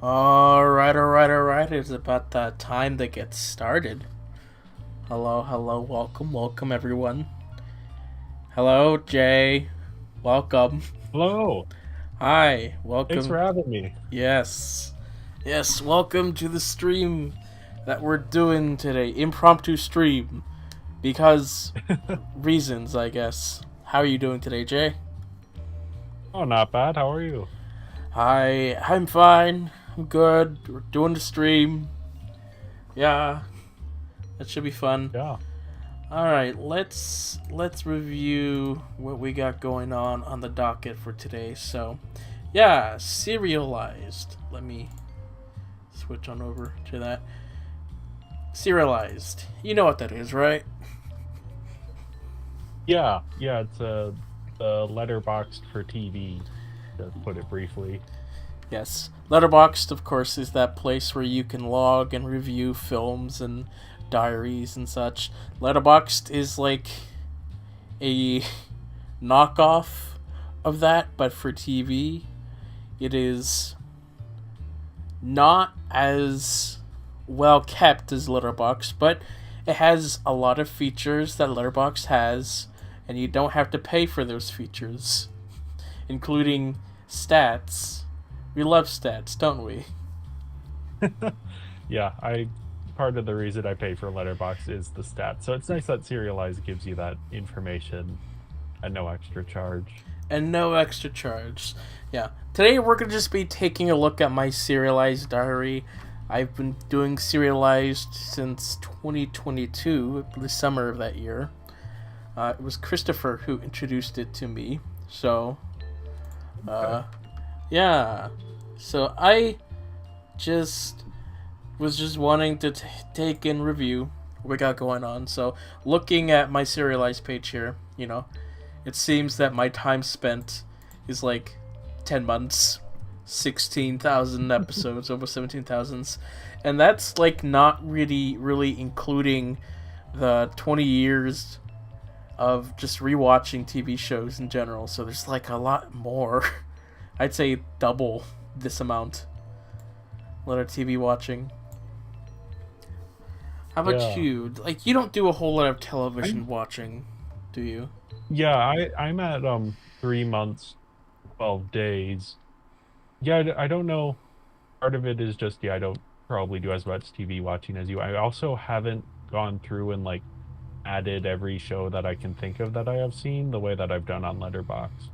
All right. It's about that time to get started. Hello, welcome, everyone. Hello, Jay. Welcome. Hello. Hi, Thanks welcome. for having me. Yes. Yes, welcome to the stream that we're doing today. Impromptu stream. Because reasons, I guess. How are you doing today, Jay? Oh, not bad. How are you? I'm fine. I'm good. We're doing the stream. Yeah, that should be fun. Yeah. All right, let's review what we got going on the docket for today. So, yeah, serialized. Let me switch on over to that. Serialized. You know what that is, right? Yeah. It's the letterboxed for TV, to put it briefly. Yes. Letterboxd, of course, is that place where you can log and review films and diaries and such. Letterboxd is like a knockoff of that, but for TV. It is not as well kept as Letterboxd, but it has a lot of features that Letterboxd has, and you don't have to pay for those features, including stats. We love stats, don't we? Yeah, I part of the reason I pay for Letterbox is the stats. So it's nice that Serialized gives you that information at no extra charge. And no extra charge. Yeah. Today we're gonna just be taking a look at my serialized diary. I've been doing serialized since 2022, the summer of that year. It was Christopher who introduced it to me. So, Okay. uh, yeah. So I just was just wanting to take and review what we got going on. So, looking at my serialized page here, it seems that my time spent is like 10 months, 16,000 episodes, over 17,000. And that's like not really including the 20 years of just rewatching TV shows in general. So there's like a lot more. I'd say double this amount. A lot of TV watching. How about Yeah. you? Like, you don't do a whole lot of television I'm watching, do you? yeah, I'm at 3 months, 12 days. Yeah, I don't know. Part of it is just, yeah, I don't probably do as much TV watching as you. I also haven't gone through and like added every show that I can think of that I have seen the way that I've done on Letterboxd.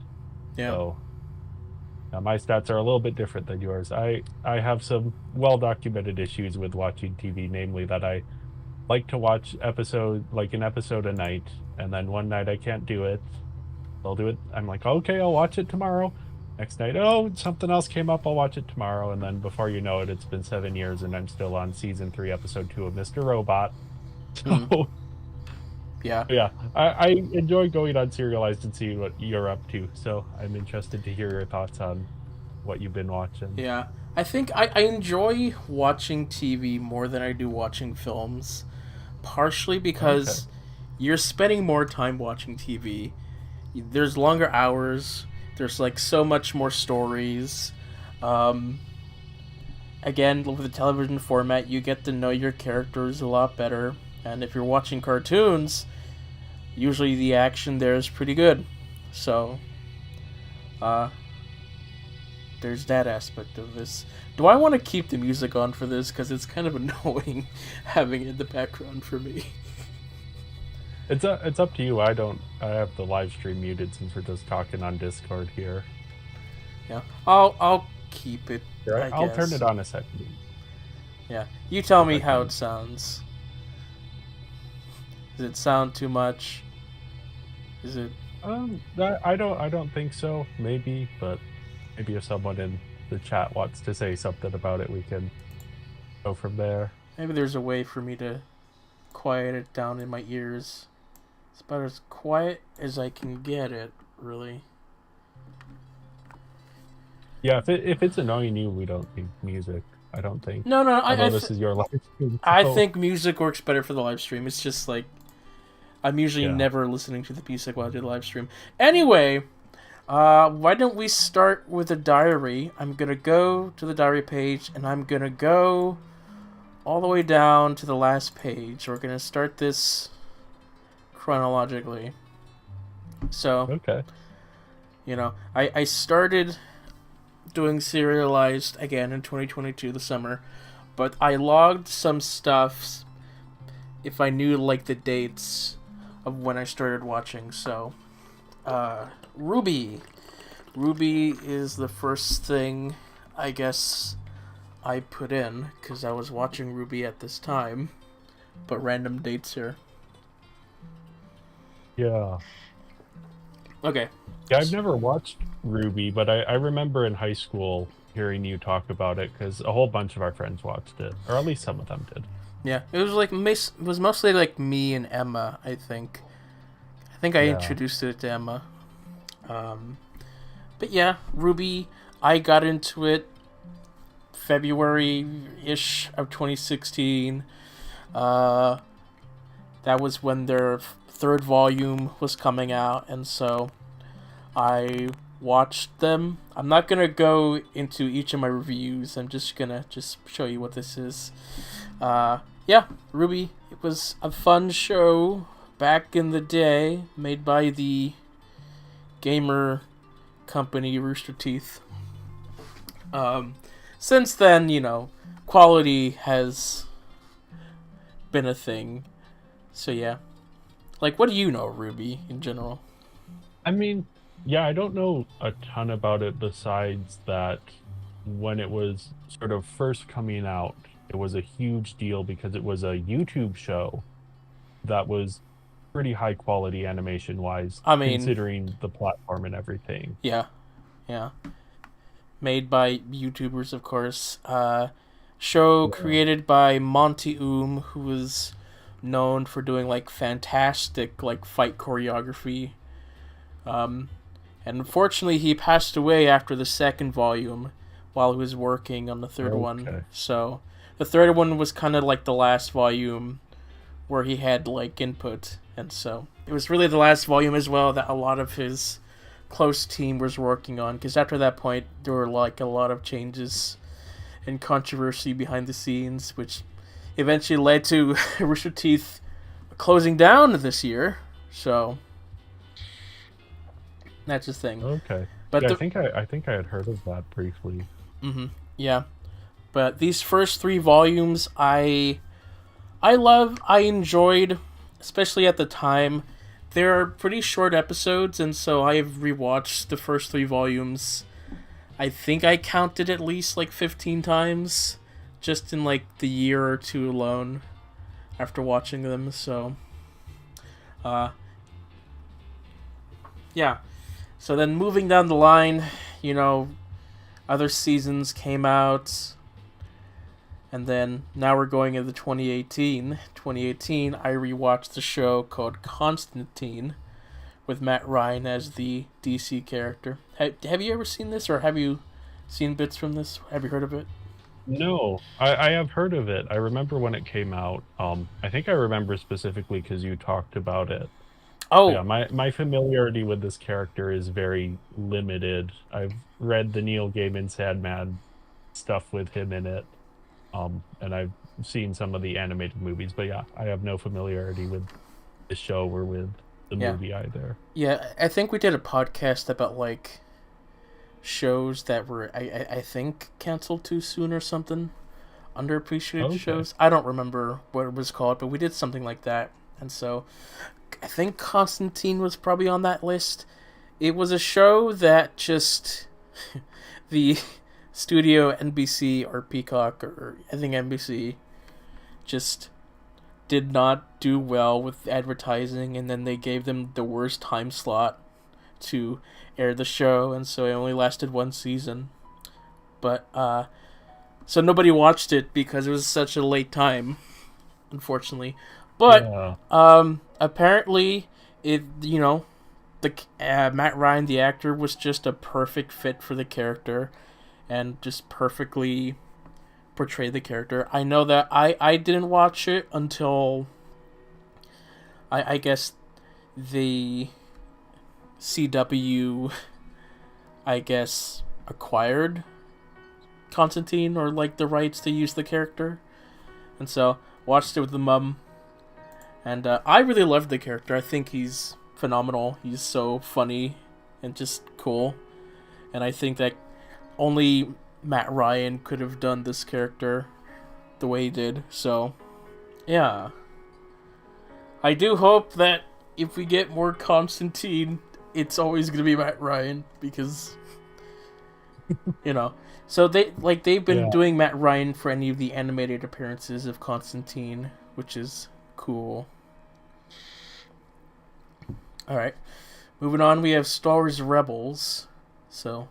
Yeah. So my stats are a little bit different than yours. I have some well documented issues with watching TV, namely that I like to watch an episode a night, and then one night I can't do it. I'll do it. I'm like, okay, I'll watch it tomorrow. Next night, oh, something else came up. I'll watch it tomorrow, and then before you know it, it's been 7 years, and I'm still on season 3, episode 2 of Mr. Robot. Hmm. So Yeah. yeah, I enjoy going on Serialized and seeing what you're up to. So I'm interested to hear your thoughts on what you've been watching. Yeah. I think I enjoy watching TV more than I do watching films. Partially Okay. because you're spending more time watching TV. There's longer hours. There's like so much more stories. Um, Again, with the television format, you get to know your characters a lot better. And if you're watching cartoons, usually the action there is pretty good. So, uh, there's that aspect of this. Do I want to keep the music on for this? Because it's kind of annoying having it in the background for me. It's up to you. I have the live stream muted since we're just talking on Discord here. Yeah, I'll keep it, Here, I I'll turn guess. it on a second. Yeah, you See tell if me I how it can. sounds. Does it sound too much? Is it? That I don't think so. Maybe, but maybe if someone in the chat wants to say something about it, we can go from there. Maybe there's a way for me to quiet it down in my ears. It's about as quiet as I can get it, really. Yeah, if it's annoying you, we don't need music. I don't think. No. Although this is your live stream, I so think music works better for the live stream. It's just like I'm usually yeah. never listening to the music while I do the live stream. Anyway, Why don't we start with a diary? I'm gonna go to the diary page, and I'm gonna go all the way down to the last page. We're gonna start this chronologically. So, Okay. I started doing Serialized again in 2022, the summer, but I logged some stuff if I knew, like, the dates of when I started watching. So, Ruby. Ruby is the first thing, I guess, I put in, because I was watching Ruby at this time. But random dates here. Yeah. Okay. Yeah, I've never watched Ruby, but I remember in high school hearing you talk about it because a whole bunch of our friends watched it, or at least some of them did. Yeah, it was like it was mostly like me and Emma. I think. I think I Yeah. introduced it to Emma. Um, but yeah, Ruby. I got into it February-ish of 2016. Uh, that was when their third volume was coming out, and so I watched them. I'm not gonna go into each of my reviews. I'm just gonna show you what this is. Yeah, Ruby. It was a fun show back in the day, made by the gamer company Rooster Teeth. Um, since then, quality has been a thing. So yeah, like, what do you know, Ruby, in general? I mean, yeah, I don't know a ton about it besides that when it was sort of first coming out, it was a huge deal because it was a YouTube show that was pretty high quality animation wise, I mean, considering the platform and everything. yeah, yeah, made by YouTubers, of course. Show Yeah. created by Monty who was known for doing like fantastic like fight choreography. Um, and unfortunately, he passed away after the second volume, while he was working on the third one. Okay. So the third one was kind of like the last volume where he had like input, and so it was really the last volume as well that a lot of his close team was working on. Because after that point, there were like a lot of changes and controversy behind the scenes, which eventually led to Rooster Teeth closing down this year. So that's the thing. Okay. But Yeah, I the think I think I had heard of that briefly. yeah, but these first three volumes, I enjoyed, especially at the time. They're pretty short episodes, and so I've rewatched the first three volumes. I think I counted at least like 15 times, just in like the year or two alone, after watching them. So, uh, yeah. So then moving down the line, you know, other seasons came out, and then now we're going into 2018. 2018, I rewatched the show called Constantine with Matt Ryan as the DC character. Have you ever seen this, or have you seen bits from this? Have you heard of it? No, I have heard of it. I remember when it came out. I think I remember specifically because you talked about it. Yeah, Oh, my familiarity with this character is very limited. I've read the Neil Gaiman Sandman stuff with him in it, and I've seen some of the animated movies, but yeah, I have no familiarity with the show or with the yeah. movie either. Yeah, I think we did a podcast about like shows that were I think canceled too soon or something. Underappreciated Okay. shows. I don't remember what it was called, but we did something like that. And so I think Constantine was probably on that list. It was a show that just the studio NBC or Peacock, or I think NBC, just did not do well with advertising, and then they gave them the worst time slot to air the show, and so it only lasted one season. But so nobody watched it because it was such a late time, unfortunately. But Yeah. apparently, the Matt Ryan, the actor, was just a perfect fit for the character, and just perfectly portrayed the character. I know that I didn't watch it until I guess the CW I guess, acquired Constantine or like the rights to use the character. And so watched it with the mum, and I really loved the character. I think he's phenomenal. He's so funny and just cool. And I think that only Matt Ryan could have done this character the way he did. So, yeah. I do hope that if we get more Constantine, it's always going to be Matt Ryan, because, you know. So they've been doing Matt Ryan for any of the animated appearances of Constantine, which is cool. Alright. Moving on, we have Star Wars Rebels. So,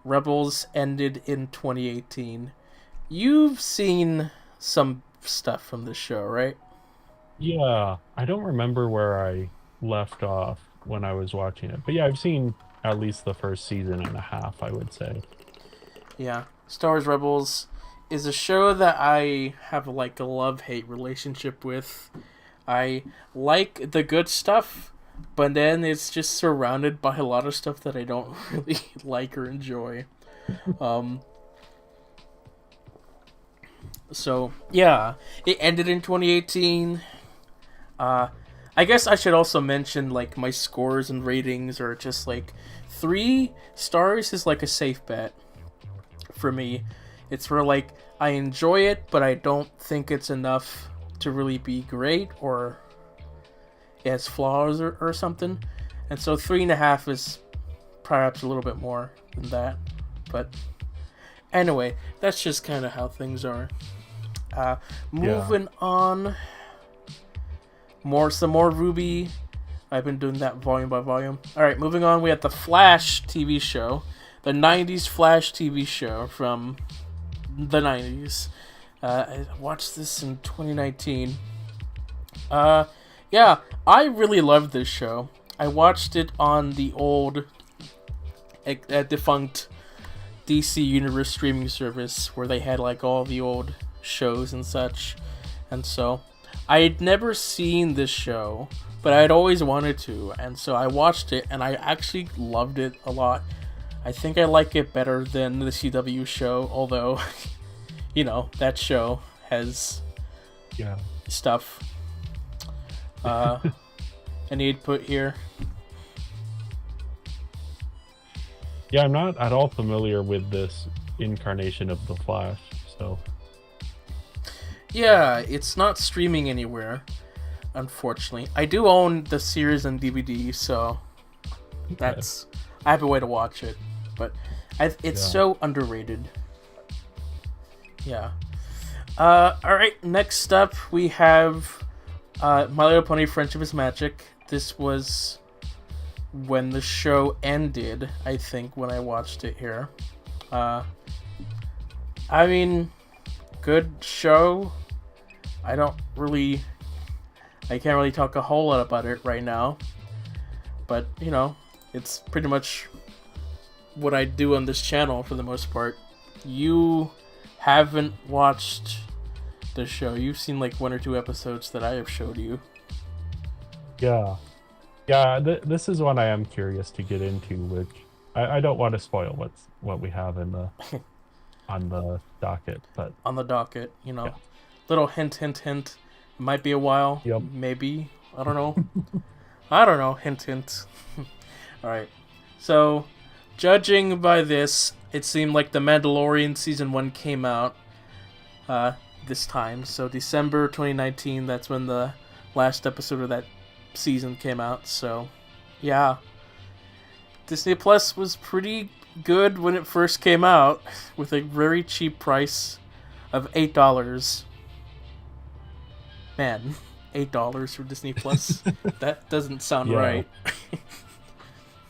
Rebels ended in 2018. You've seen some stuff from this show, right? Yeah, I don't remember where I left off when I was watching it. But yeah, I've seen at least the first season and a half, I would say. Yeah. Star Wars Rebels is a show that I have like a love-hate relationship with. I like the good stuff, but then it's just surrounded by a lot of stuff that I don't really like or enjoy. So, yeah, it ended in 2018. I guess I should also mention, like, my scores and ratings are just, like, 3 stars is, like, a safe bet for me. It's where, like, I enjoy it, but I don't think it's enough to really be great, or it has flaws or something. And so 3.5 is perhaps a little bit more than that. But anyway, that's just kind of how things are. Moving on. Some more RWBY. I've been doing that volume by volume. Alright, moving on. We have the Flash TV show. The 90s Flash TV show from the 90s. I watched this in 2019. Yeah, I really loved this show. I watched it on the old, defunct DC Universe streaming service where they had like all the old shows and such. And so I had never seen this show, but I had always wanted to, and so I watched it, and I actually loved it a lot. I think I like it better than the CW show, although, you know, that show has stuff. Any input here? Yeah, I'm not at all familiar with this incarnation of the Flash, so... Yeah, it's not streaming anywhere, unfortunately. I do own the series on DVD, so that's... I have a way to watch it, but it's so underrated. Yeah. Alright, next up we have My Little Pony Friendship is Magic. This was when the show ended, I think, when I watched it here. I mean, good show. I can't really talk a whole lot about it right now. But, you know, it's pretty much what I do on this channel for the most part. You haven't watched the show. You've seen like 1 or 2 episodes that I have showed you. Yeah. This is one I am curious to get into, which I don't want to spoil what we have in the on the docket, but on the docket, you know, little hint. It might be a while. Yep. Maybe, I don't know. I don't know. Hint. All right. So, judging by this, it seemed like The Mandalorian season 1 came out this time. So December 2019. That's when the last episode of that season came out. So, yeah, Disney Plus was pretty good when it first came out, with a very cheap price of $8. Man, $8 for Disney Plus. That doesn't sound right.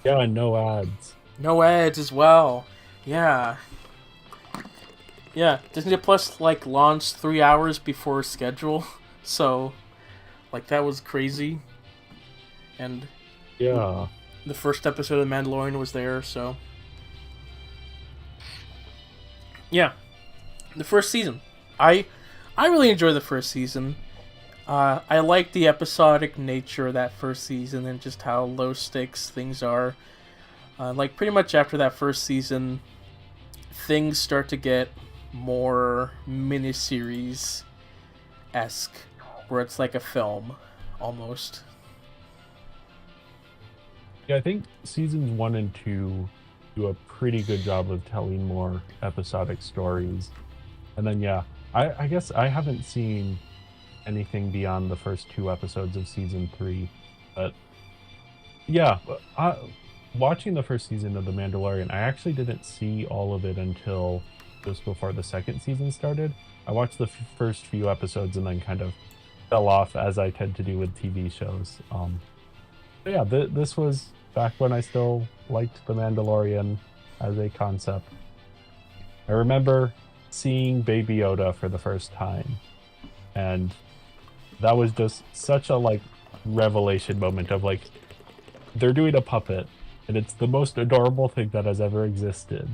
Yeah, no ads. No ads as well. Yeah, Disney Plus like launched 3 hours before schedule, so like that was crazy. And yeah, the first episode of The Mandalorian was there, so yeah, the first season. I really enjoyed the first season. I like the episodic nature of that first season and just how low stakes things are. Like pretty much after that first season, things start to get more miniseries esque, where it's like a film almost. Yeah, I think seasons 1 and 2 do a pretty good job of telling more episodic stories. And then, yeah, I guess I haven't seen anything beyond the first 2 episodes of season 3. But yeah, watching the first season of The Mandalorian, I actually didn't see all of it until just before the second season started. I watched the first few episodes and then kind of fell off, as I tend to do with TV shows. But yeah, this was back when I still liked The Mandalorian as a concept. I remember seeing Baby Yoda for the first time, and that was just such a like revelation moment of like they're doing a puppet and it's the most adorable thing that has ever existed.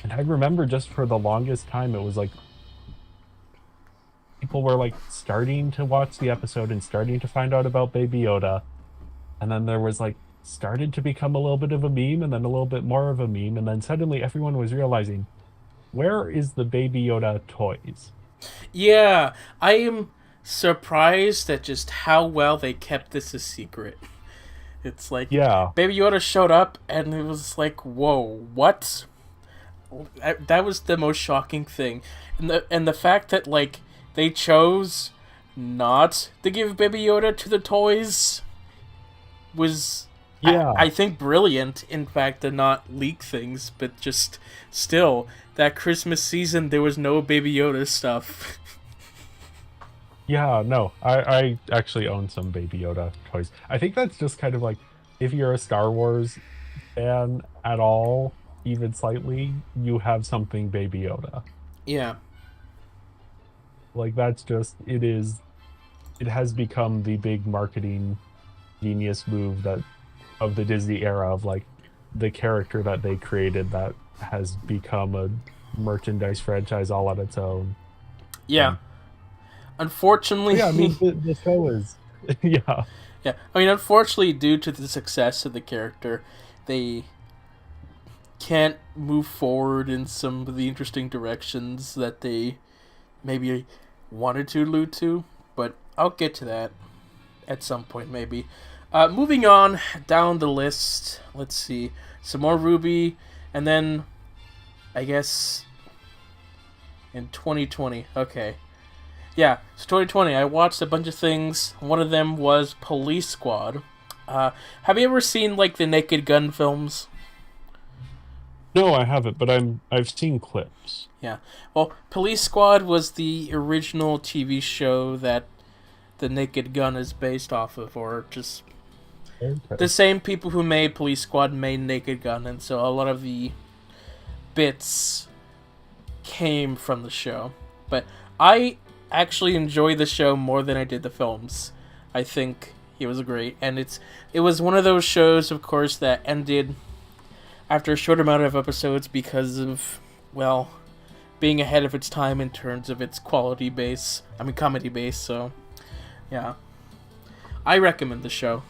And I remember just for the longest time it was like people were like starting to watch the episode and starting to find out about Baby Yoda, and then there was like started to become a little bit of a meme and then a little bit more of a meme, and then suddenly everyone was realizing, where is the Baby Yoda toys? Yeah, I am surprised at just how well they kept this a secret. It's like, Yeah, Baby Yoda showed up, and it was like, whoa, what? That was the most shocking thing. And the fact that, like, they chose not to give Baby Yoda to the toys was, yeah. I think, brilliant, in fact, to not leak things, but just still, that Christmas season, there was no Baby Yoda stuff. Yeah, no, I actually own some Baby Yoda toys. I think that's just kind of like, if you're a Star Wars fan at all, even slightly, you have something Baby Yoda. Yeah. Like that's just, it has become the big marketing genius move that of the Disney era, of like the character that they created that has become a merchandise franchise all on its own. Yeah. Um, Unfortunately, yeah, I mean the show is yeah. yeah. I mean, unfortunately, due to the success of the character, they can't move forward in some of the interesting directions that they maybe wanted to allude to. But I'll get to that at some point, maybe. Moving on down the list, let's see. Some more Ruby, and then I guess in 2020. Okay. Yeah, so 2020, I watched a bunch of things. One of them was Police Squad. Have you ever seen, like, the Naked Gun films? No, I haven't, but I've seen clips. Yeah. Well, Police Squad was the original TV show that the Naked Gun is based off of, or just Okay. the same people who made Police Squad made Naked Gun, and so a lot of the bits came from the show. But I actually enjoy the show more than I did the films. I think it was great, and it was one of those shows, of course, that ended after a short amount of episodes because of, well, being ahead of its time in terms of its quality base. I mean, comedy base. So, yeah, I recommend the show.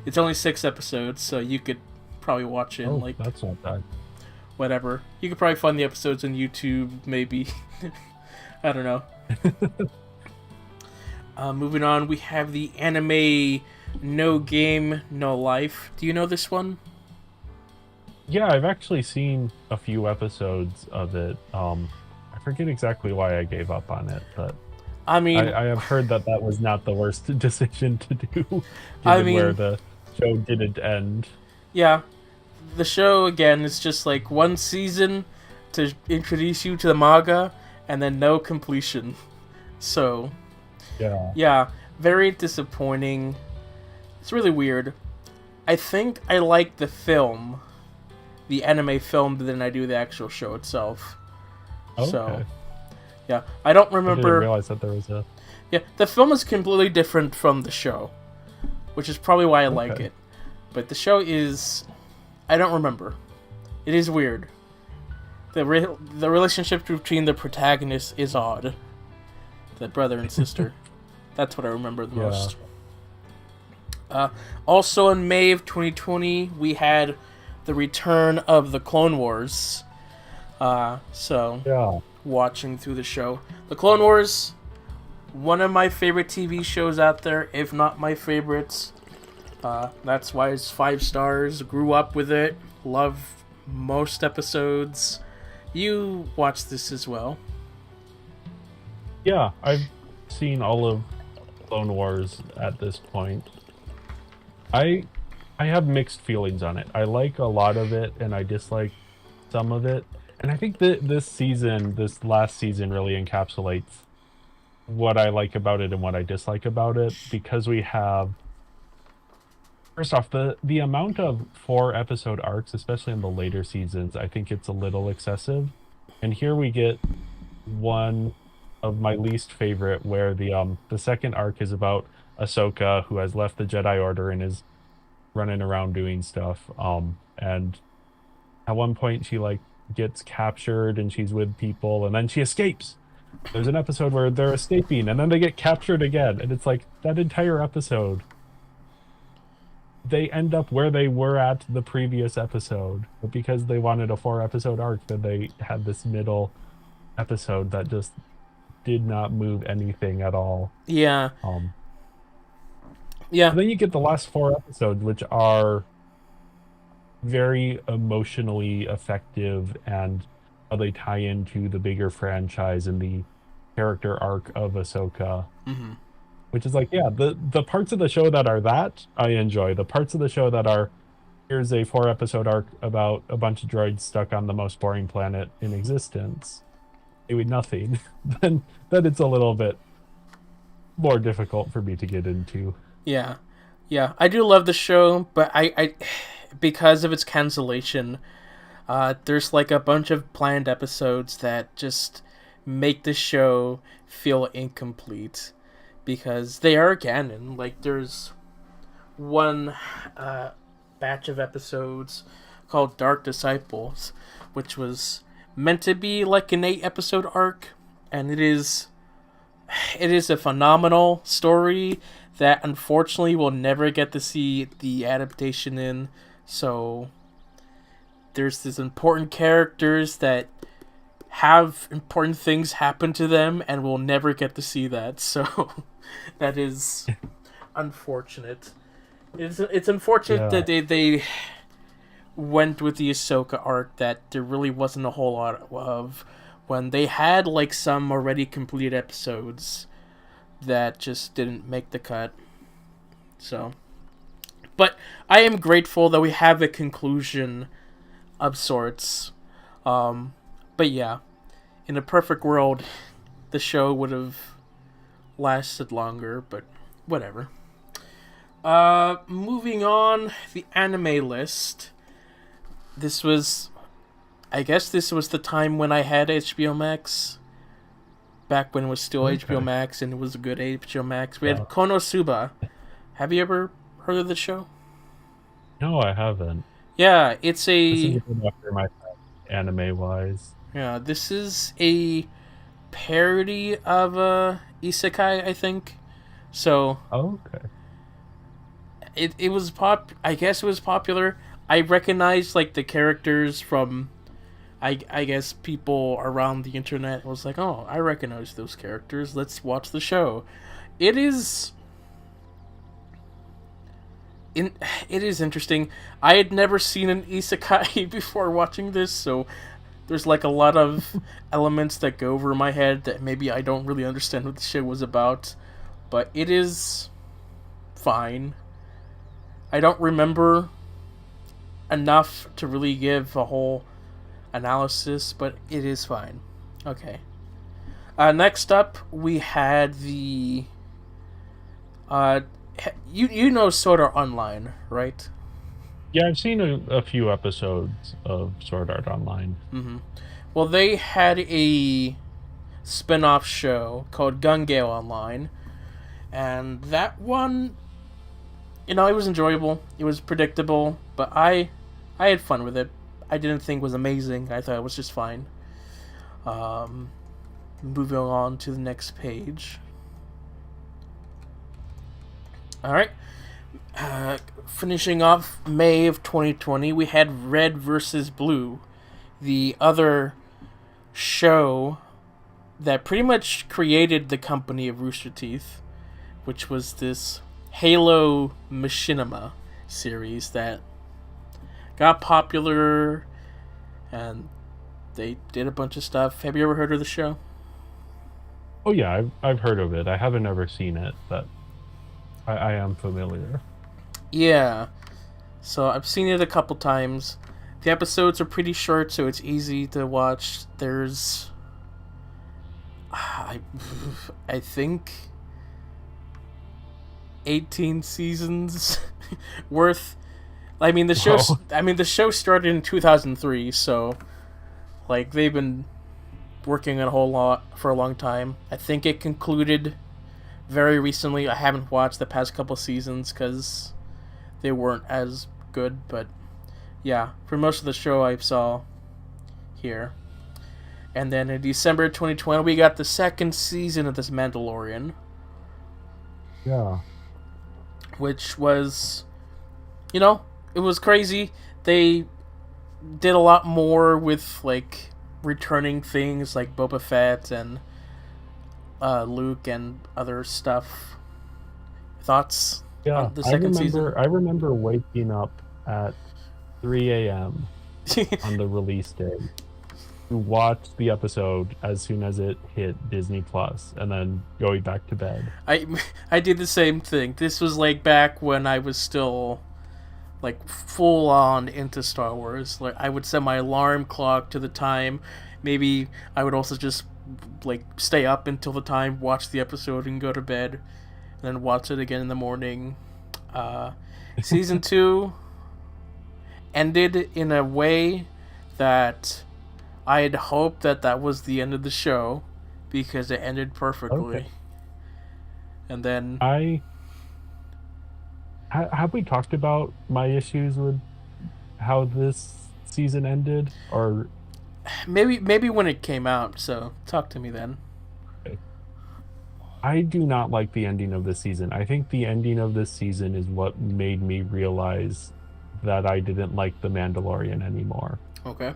It's only 6 episodes, so you could probably watch it in, like, that's not bad. whatever. You could probably find the episodes on YouTube, maybe. I don't know. Moving on, we have the anime No Game, No Life. Do you know this one? Yeah, I've actually seen a few episodes of it. I forget exactly why I gave up on it, but I mean, I have heard that that was not the worst decision to do, given I mean, where the show didn't end. yeah, the show, again, is just like one season to introduce you to the manga, and then no completion. So, yeah, very disappointing. It's really weird. I think I like the film, the anime film, than I do the actual show itself. Okay. So, yeah, I don't I didn't remember. realize that there was a. Yeah, the film is completely different from the show, which is probably why I like Okay. it. But the show is, I don't remember. It is weird. The relationship between the protagonists is odd. The brother and sister. That's what I remember the most. Also in May of 2020, we had the the return of the Clone Wars. So Yeah. watching through the show, the Clone Wars, one of my favorite TV shows out there, if not my favorites. That's why it's 5 stars. Grew up with it. Love most episodes. You watch this as well. Yeah, I've seen all of Clone Wars at this point. I I have mixed feelings on it. I like a lot of it and I dislike some of it. And I think that this last season really encapsulates what I like about it and what I dislike about it, because we have, first off, the amount of 4 episode arcs, especially in the later seasons, I think it's a little excessive. And here we get one of my least favorite, where the second arc is about Ahsoka, who has left the Jedi Order and is running around doing stuff. And at one point she like gets captured and she's with people and then she escapes. There's an episode where they're escaping and then they get captured again, and it's like that entire episode they end up where they were at the previous episode, but because they wanted a 4 episode arc, then they had this middle episode that just did not move anything at all. Yeah. And Yeah. then you get the last 4 episodes, which are very emotionally effective, and how they tie into the bigger franchise and the character arc of Ahsoka. Mm-hmm. Which is like, yeah, the parts of the show that are that I enjoy. The parts of the show that are, here's a 4 episode arc about a bunch of droids stuck on the most boring planet in existence, doing nothing, then it's a little bit more difficult for me to get into. Yeah. Yeah. I do love the show, but I because of its cancellation, there's like a bunch of planned episodes that just make the show feel incomplete. Because they are canon. Like, there's one batch of episodes called Dark Disciples, which was meant to be like an 8 episode arc, and it is a phenomenal story that unfortunately we'll never get to see the adaptation in. So there's these important characters that have important things happen to them, and we'll never get to see that. So that is unfortunate. It's unfortunate that they went with the Ahsoka arc that there really wasn't a whole lot of, when they had like some already completed episodes that just didn't make the cut. So, but I am grateful that we have a conclusion of sorts. But yeah, in a perfect world, the show would have lasted longer, but whatever. Moving on, the anime list. I guess this was the time when I had HBO Max. Back when it was still HBO Max and it was a good HBO Max. We had Konosuba. Have you ever heard of the show? No, I haven't. Yeah, it's This is a good after my anime wise. Yeah, this is a parody of isekai, I think. So Okay. it was I guess it was popular. I recognized like the characters from I guess people around the internet was like, "Oh, I recognize those characters. Let's watch the show." It is it is interesting. I had never seen an isekai before watching this, so there's like a lot of elements that go over my head that maybe I don't really understand what the show was about, but it is fine. I don't remember enough to really give a whole analysis, but it is fine. Okay. Next up, we had the you know Sword Art Online, right? Yeah, I've seen a few episodes of Sword Art Online. Mm-hmm. Well, they had a spin-off show called Gun Gale Online, and that one, it was enjoyable. It was predictable, but I had fun with it. I didn't think it was amazing. I thought it was just fine. Moving on to the next page. All right. Finishing off May of 2020, we had Red versus Blue, the other show that pretty much created the company of Rooster Teeth, which was this Halo Machinima series that got popular and they did a bunch of stuff. Have you ever heard of the show? Oh yeah, I've heard of it. I haven't ever seen it, but I am familiar. Yeah. So I've seen it a couple times. The episodes are pretty short, so it's easy to watch. There's, I, I think, 18 seasons worth. I mean the show. Oh, The show started in 2003, so like they've been working on a whole lot for a long time. I think it concluded very recently. I haven't watched the past couple seasons because they weren't as good, but yeah, for most of the show I saw here. And then in December 2020, we got the second season of this Mandalorian, yeah. which was, it was crazy. They did a lot more with, like, returning things like Boba Fett and Luke and other stuff. Thoughts Yeah, on the second season? I remember waking up at 3 a.m. on the release day to watch the episode as soon as it hit Disney Plus, and then going back to bed. I I did the same thing. This was like back when I was still like full on into Star Wars. Like I would set my alarm clock to the time. Maybe I would also just like stay up until the time, watch the episode, and go to bed, and then watch it again in the morning. Uh, Season 2 ended in a way that I had hoped that that was the end of the show because it ended perfectly. Okay. And then I have we talked about my issues with how this season ended, or maybe when it came out. So talk to me then. I do not like the ending of this season. I think the ending of this season is what made me realize that I didn't like The Mandalorian anymore. Okay.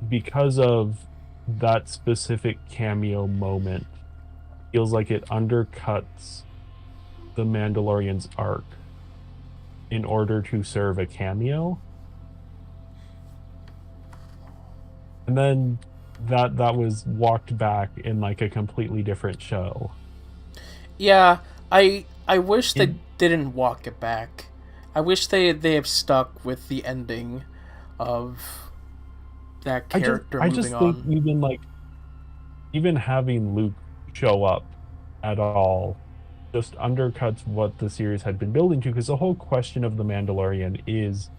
Because of that specific cameo moment, feels like it undercuts the Mandalorian's arc in order to serve a cameo. And then that was walked back in like a completely different show. Yeah, I wish It, they didn't walk it back. I wish they have stuck with the ending of that character I moving just think on. even having Luke show up at all just undercuts what the series had been building to, because the whole question of the Mandalorian is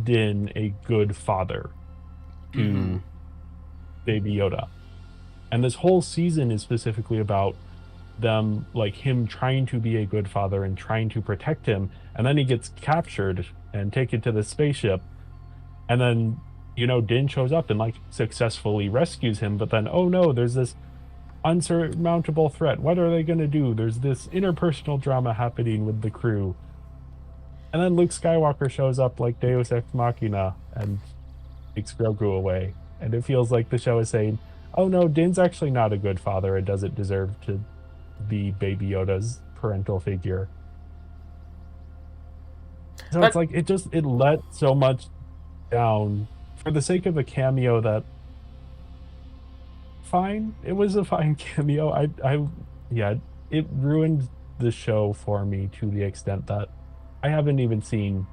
Din a good father Mm-hmm. to Baby Yoda? And this whole season is specifically about them, like him trying to be a good father and trying to protect him, and then he gets captured and taken to the spaceship, and then Din shows up and like successfully rescues him, but then oh no, there's this unsurmountable threat. What are they going to do? There's this interpersonal drama happening with the crew, and then Luke Skywalker shows up like Deus Ex Machina and takes Grogu away, and it feels like the show is saying, oh no, Din's actually not a good father and doesn't deserve to be Baby Yoda's parental figure. So it's But like it let so much down for the sake of a cameo that fine. It was a fine cameo. Yeah, it ruined the show for me to the extent that I haven't even seen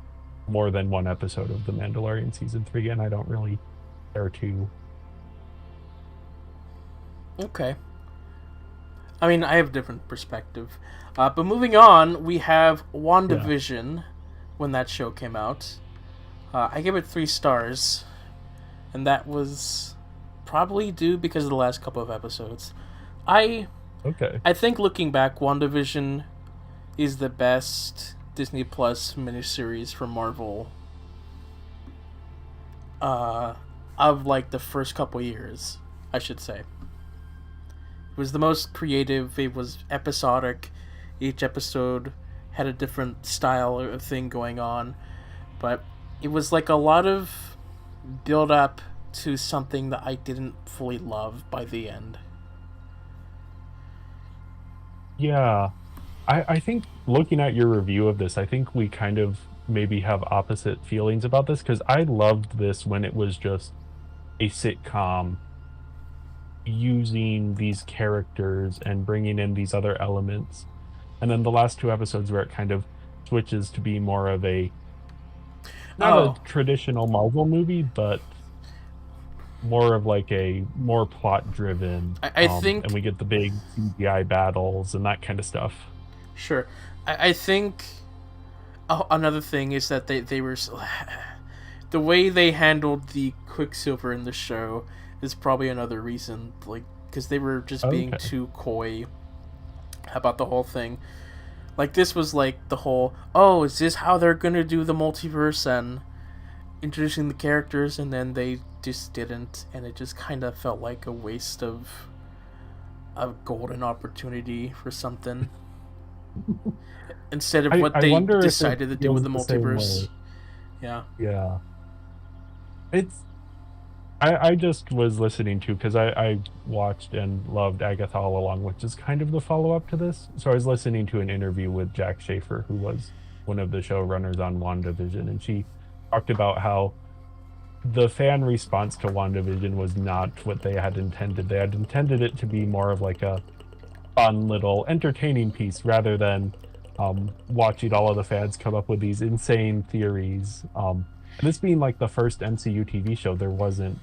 more than one episode of The Mandalorian season 3, and I don't really care to. okay. I mean, I have a different perspective. But moving on, we have Yeah. WandaVision when that show came out. I give it 3 stars, and that was probably due because of the last couple of episodes. I Okay. I think looking back, WandaVision is the best Disney Plus miniseries from Marvel uh, of like the first couple years, I should say. It was the most creative. It was episodic. Each episode had a different style or thing going on, but it was like a lot of build up to something that I didn't fully love by the end. Yeah. I think looking at your review of this, I think we kind of maybe have opposite feelings about this because I loved this when it was just a sitcom using these characters and bringing in these other elements. And then the last two episodes where it kind of switches to be more of a not a Oh, traditional Marvel movie, but more of like a more plot driven, I and think we get the big CGI battles and that kind of stuff. sure. I think another thing is that they were the way they handled the Quicksilver in the show is probably another reason, like because they were just being Okay. too coy about the whole thing. Like this was like the whole, oh, is this how they're gonna do the multiverse and introducing the characters, and then they just didn't, and it just kind of felt like a waste of a golden opportunity for something instead of what I they wonder if it decided to do with feels the the same multiverse. way. Yeah. Yeah. It's I just was listening to because I watched and loved Agatha All Along, which is kind of the follow up to this. So I was listening to an interview with Jack Schaefer, who was one of the showrunners on WandaVision, and she talked about how the fan response to WandaVision was not what they had intended. They had intended it to be more of like a fun little entertaining piece rather than watching all of the fans come up with these insane theories. And this being like the first MCU TV show, there wasn't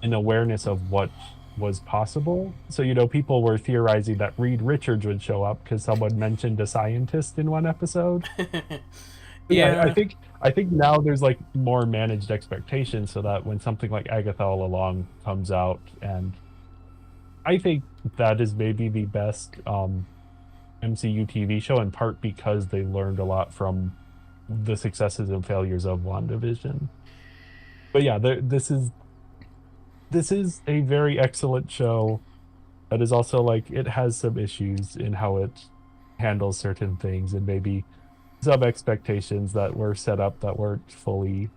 an awareness of what was possible. So, people were theorizing that Reed Richards would show up because someone mentioned a scientist in one episode. Yeah, I Yeah. think I think now there's like more managed expectations so that when something like Agatha All Along comes out, and I think that is maybe the best MCU TV show in part because they learned a lot from the successes and failures of WandaVision. But yeah, this is a very excellent show that is also like it has some issues in how it handles certain things and maybe some expectations that were set up that weren't fully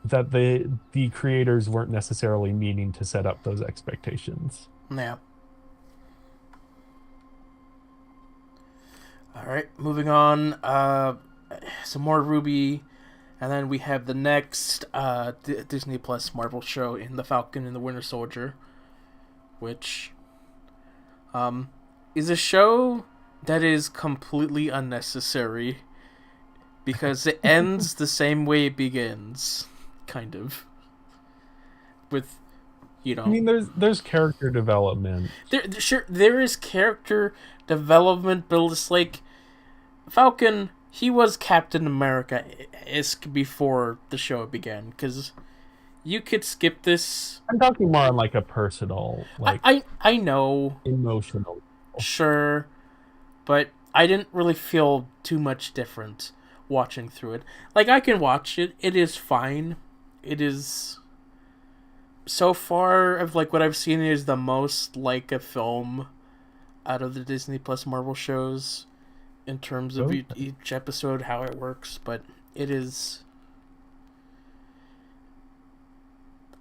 that the creators weren't necessarily meaning to set up those expectations. Yeah. All right, moving on. Some more Ruby, and then we have the next Disney Plus Marvel show in the Falcon and the Winter Soldier, which is a show that is completely unnecessary because it ends the same way it begins, kind of, with I mean, there's character development. sure there is character development, but it's like Falcon, he was Captain America isk before the show began, because you could skip this. I'm talking more on like a personal, I, like I I know, emotional. sure, but I didn't really feel too much different watching through it. Like I can watch it; it is fine. It is so far of like what I've seen is the most like a film out of the Disney Plus Marvel shows in terms of Okay. each episode, how it works, but it is.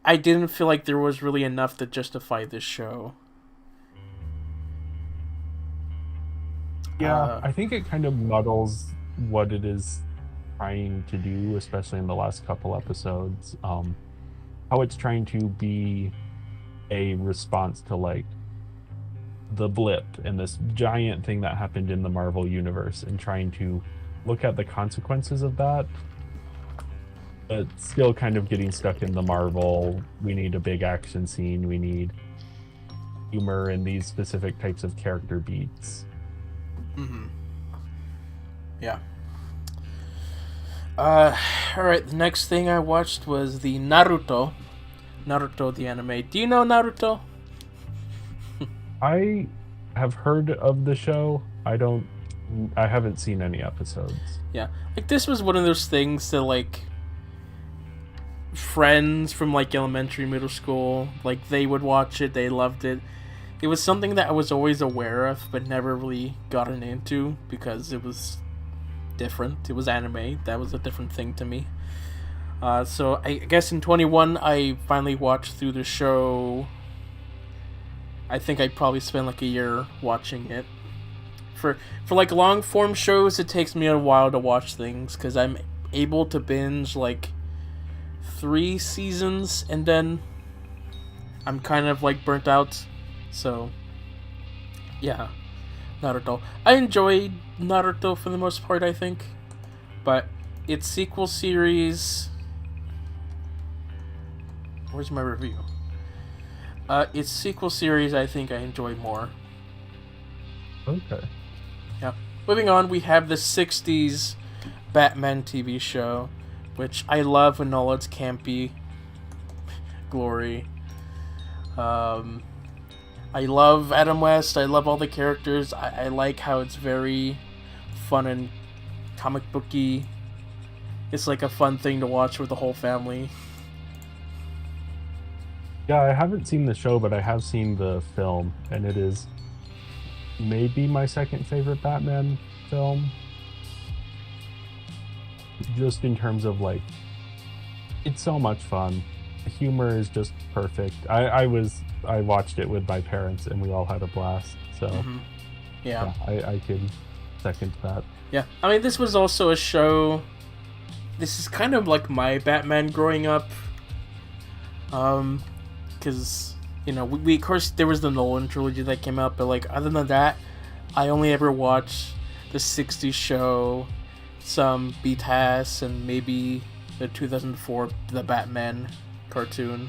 I didn't feel like there was really enough to justify this show. Yeah, Uh, I think it kind of muddles what it is trying to do, especially in the last couple episodes. How it's trying to be a response to like the blip and this giant thing that happened in the Marvel universe and trying to look at the consequences of that, but still kind of getting stuck in the Marvel. We need a big action scene. We need humor in these specific types of character beats. mm-hmm. Yeah. Uh, Alright, the next thing I watched was the Naruto. Naruto the anime. Do you know Naruto? I have heard of the show. I haven't seen any episodes. Yeah. Like, this was one of those things that, like, friends from, like, elementary, middle school, like, they would watch it, they loved it. it was something that I was always aware of, but never really gotten into because it was different. It was anime. That was a different thing to me. So I guess in 21, I finally watched through the show. I think I probably spent like a year watching it. For like long form shows, it takes me a while to watch things because I'm able to binge like 3 seasons and then I'm kind of like burnt out. So yeah, Naruto. I enjoyed Naruto for the most part, I think, but its sequel series. Where's my review? Its sequel series, I think I enjoy more. Okay. Yeah. Moving on, we have the 60s Batman TV show, which I love in all its campy glory. I love Adam West. I love all the characters. I like how it's very fun and comic booky. It's like a fun thing to watch with the whole family. Yeah, I haven't seen the show, but I have seen the film, and it is maybe my second favorite Batman film. Just in terms of like, it's so much fun. The humor is just perfect. I watched it with my parents, and we all had a blast. So Yeah. I can second that. Yeah. I mean, this was also a show. This is kind of like my Batman growing up. Because, you know, we of course, there was the Nolan trilogy that came out, but, like, other than that, I only ever watched the 60s show, some BTAS, and maybe the 2004, the Batman cartoon.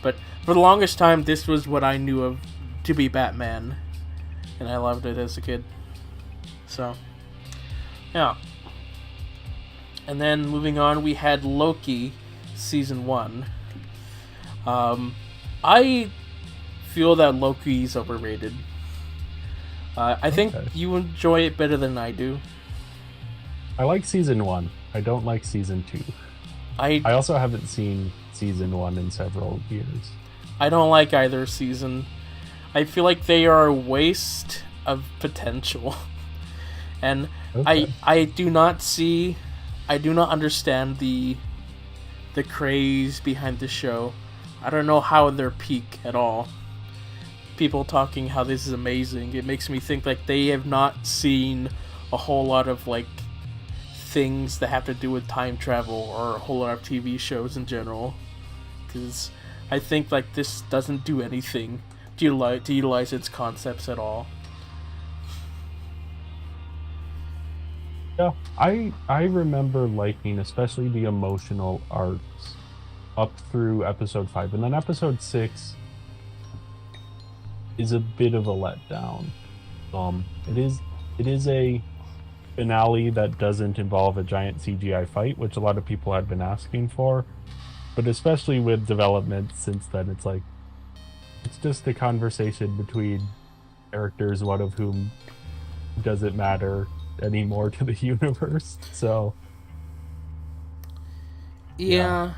But for the longest time, this was what I knew of to be Batman, and I loved it as a kid. So, yeah. And then, moving on, we had Loki, Season 1. I feel that Loki's overrated. I think you enjoy it better than I do. I like Season 1. I don't like Season 2. I also haven't seen Season 1 in several years. I don't like either season. I feel like they are a waste of potential. And Okay. I do not understand the craze behind the show. I don't know how they're peak at all. People talking how this is amazing. It makes me think like they have not seen a whole lot of like things that have to do with time travel or a whole lot of TV shows in general. Because I think like this doesn't do anything to utilize its concepts at all. Yeah, I remember liking especially the emotional arcs up through episode 5, and then episode 6 is a bit of a letdown. It is a finale that doesn't involve a giant CGI fight, which a lot of people had been asking for, but especially with development since then, it's just a conversation between characters, one of whom doesn't matter anymore to the universe. So Yeah.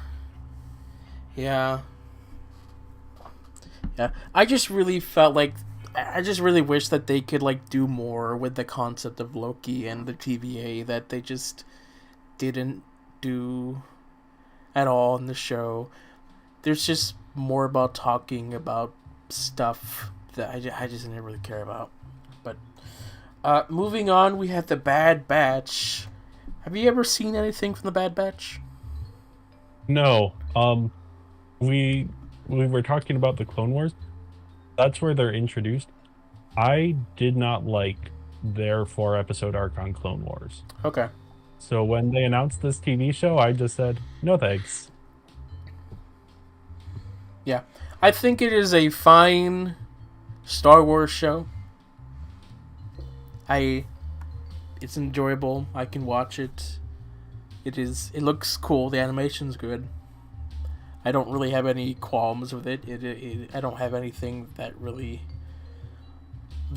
I just really felt like I just really wish that they could like do more with the concept of Loki and the TVA that they just didn't do at all in the show. There's just more about talking about stuff that I just didn't really care about. But moving on, we have the Bad Batch. Have you ever seen anything from the Bad Batch? no, we were talking about the Clone Wars. That's where they're introduced. I did not like their 4 episode arc on Clone Wars. Okay. So when they announced this TV show, I just said, no thanks. Yeah. I think it is a fine Star Wars show. It's enjoyable. I can watch it. It looks cool. The animation's good. I don't really have any qualms with it. I don't have anything that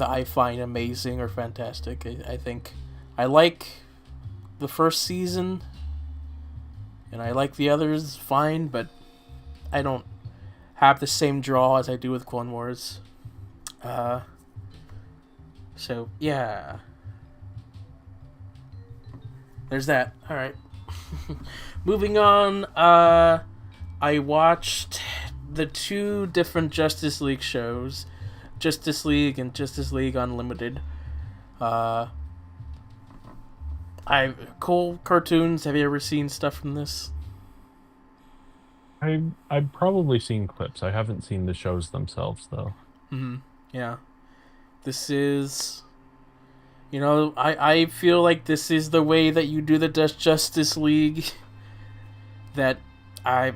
I find amazing or fantastic. I think I like the first season, and I like the others fine, but I don't have the same draw as I do with Clone Wars. Uh, so yeah, there's that. All right. Moving on. I watched the two different Justice League shows, Justice League and Justice League Unlimited. Uh, cool cartoons. Have you ever seen stuff from this? I've probably seen clips. I haven't seen the shows themselves though. Yeah. This is, I feel like this is the way that you do the Justice League. That I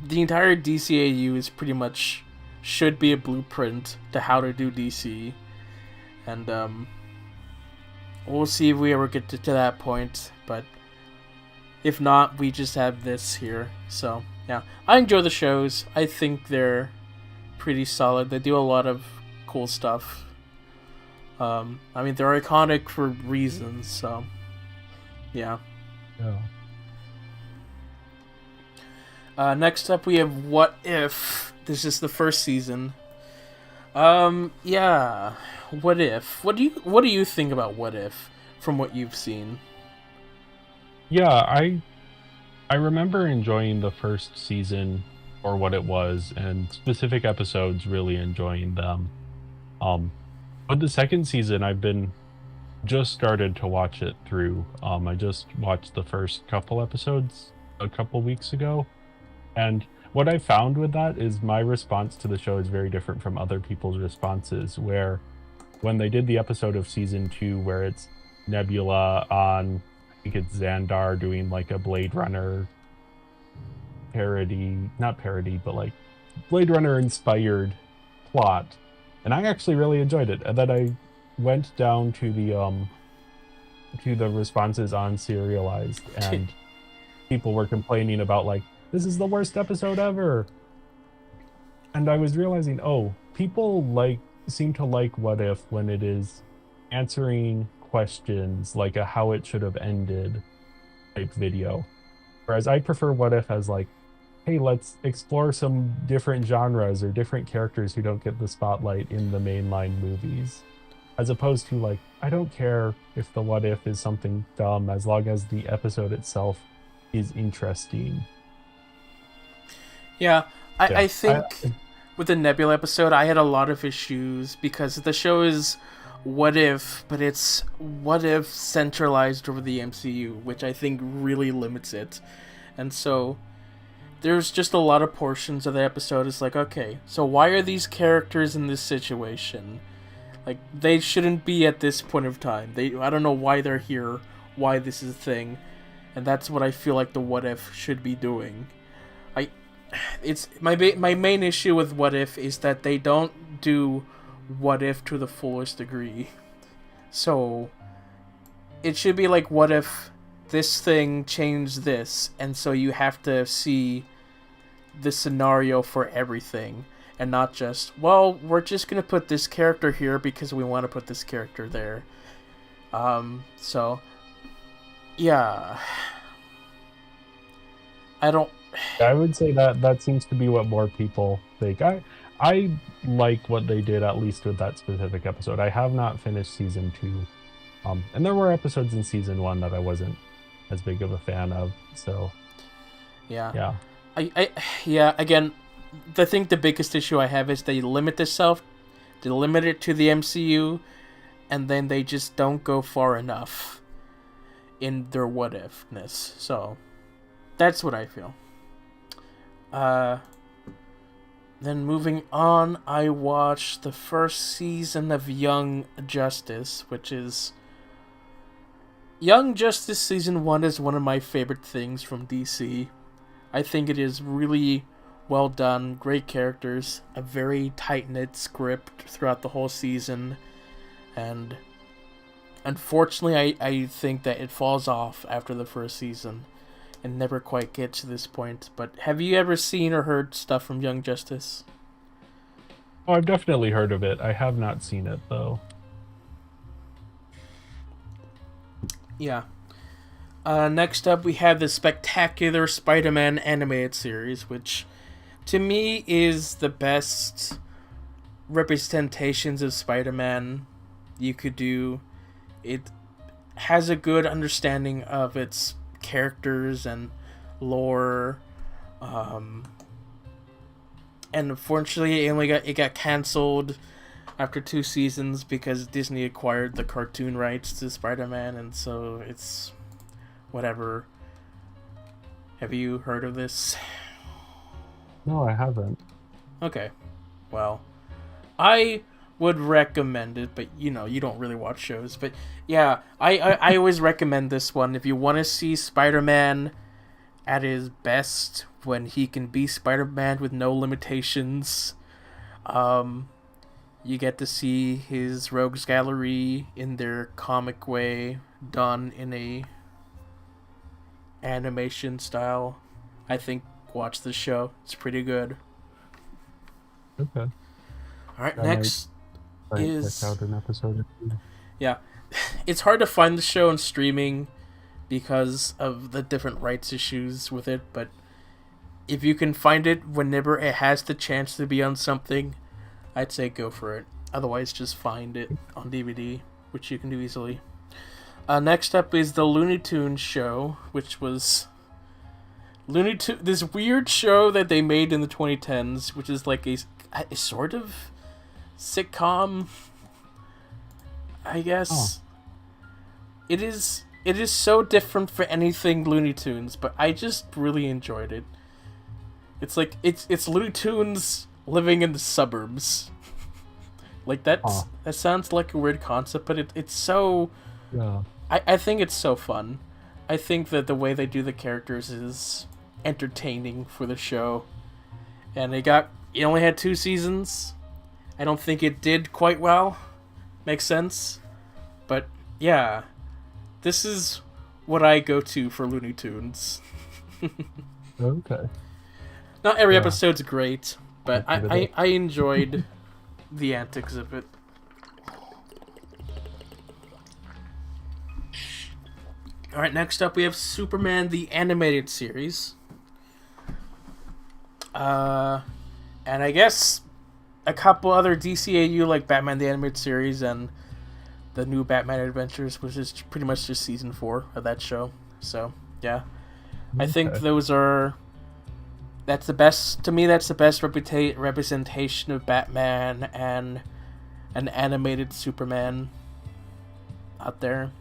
the entire DCAU is pretty much should be a blueprint to how to do DC, and we'll see if we ever get to that point. But if not, we just have this here. So yeah, I enjoy the shows. I think they're pretty solid. They do a lot of cool stuff. I mean, they're iconic for reasons. So yeah. Yeah. Next up, we have What If. This is the first season. Yeah. What If? What do you think about What If from what you've seen? Yeah, I remember enjoying the first season for what it was, and specific episodes really enjoying them. Um, but the second season, I've been just started to watch it through. I just watched the first couple episodes a couple weeks ago, and what I found with that is my response to the show is very different from other people's responses. Where when they did the episode of season 2 where it's Nebula on, I think it's Xandar doing like a Blade Runner parody, not parody, but like Blade Runner inspired plot. And I actually really enjoyed it. And then I went down to the responses on Serialized, and people were complaining about like, this is the worst episode ever. And I was realizing, oh, people seem to like What If when it is answering questions like a how it should have ended type video. Whereas I prefer What If as like, hey, let's explore some different genres or different characters who don't get the spotlight in the mainline movies. As opposed to like, I don't care if the What If is something dumb as long as the episode itself is interesting. Yeah, I think with the Nebula episode, I had a lot of issues because the show is What If, but it's What If centralized over the MCU, which I think really limits it. And so there's just a lot of portions of the episode. It's like, okay, so why are these characters in this situation? Like, they shouldn't be at this point of time. I don't know why they're here, why this is a thing, and that's what I feel like the What If should be doing. It's my main issue with What If is that they don't do What If to the fullest degree. So it should be like, what if this thing changed this, and so you have to see the scenario for everything, and not just, well, we're just gonna put this character here because we want to put this character there. So yeah, I would say that seems to be what more people think. I like what they did, at least with that specific episode. I have not finished season 2, and there were episodes in season 1 that I wasn't as big of a fan of. So yeah. Yeah. Again, I think the biggest issue I have is they limit it to the MCU, and then they just don't go far enough in their what ifness. So that's what I feel. Then moving on, I watched the first season of Young Justice, which is... Young Justice Season 1 is one of my favorite things from DC. I think it is really well done, great characters, a very tight-knit script throughout the whole season, and unfortunately I think that it falls off after the first season and never quite gets to this point. But have you ever seen or heard stuff from Young Justice? Oh, I've definitely heard of it. I have not seen it though. Yeah. Next up, we have the Spectacular Spider-Man animated series, which to me is the best representations of Spider-Man you could do. It has a good understanding of its characters and lore. And unfortunately, it got canceled after 2 seasons because Disney acquired the cartoon rights to Spider-Man, and so it's whatever. Have you heard of this? No, I haven't. Okay. Well, I would recommend it, but you don't really watch shows. But yeah, I always recommend this one if you want to see Spider-Man at his best when he can be Spider-Man with no limitations. You get to see his rogues gallery in their comic way, done in a animation style. I think watch the show. It's pretty good. Okay. All right, I next might is check out an episode or two. yeah. It's hard to find the show on streaming because of the different rights issues with it, but if you can find it whenever it has the chance to be on something, I'd say go for it. Otherwise, just find it on DVD, which you can do easily. Next up is the Looney Tunes show, which was this weird show that they made in the 2010s, which is like a sort of sitcom, I guess. Oh. It is so different for anything Looney Tunes, but I just really enjoyed it. It's like it's Looney Tunes living in the suburbs. Like that sounds like a weird concept, but it's so Yeah. I think it's so fun. I think that the way they do the characters is entertaining for the show. And it only had 2 seasons. I don't think it did quite well. Makes sense. But yeah, this is what I go to for Looney Tunes. Okay. Not every episode's great, but I enjoyed the antics of it. Alright, next up we have Superman the Animated Series. And I guess a couple other DCAU like Batman the Animated Series and the new Batman Adventures, which is pretty much just season 4 of that show. So, yeah. I think that's the best, to me that's the best representation of Batman and an animated Superman out there.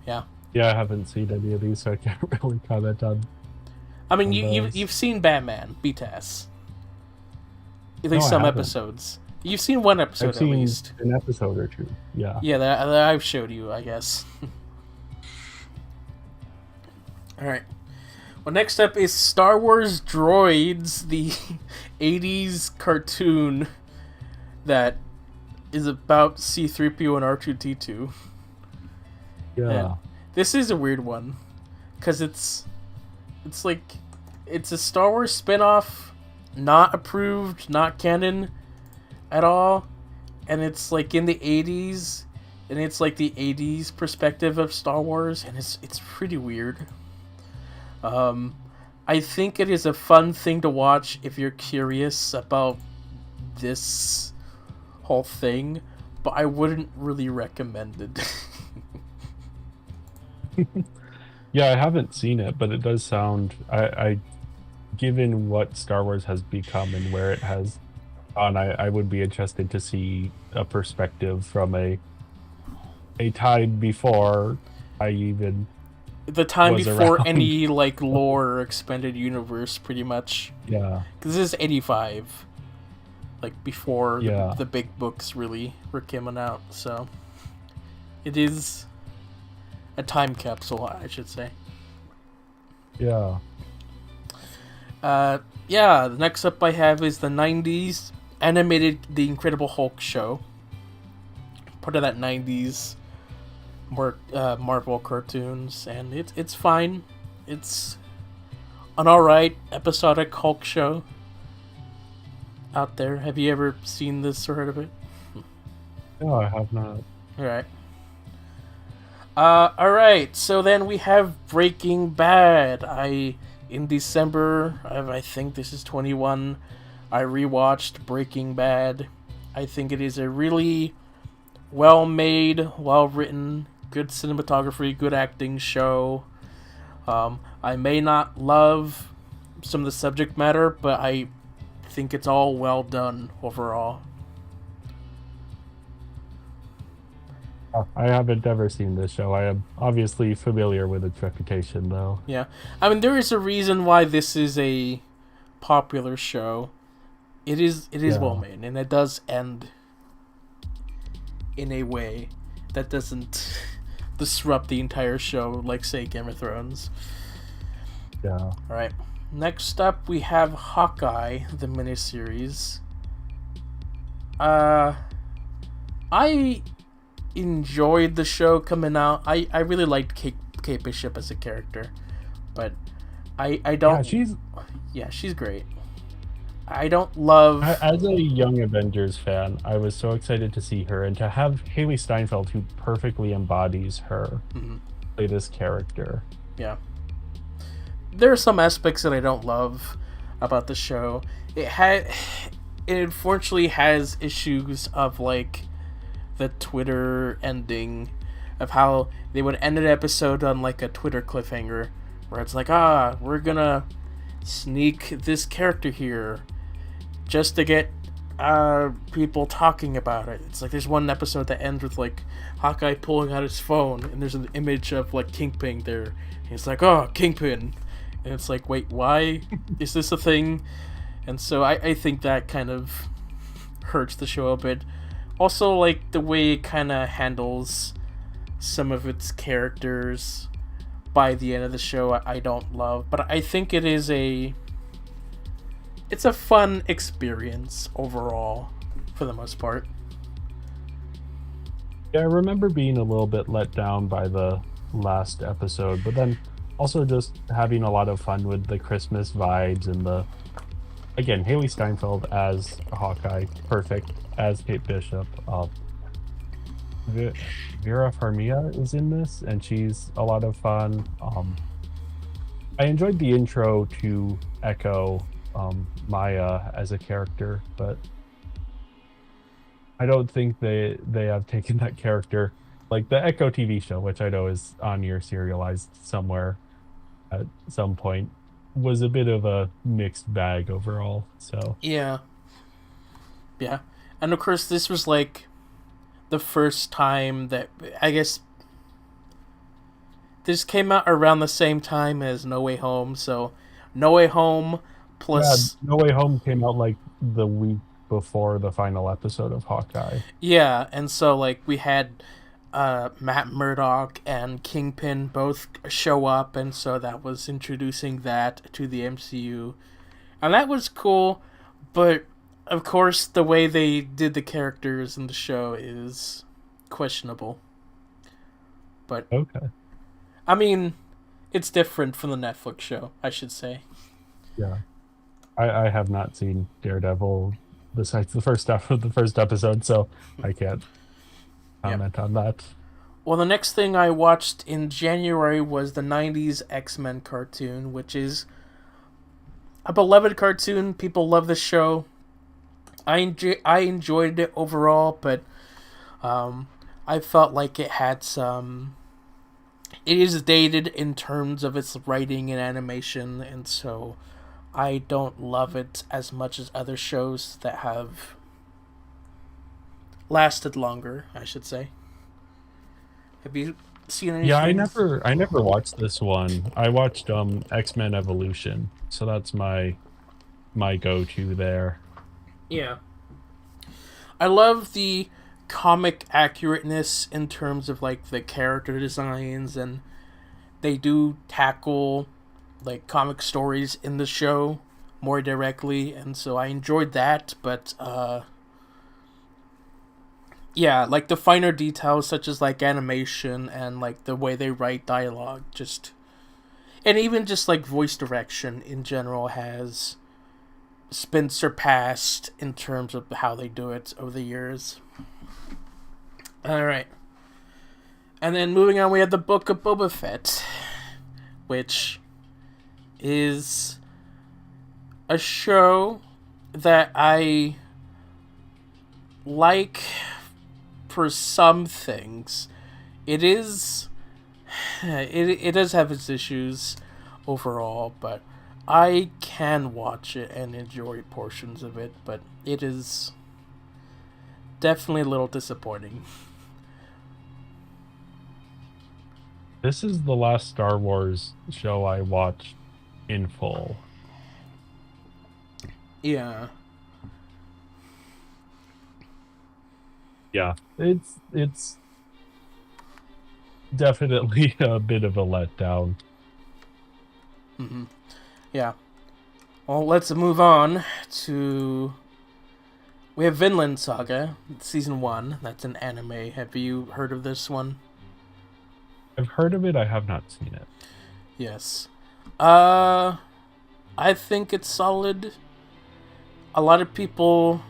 Yeah. Yeah, I haven't seen any of these, so I can't really comment on. I mean, you've seen Batman, BTAS. At least some episodes. You've seen one episode at least. An episode or two. Yeah. Yeah, that I've showed you, I guess. All right. Well, next up is Star Wars Droids, the 80s cartoon that is about C-3PO and R2-D2. Yeah. And this is a weird one because it's a Star Wars spin-off, not approved, not canon at all, and it's like in the 80s, and it's like the 80s perspective of Star Wars, and it's pretty weird. I think it is a fun thing to watch if you're curious about this whole thing, but I wouldn't really recommend it. Yeah, I haven't seen it, but it does sound. I given what Star Wars has become and where it has gone, I would be interested to see a perspective from a time before I even the time was before around. any like lore or expanded universe, pretty much. Yeah. Because this is 85, like before Yeah. the big books really were coming out. So it is a time capsule, I should say. Yeah. Yeah, the next up I have is the 90s animated The Incredible Hulk show. Part of that 90s Marvel cartoons, and it's fine. It's an alright episodic Hulk show out there. Have you ever seen this or heard of it? No, I have not. Alright. Alright, so then we have Breaking Bad. In December, I think this is 21, I rewatched Breaking Bad. I think it is a really well made, well written, good cinematography, good acting show. I may not love some of the subject matter, but I think it's all well done overall. I haven't ever seen this show. I am obviously familiar with its reputation, though. Yeah. I mean, there is a reason why this is a popular show. It is well Yeah, made, and it does end in a way that doesn't disrupt the entire show, like say Game of Thrones. yeah. All right. Next up, we have Hawkeye, the miniseries. Uh, I enjoyed the show coming out. I really liked Kate Bishop as a character, but I Yeah, don't. Yeah, she's great. I don't love. as a young Avengers fan, I was so excited to see her and to have Haley Steinfeld, who perfectly embodies her, Mhm. play this character. Yeah, there are some aspects that I don't love about the show. It unfortunately has issues of like the Twitter ending, of how they would end an episode on like a Twitter cliffhanger, where it's like, we're gonna sneak this character here just to get people talking about it. It's like there's one episode that ends with like Hawkeye pulling out his phone, and there's an image of like Kingpin there. And he's like, "Oh, Kingpin," and it's like, "Wait, why is this a thing?" And so I think that kind of hurts the show a bit. Also, like the way it kind of handles some of its characters by the end of the show, I don't love. But I think it's a fun experience overall, for the most part. Yeah, I remember being a little bit let down by the last episode, but then also just having a lot of fun with the Christmas vibes and the again Haley Steinfeld as Hawkeye, perfect as Kate Bishop. Ve- Vera Farmiga is in this, and she's a lot of fun. I enjoyed the intro to Echo, Maya as a character, but I don't think they have taken that character like the Echo TV show, which I know is on your Serialized somewhere at some point, was a bit of a mixed bag overall. So Yeah, yeah, and of course this was like the first time that I guess this came out around the same time as No Way Home. So No Way Home yeah, plus No Way Home came out like the week before the final episode of Hawkeye. yeah, and so like we had Matt Murdock and Kingpin both show up, and so that was introducing that to the MCU, and that was cool. But of course, the way they did the characters in the show is questionable. But Okay. I mean, it's different from the Netflix show, I should say. Yeah. I have not seen Daredevil besides the first episode, so I can't Yep. comment on that. Well, the next thing I watched in January was the '90s X-Men cartoon, which is a beloved cartoon. People love the show. I enjoyed it overall, but I felt like it had some. It is dated in terms of its writing and animation, and so I don't love it as much as other shows that have lasted longer, I should say. Have you seen Yeah, anything? I never watched this one. I watched X-Men Evolution. So that's my go-to there. Yeah. I love the comic accurateness in terms of like the character designs, and they do tackle like comic stories in the show more directly, and so I enjoyed that. But yeah, like the finer details such as like animation and like the way they write dialogue, just and even just like voice direction in general has been surpassed in terms of how they do it over the years. All right. And then moving on, we have the Book of Boba Fett, which is a show that I like for some things. It is it does have its issues overall, but I can watch it and enjoy portions of it, but it is definitely a little disappointing. This is the last Star Wars show I watched in full. Yeah. Yeah, it's definitely a bit of a letdown. Yeah. Well, let's move on to. We have Vinland Saga, season 1. That's an anime. Have you heard of this one? I've heard of it, I have not seen it. Yes. Uh, I think it's solid. A lot of people,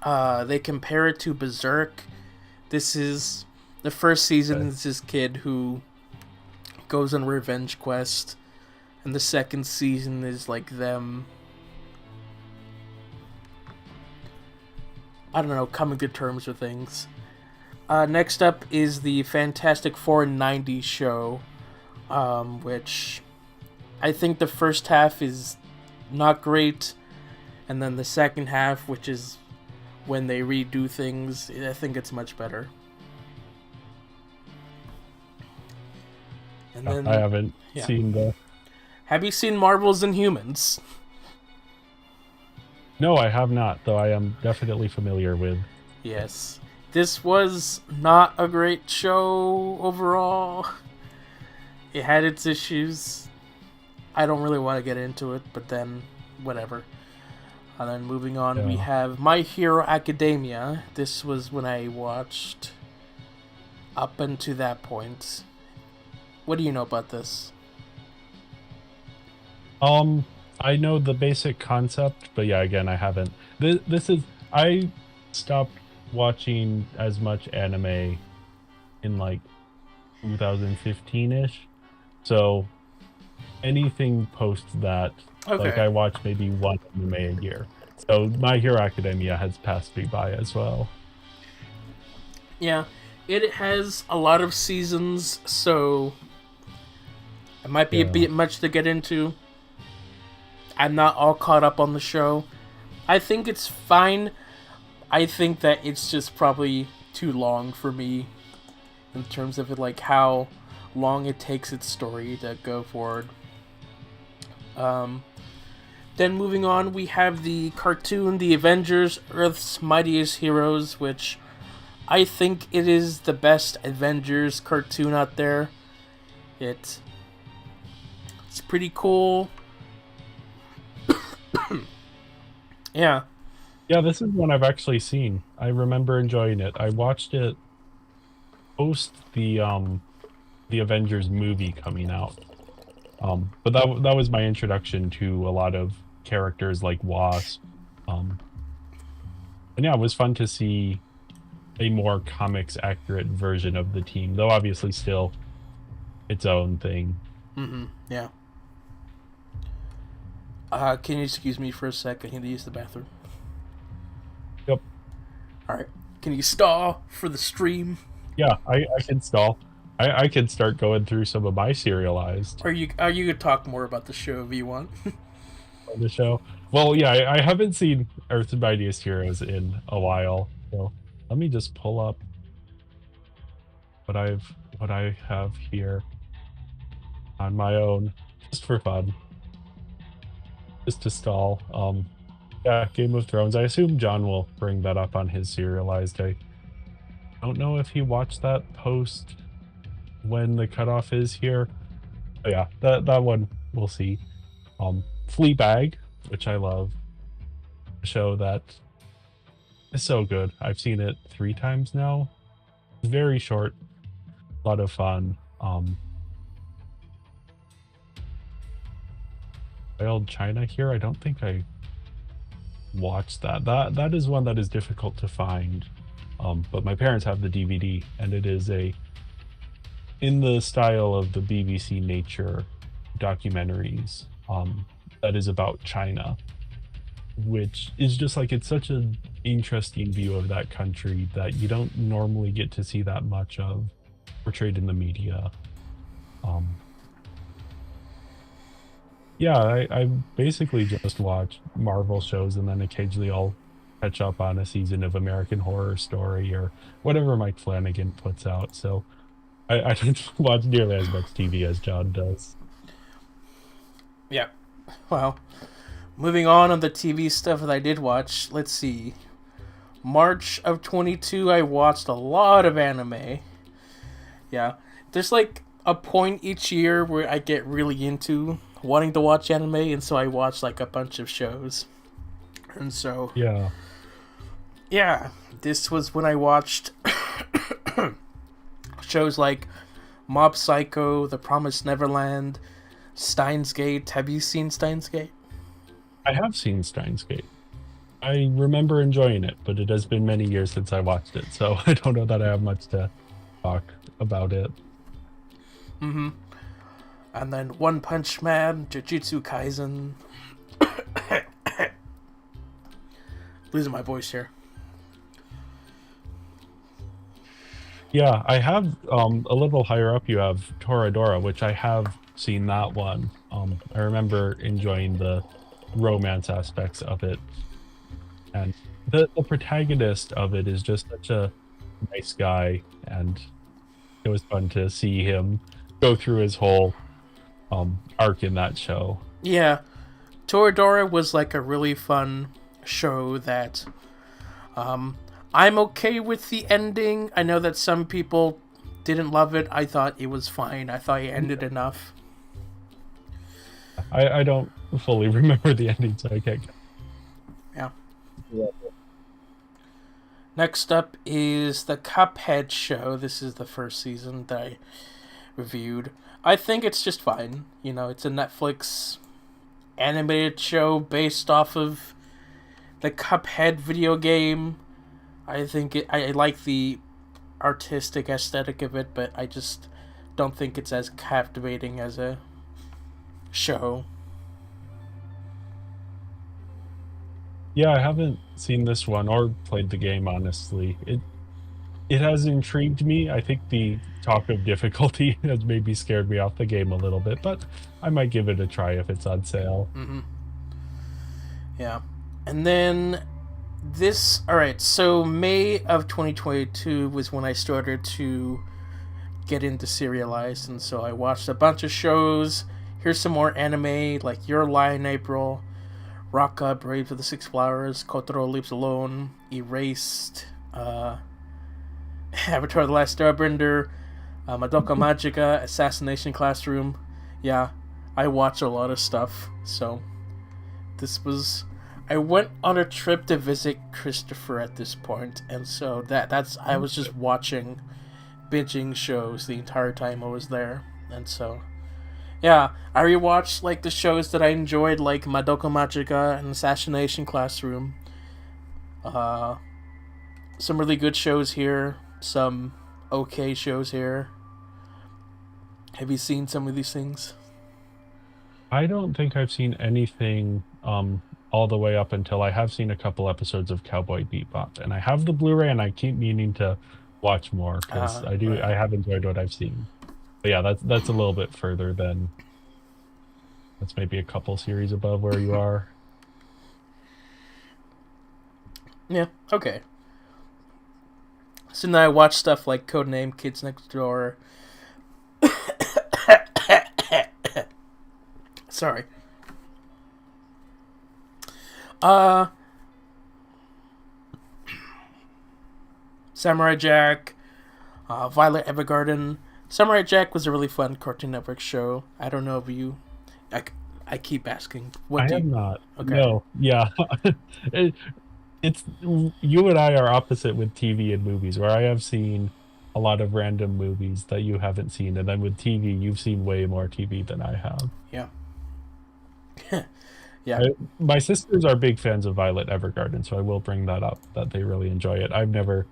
they compare it to Berserk. This is the first season. Okay. Is this kid who goes on a revenge quest, and the second season is like them. I don't know, coming to terms with things. Next up is the Fantastic Four '90s show, which I think the first half is not great, and then the second half, which is when they redo things, I think it's much better. And then, I haven't yeah. seen the. Have you seen Marvel's Inhumans? No, I have not, though I am definitely familiar with. Yes. This was not a great show overall. It had its issues. I don't really want to get into it, but then, whatever. And then moving on, we Yeah. have My Hero Academia. This was when I watched up until that point. What do you know about this? I know the basic concept, but yeah, again, I haven't. This is I stopped watching as much anime in like 2015-ish. So anything post that, like Okay. I watch maybe one anime a year. So My Hero Academia has passed me by as well. Yeah. It has a lot of seasons, so it might be a Yeah. bit much to get into. I'm not all caught up on the show. I think it's fine. I think that it's just probably too long for me in terms of it, like how long it takes its story to go forward. Um, then moving on, we have the cartoon The Avengers Earth's Mightiest Heroes, which I think it is the best Avengers cartoon out there. It's pretty cool. Yeah. Yeah, this is one I've actually seen. I remember enjoying it. I watched it post the Avengers movie coming out. But that was my introduction to a lot of characters like Wasp. Um, and yeah, it was fun to see a more comics accurate version of the team, though obviously still its own thing. Yeah. Can you excuse me for a sec? I need to use the bathroom. Yep. Alright. Can you stall for the stream? Yeah, I can stall. I can start going through some of my serialized Or you could talk more about the show if you want. on the show. Well, yeah, I haven't seen Earth's Mightiest Heroes in a while, so let me just pull up what I have here on my own, just for fun, just to stall. Yeah, Game of Thrones. I assume John will bring that up on his serialized. I don't know if he watched that post when the cutoff is here. But yeah, that one we'll see. Fleabag, which I love, a show that is so good. I've seen it 3 times now. Very short, a lot of fun. Wild China here. I don't think I watched that. That is one that is difficult to find. But my parents have the DVD, and it is in the style of the BBC Nature documentaries. That is about China. which is just like it's such an interesting view of that country that you don't normally get to see that much of portrayed in the media. Um, yeah, I basically just watch Marvel shows and then occasionally I'll catch up on a season of American Horror Story or whatever Mike Flanagan puts out. So I don't watch nearly as much TV as John does. Yeah. Well, moving on the TV stuff that I did watch. Let's see. March of 22, I watched a lot of anime. Yeah. There's like a point each year where I get really into wanting to watch anime, and so I watch like a bunch of shows. And so, Yeah. yeah, this was when I watched shows like Mob Psycho, The Promised Neverland, Steins Gate. Have you seen Steins Gate? I have seen Steins Gate. I remember enjoying it, but it has been many years since I watched it, so I don't know that I have much to talk about it. Mm-hmm. And then One Punch Man, Jujutsu Kaisen. Losing my voice here. Yeah, I have a little higher up you have Toradora, which I have seen that one. I remember enjoying the romance aspects of it. And the protagonist of it is just such a nice guy, and it was fun to see him go through his whole arc in that show. Yeah, Toradora was like a really fun show that I'm okay with the ending. I know that some people didn't love it. I thought it was fine. I thought it ended enough. I don't fully remember the ending, so I can't. Yeah. Next up is the Cuphead show. This is the first season that I reviewed. I think it's just fine. You know, it's a Netflix animated show based off of the Cuphead video game. I like the artistic aesthetic of it, but I just don't think it's as captivating as a show. Yeah, I haven't seen this one or played the game, honestly. It has intrigued me. I think the talk of difficulty has maybe scared me off the game a little bit, but I might give it a try if it's on sale. Mm-hmm. Yeah. And then alright, so May of 2022 was when I started to get into Serialized, and so I watched a bunch of shows. Here's some more anime, like Your Lie in April, Raka, Brave of the Six Flowers, Kotaro Leaps Alone, Erased, Avatar The Last Airbender, Madoka Magica, Assassination Classroom. Yeah, I watch a lot of stuff, so this was... I went on a trip to visit Christopher at this point, and so that's I was just binging shows the entire time I was there, and so yeah, I rewatched like the shows that I enjoyed, like Madoka Magica and Assassination Classroom. Some really good shows here, some okay shows here. Have you seen some of these things? I don't think I've seen anything all the way up until I have seen a couple episodes of Cowboy Bebop, and I have the Blu-ray, and I keep meaning to watch more because Right. I have enjoyed what I've seen. But yeah, that's a little bit further than that's maybe a couple series above where you are. Yeah, okay. So now I watch stuff like Codename Kids Next Door. Sorry. Samurai Jack, Violet Evergarden. Samurai Jack was a really fun Cartoon Network show. I don't know if you... I, I keep asking. I What do have you... not. Okay. No, yeah. It, it's you and I are opposite with TV and movies, where I have seen a lot of random movies that you haven't seen, and then with TV, you've seen way more TV than I have. Yeah. Yeah. My sisters are big fans of Violet Evergarden, so I will bring that up, that they really enjoy it. I've never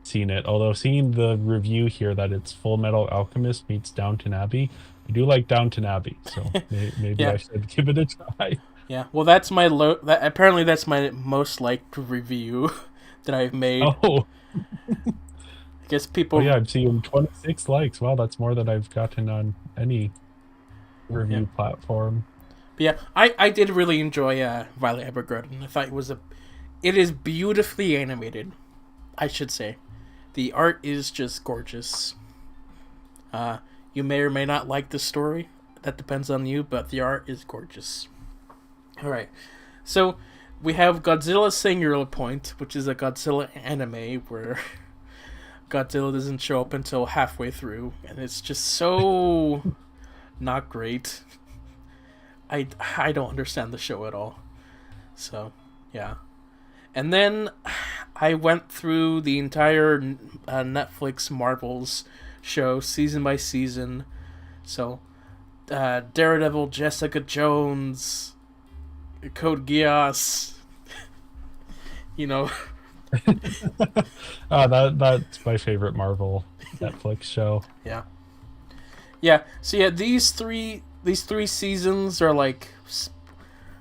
seen it, although seeing the review here that it's Full Metal Alchemist meets Downton Abbey, I do like Downton Abbey, so maybe Yeah. I should give it a try. Yeah, well, that's my apparently that's my most liked review that I've made. Oh, I guess oh people. yeah, I'm seeing 26 likes. Wow, that's more than I've gotten on any Yeah, review platform. but yeah, I did really enjoy Violet Evergarden. I thought it is beautifully animated. I should say, the art is just gorgeous. Uh, you may or may not like the story. That depends on you, but the art is gorgeous. All right, so we have Godzilla Singular Point, which is a Godzilla anime where Godzilla doesn't show up until halfway through, and it's just so not great. I don't understand the show at all. So, yeah. And then I went through the entire Netflix Marvels show season by season. So, Daredevil, Jessica Jones, Code Geass, you know. That's my favorite Marvel Netflix show. Yeah. Yeah. So yeah, these three seasons are like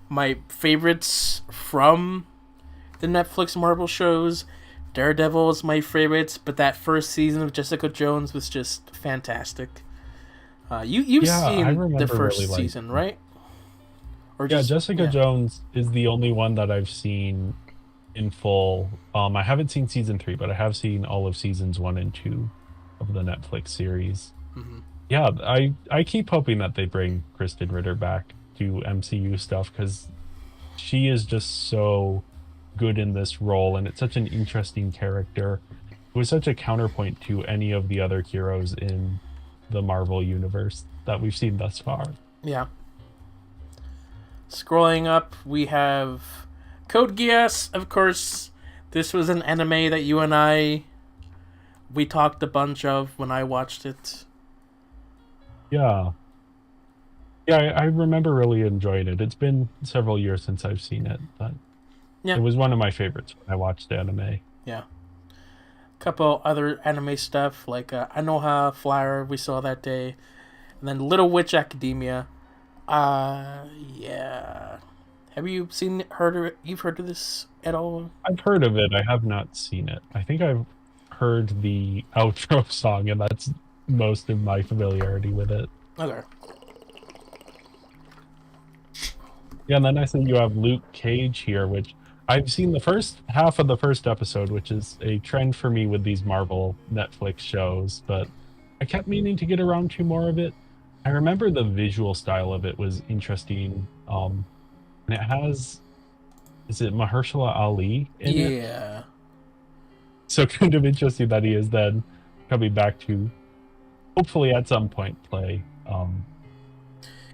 my favorites from the Netflix Marvel shows. Daredevil is my favorite, but that first season of Jessica Jones was just fantastic. You've Yeah, I seen the remember really first like. season, right? Or Yeah, just Jessica yeah. Jones is the only one that I've seen in full. I haven't seen season 3, but I have seen all of seasons 1 and 2 of the Netflix series. Hmm. Yeah, I keep hoping that they bring Kristen Ritter back to MCU stuff because she is just so good in this role, and it's such an interesting character. It was such a counterpoint to any of the other heroes in the Marvel universe that we've seen thus far. Yeah. Scrolling up, we have Code Geass. Of course, this was an anime that you and we talked a bunch of when I watched it. Yeah. Yeah, I remember really enjoying it. It's been several years since I've seen it, but it Yeah, was one of my favorites when I watched anime. yeah. Couple other anime stuff like Anoha Flower we saw that day, and then Little Witch Academia. Yeah. Have you you've heard of this at all? I've heard of it. I have not seen it. I think I've heard the outro song, and that's most of my familiarity with it. Okay. Yeah, and then I think you have Luke Cage here, which I've seen the first half of the first episode, which is a trend for me with these Marvel Netflix shows, but I kept meaning to get around to more of it. I remember the visual style of it was interesting. And it has, is it Mahershala Ali in it? Yeah. So kind of interesting that he is then coming back to hopefully at some point play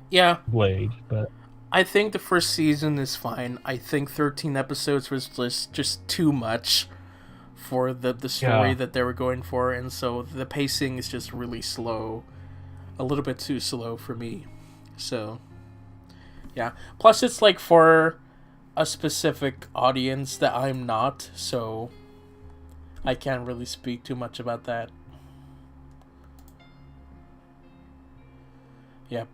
Yeah. Blade, but I think the first season is fine. I think 13 episodes was just too much for the story yeah. that they were going for, and so the pacing is just really slow, a little bit too slow for me. So, yeah. Plus, it's like for a specific audience that I'm not, so I can't really speak too much about that. Yep.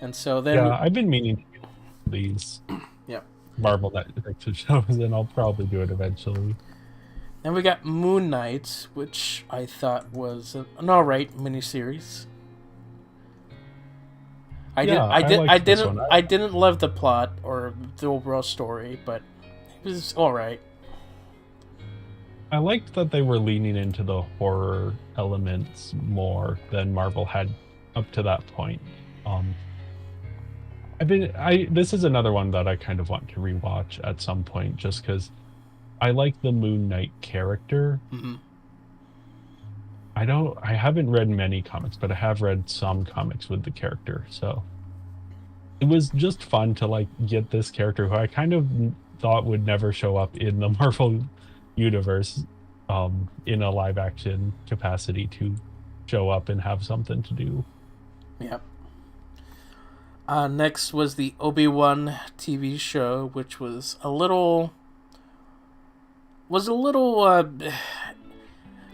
And so then, Yeah, I've been meaning to get these yep. Marvel Netflix shows, and I'll probably do it eventually. Then we got Moon Knight, which I thought was an alright miniseries. Yeah, I liked this one. I didn't love the plot or the overall story, but it was alright. I liked that they were leaning into the horror elements more than Marvel had up to that point. Um, this is another one that I kind of want to rewatch at some point, just because I like the Moon Knight character. Mm-hmm. I haven't read many comics, but I have read some comics with the character, so it was just fun to like get this character who I kind of thought would never show up in the Marvel universe, in a live action capacity to show up and have something to do. Yep. Next was the Obi-Wan TV show, which was a little.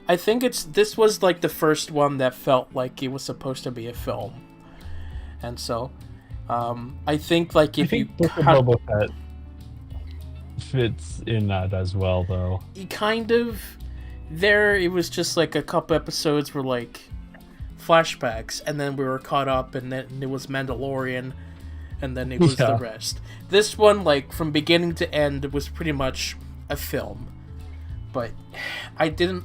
I think this was like the first one that felt like it was supposed to be a film, and so I think like I if you think Book of cut, Boba Fett fits in that as well, though. you kind of there, it was just like a couple episodes were like flashbacks, and then we were caught up, and then it was Mandalorian, and then it was the Yeah, rest. This one, like from beginning to end, was pretty much a film. But I didn't.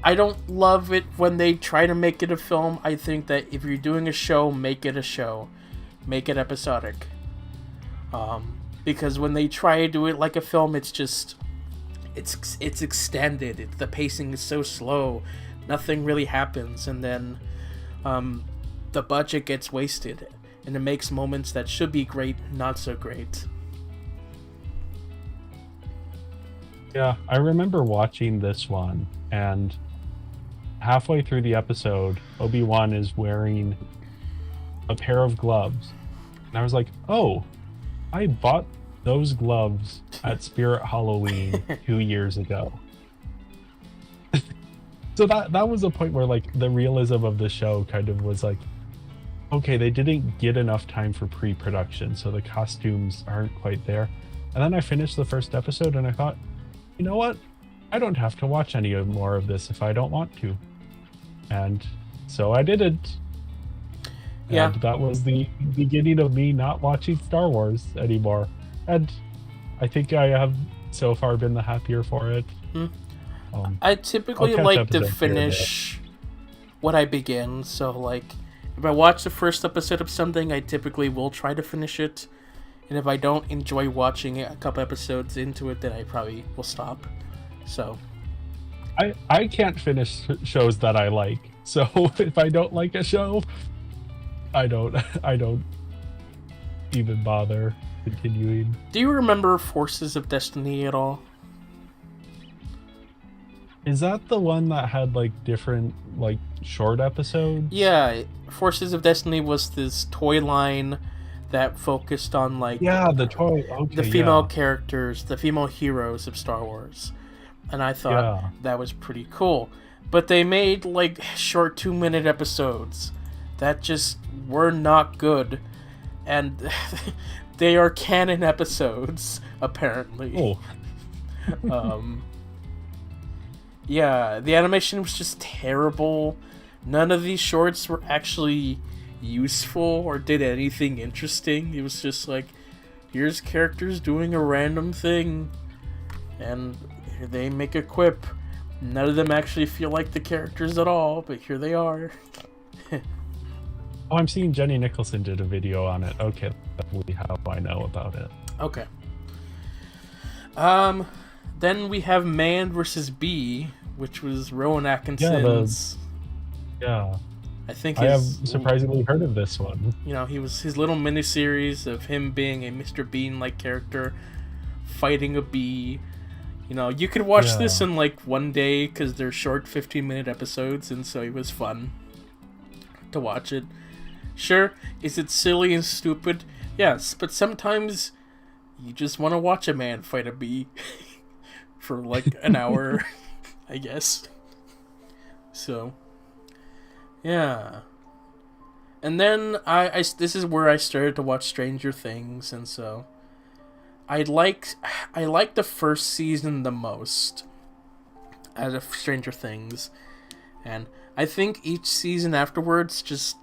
I don't love it when they try to make it a film. I think that if you're doing a show, make it a show, make it episodic. Because when they try to do it like a film, it's just it's extended. The pacing is so slow, nothing really happens, and then the budget gets wasted, and it makes moments that should be great not so great. yeah. I remember watching this one, and halfway through the episode, Obi-Wan is wearing a pair of gloves. And I was like, oh, I bought those gloves at Spirit Halloween 2 years ago. So that was a point where like the realism of the show kind of was like, okay, they didn't get enough time for pre-production, so the costumes aren't quite there. And then I finished the first episode and I thought, you know what? I don't have to watch any more of this if I don't want to. And so I didn't. Yeah, And that was the beginning of me not watching Star Wars anymore. And I think I have so far been the happier for it. Hmm. Um, I I'll typically catch like to episodes here and there. finish what I begin. So like, if I watch the first episode of something, I typically will try to finish it. And if I don't enjoy watching it a couple episodes into it, then I probably will stop. So I can't finish shows that I like. So if I don't like a show, I don't even bother continuing. do you remember Forces of Destiny at all? Is that the one that had like different like short episodes? Yeah, Forces of Destiny was this toy line that focused on like Yeah, the toy. the Okay, female yeah. characters, the female heroes of Star Wars. And I thought Yeah. that was pretty cool. But they made like short 2-minute episodes that just were not good. And they are canon episodes, apparently. Oh, Um, yeah, the animation was just terrible. None of these shorts were actually useful or did anything interesting. It was just like, here's characters doing a random thing, and here they make a quip. None of them actually feel like the characters at all, but here they are. oh, I'm seeing Jenny Nicholson did a video on it. Okay, that's really how I know about it. Okay. Then we have Man versus Bee, which was Rowan Atkinson's. Yeah, I think I have his, surprisingly heard of this one. you know, he was his little miniseries of him being a Mr. Bean-like character, fighting a bee. You know, you could watch this Yeah. in like one day because they're short 15-minute episodes, and so it was fun to watch it. Sure, is it silly and stupid? Yes, but sometimes you just want to watch a man fight a bee for like an hour, I guess. So, yeah. And then I this is where I started to watch Stranger Things, and so I liked the first season the most out of Stranger Things, and I think each season afterwards just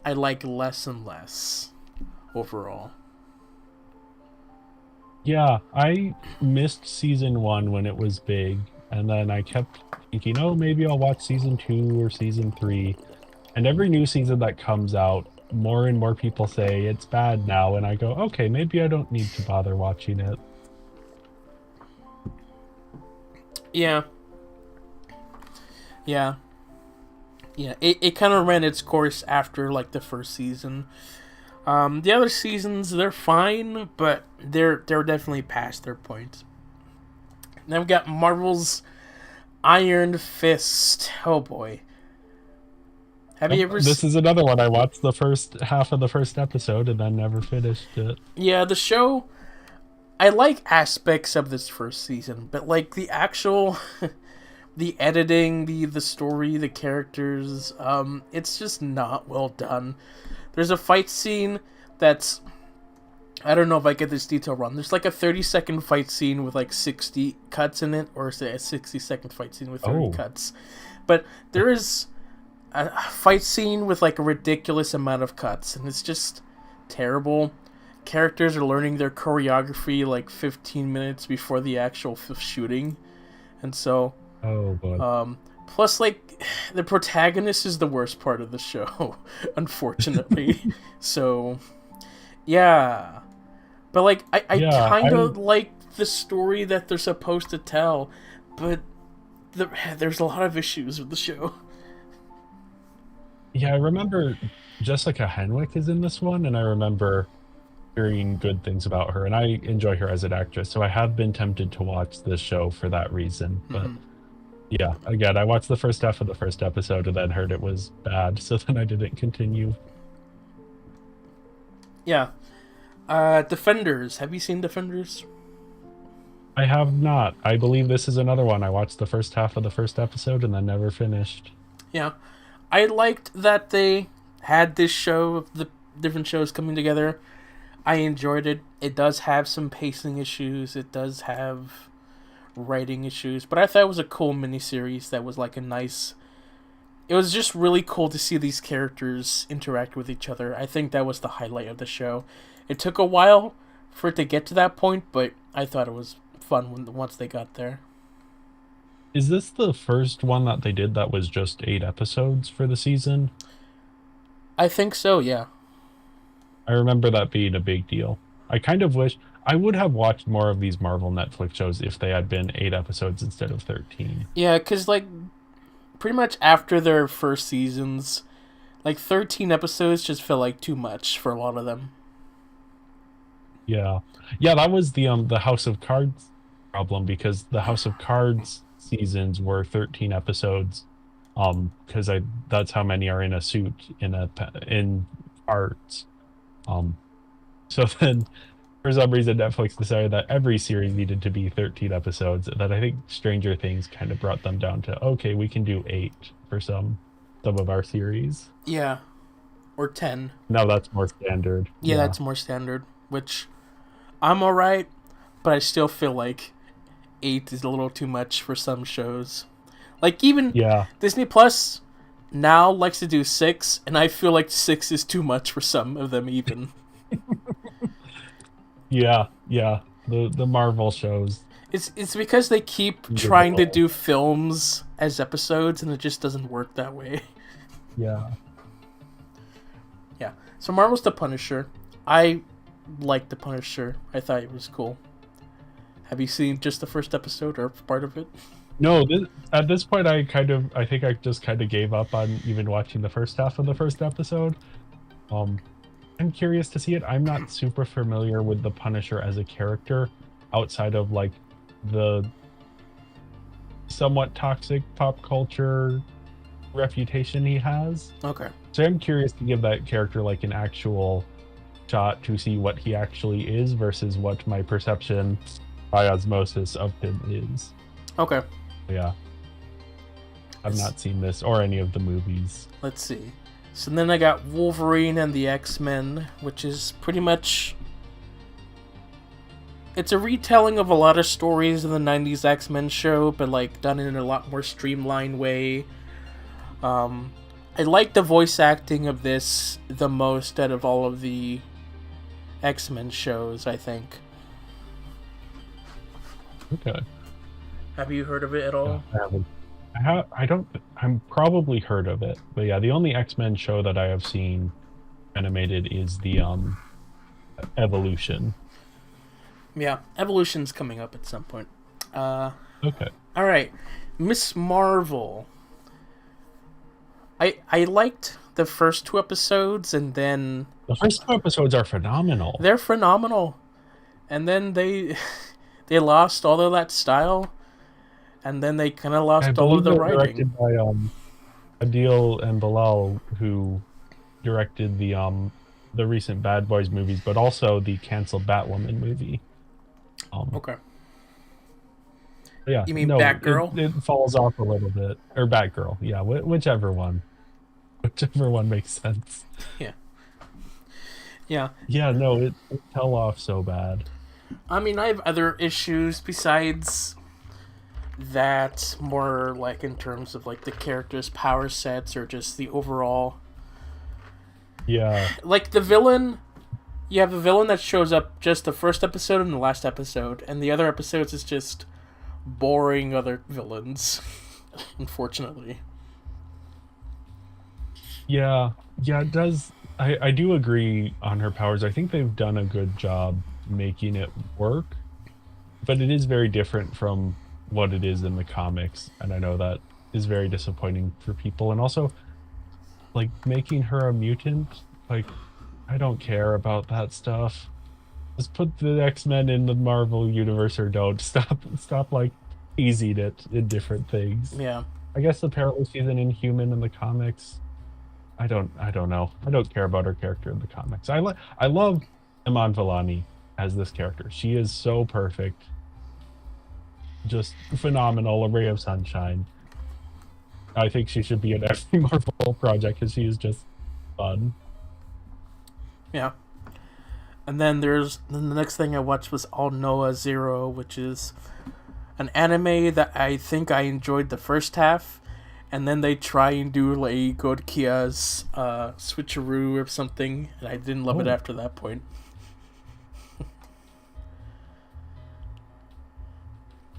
I like less and less overall. Yeah, I missed season one when it was big, and then I kept thinking, oh, maybe I'll watch season two or season three. And every new season that comes out, more and more people say it's bad now, and I go, okay, maybe I don't need to bother watching it. Yeah, yeah, yeah. It kind of ran its course after like the first season. The other seasons they're fine, but they're definitely past their point. Then we got Marvel's Iron Fist. Oh boy, have you ever? This is another one. I watched the first half of the first episode and then never finished it. Yeah, the show. I like aspects of this first season, but like the actual, the editing, the story, the characters, it's just not well done. There's a fight scene that's, I don't know if I get this detail wrong. There's like a 30-second fight scene with like 60 cuts in it, or say a 60-second fight scene with 30 cuts. But there is a fight scene with like a ridiculous amount of cuts, and it's just terrible. Characters are learning their choreography like 15 minutes before the actual shooting, and so plus like the protagonist is the worst part of the show, unfortunately. So yeah, but like I kind of like the story that they're supposed to tell, but there's a lot of issues with the show. Yeah, I remember Jessica Henwick is in this one, and I remember hearing good things about her, and I enjoy her as an actress, so I have been tempted to watch this show for that reason. But yeah, again, I watched the first half of the first episode and then heard it was bad, so then I didn't continue. Yeah. Defenders. Have you seen Defenders? I have not. I believe this is another one. I watched the first half of the first episode and then never finished. Yeah. I liked that they had this show of the different shows coming together. I enjoyed it. It does have some pacing issues. It does have writing issues. But I thought it was a cool miniseries that was like a nice... It was just really cool to see these characters interact with each other. I think that was the highlight of the show. It took a while for it to get to that point, but I thought it was fun once they got there. Is this the first one that they did that was just 8 episodes for the season? I think so, yeah. I remember that being a big deal. I kind of wish I would have watched more of these Marvel Netflix shows if they had been 8 episodes instead of 13. Yeah, because, like, pretty much after their first seasons, like, 13 episodes just felt like too much for a lot of them. Yeah. Yeah, that was the House of Cards problem, because the House of Cards seasons were 13 episodes, because that's how many are in a suit in parts. So then for some reason Netflix decided that every series needed to be 13 episodes, and then I think Stranger Things kind of brought them down to, okay, we can do 8 for some of our series. Yeah. Or 10. Now that's more standard. Yeah, that's more standard, which I'm alright, but I still feel like 8 is a little too much for some shows. Like, even Disney Plus now likes to do 6, and I feel like 6 is too much for some of them even. Yeah. The Marvel shows. It's because they keep trying to do films as episodes, and it just doesn't work that way. Yeah. Yeah. So Marvel's The Punisher. I liked The Punisher. I thought it was cool. Have you seen just the first episode or part of it? No, at this point I think I just kind of gave up on even watching the first half of the first episode. I'm curious to see it. I'm not super familiar with the Punisher as a character outside of like the somewhat toxic pop culture reputation he has. Okay. So I'm curious to give that character like an actual shot to see what he actually is versus what my perception by osmosis of him is. Okay. Yeah. I've not seen this or any of the movies. Let's see. So then I got Wolverine and the X-Men, which is pretty much... It's a retelling of a lot of stories in the 90s X-Men show, but like done in a lot more streamlined way. I like the voice acting of this the most out of all of the X-Men shows, I think. Okay. Have you heard of it at all? I haven't. I'm probably heard of it, but yeah, the only X-Men show that I have seen animated is the Evolution. Yeah, Evolution's coming up at some point. Okay. All right, Miss Marvel. I liked the first 2 episodes, and then the first 2 episodes are phenomenal. They're phenomenal, and then they lost all of that style. And then they kind of lost all of the writing. Directed by Adil and Bilal, who directed the recent Bad Boys movies, but also the canceled Batwoman movie. Okay. Yeah. You mean Batgirl? It falls off a little bit, or Batgirl. Yeah, whichever one makes sense. Yeah. Yeah. Yeah, no, it fell off so bad. I mean, I have other issues besides that, more like in terms of like the characters' power sets or just the overall. Yeah. Like the villain, you have a villain that shows up just the first episode and the last episode, and the other episodes is just boring other villains, unfortunately. Yeah. Yeah, it does. I do agree on her powers. I think they've done a good job making it work, but it is very different from what it is in the comics. And I know that is very disappointing for people. And also, like, making her a mutant, like, I don't care about that stuff. Just put the X-Men in the Marvel universe or don't. Stop like teasing it in different things. Yeah. I guess apparently she's an Inhuman in the comics. I don't know. I don't care about her character in the comics. I love Iman Vellani as this character. She is so perfect. Just phenomenal, a ray of sunshine. I think she should be in every Marvel project because she is just fun. Yeah. And then the next thing I watched was All Noah Zero, which is an anime that I think I enjoyed the first half, and then they try and do like God Kia's switcheroo or something, and I didn't love it Oh, after that point.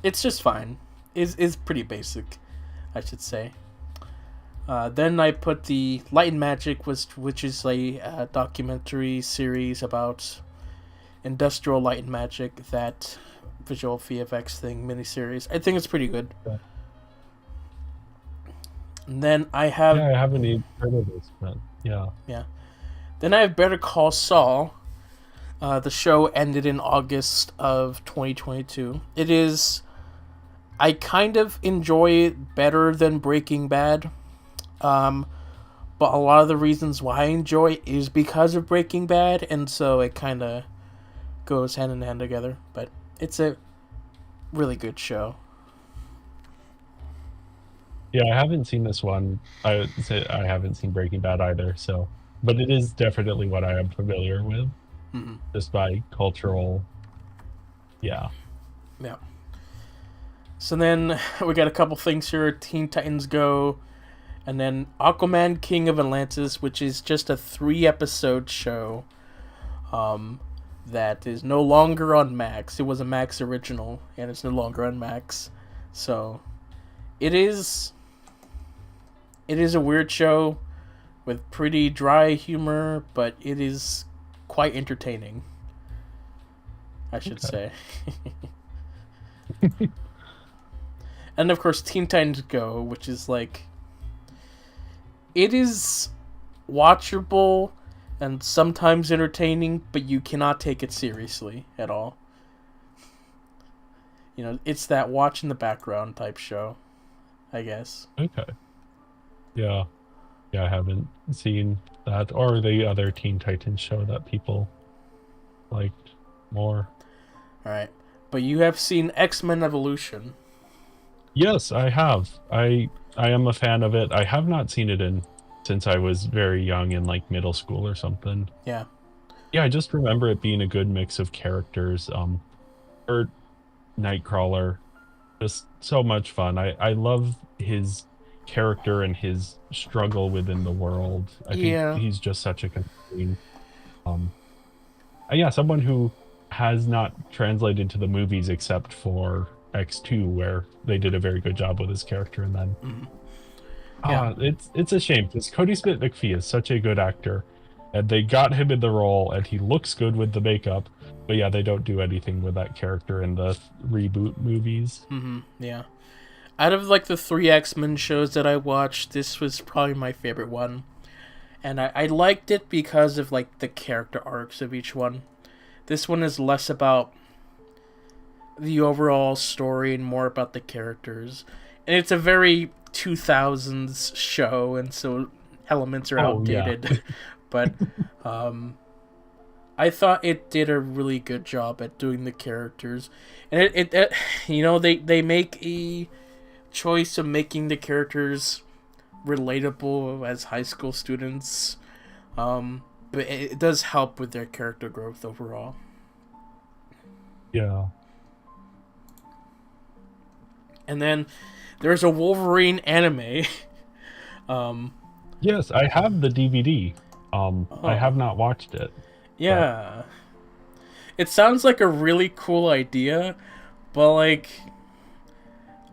It's just fine. Is pretty basic, I should say. Then I put the Light and Magic, which is a documentary series about industrial light and magic, that visual VFX thing miniseries. I think it's pretty good. yeah. And then I have Yeah, I haven't even heard of this, but yeah. yeah. Then I have Better Call Saul. The show ended in August of 2022. It is. I kind of enjoy it better than Breaking Bad. Um, but a lot of the reasons why I enjoy it is because of Breaking Bad, and so it kind of goes hand in hand together. But it's a really good show. Yeah, I haven't seen this one. I would say I haven't seen Breaking Bad either, so but it is definitely what I am familiar with Mm-hmm. just by cultural. Yeah. Yeah. So then we got a couple things here. Teen Titans Go, and then Aquaman King of Atlantis, which is just a 3 episode show um, that is no longer on Max. It was a Max original, and it's no longer on Max. So it is a weird show with pretty dry humor, but it is quite entertaining, I should Okay. say. And of course, Teen Titans Go, which is like, it is watchable and sometimes entertaining, but you cannot take it seriously at all. You know, it's that watch in the background type show, I guess. Okay. Yeah. Yeah, I haven't seen that or the other Teen Titans show that people liked more. All right, but you have seen X-Men Evolution. Yes, I have. I am a fan of it. I have not seen it in since I was very young in like middle school or something. Yeah, Yeah, I just remember it being a good mix of characters. Or Nightcrawler, just so much fun. I love his character and his struggle within the world. I think yeah, he's just such a compelling, um, yeah, someone who has not translated to the movies except for X2, where they did a very good job with his character, and then mm, yeah, it's a shame because Cody Smith McPhee is such a good actor, and they got him in the role, and he looks good with the makeup. But yeah, they don't do anything with that character in the reboot movies. yeah. Out of like the 3 X-Men shows that I watched, this was probably my favorite one, and I liked it because of like the character arcs of each one. This one is less about the overall story and more about the characters. And it's a very 2000s show, and so elements are Oh yeah, outdated. But um, I thought it did a really good job at doing the characters. And they make a choice of making the characters relatable as high school students. but it does help with their character growth overall. Yeah. And then there's a Wolverine anime. Yes, I have the DVD. I Oh, have not watched it, but yeah. It sounds like a really cool idea, but like,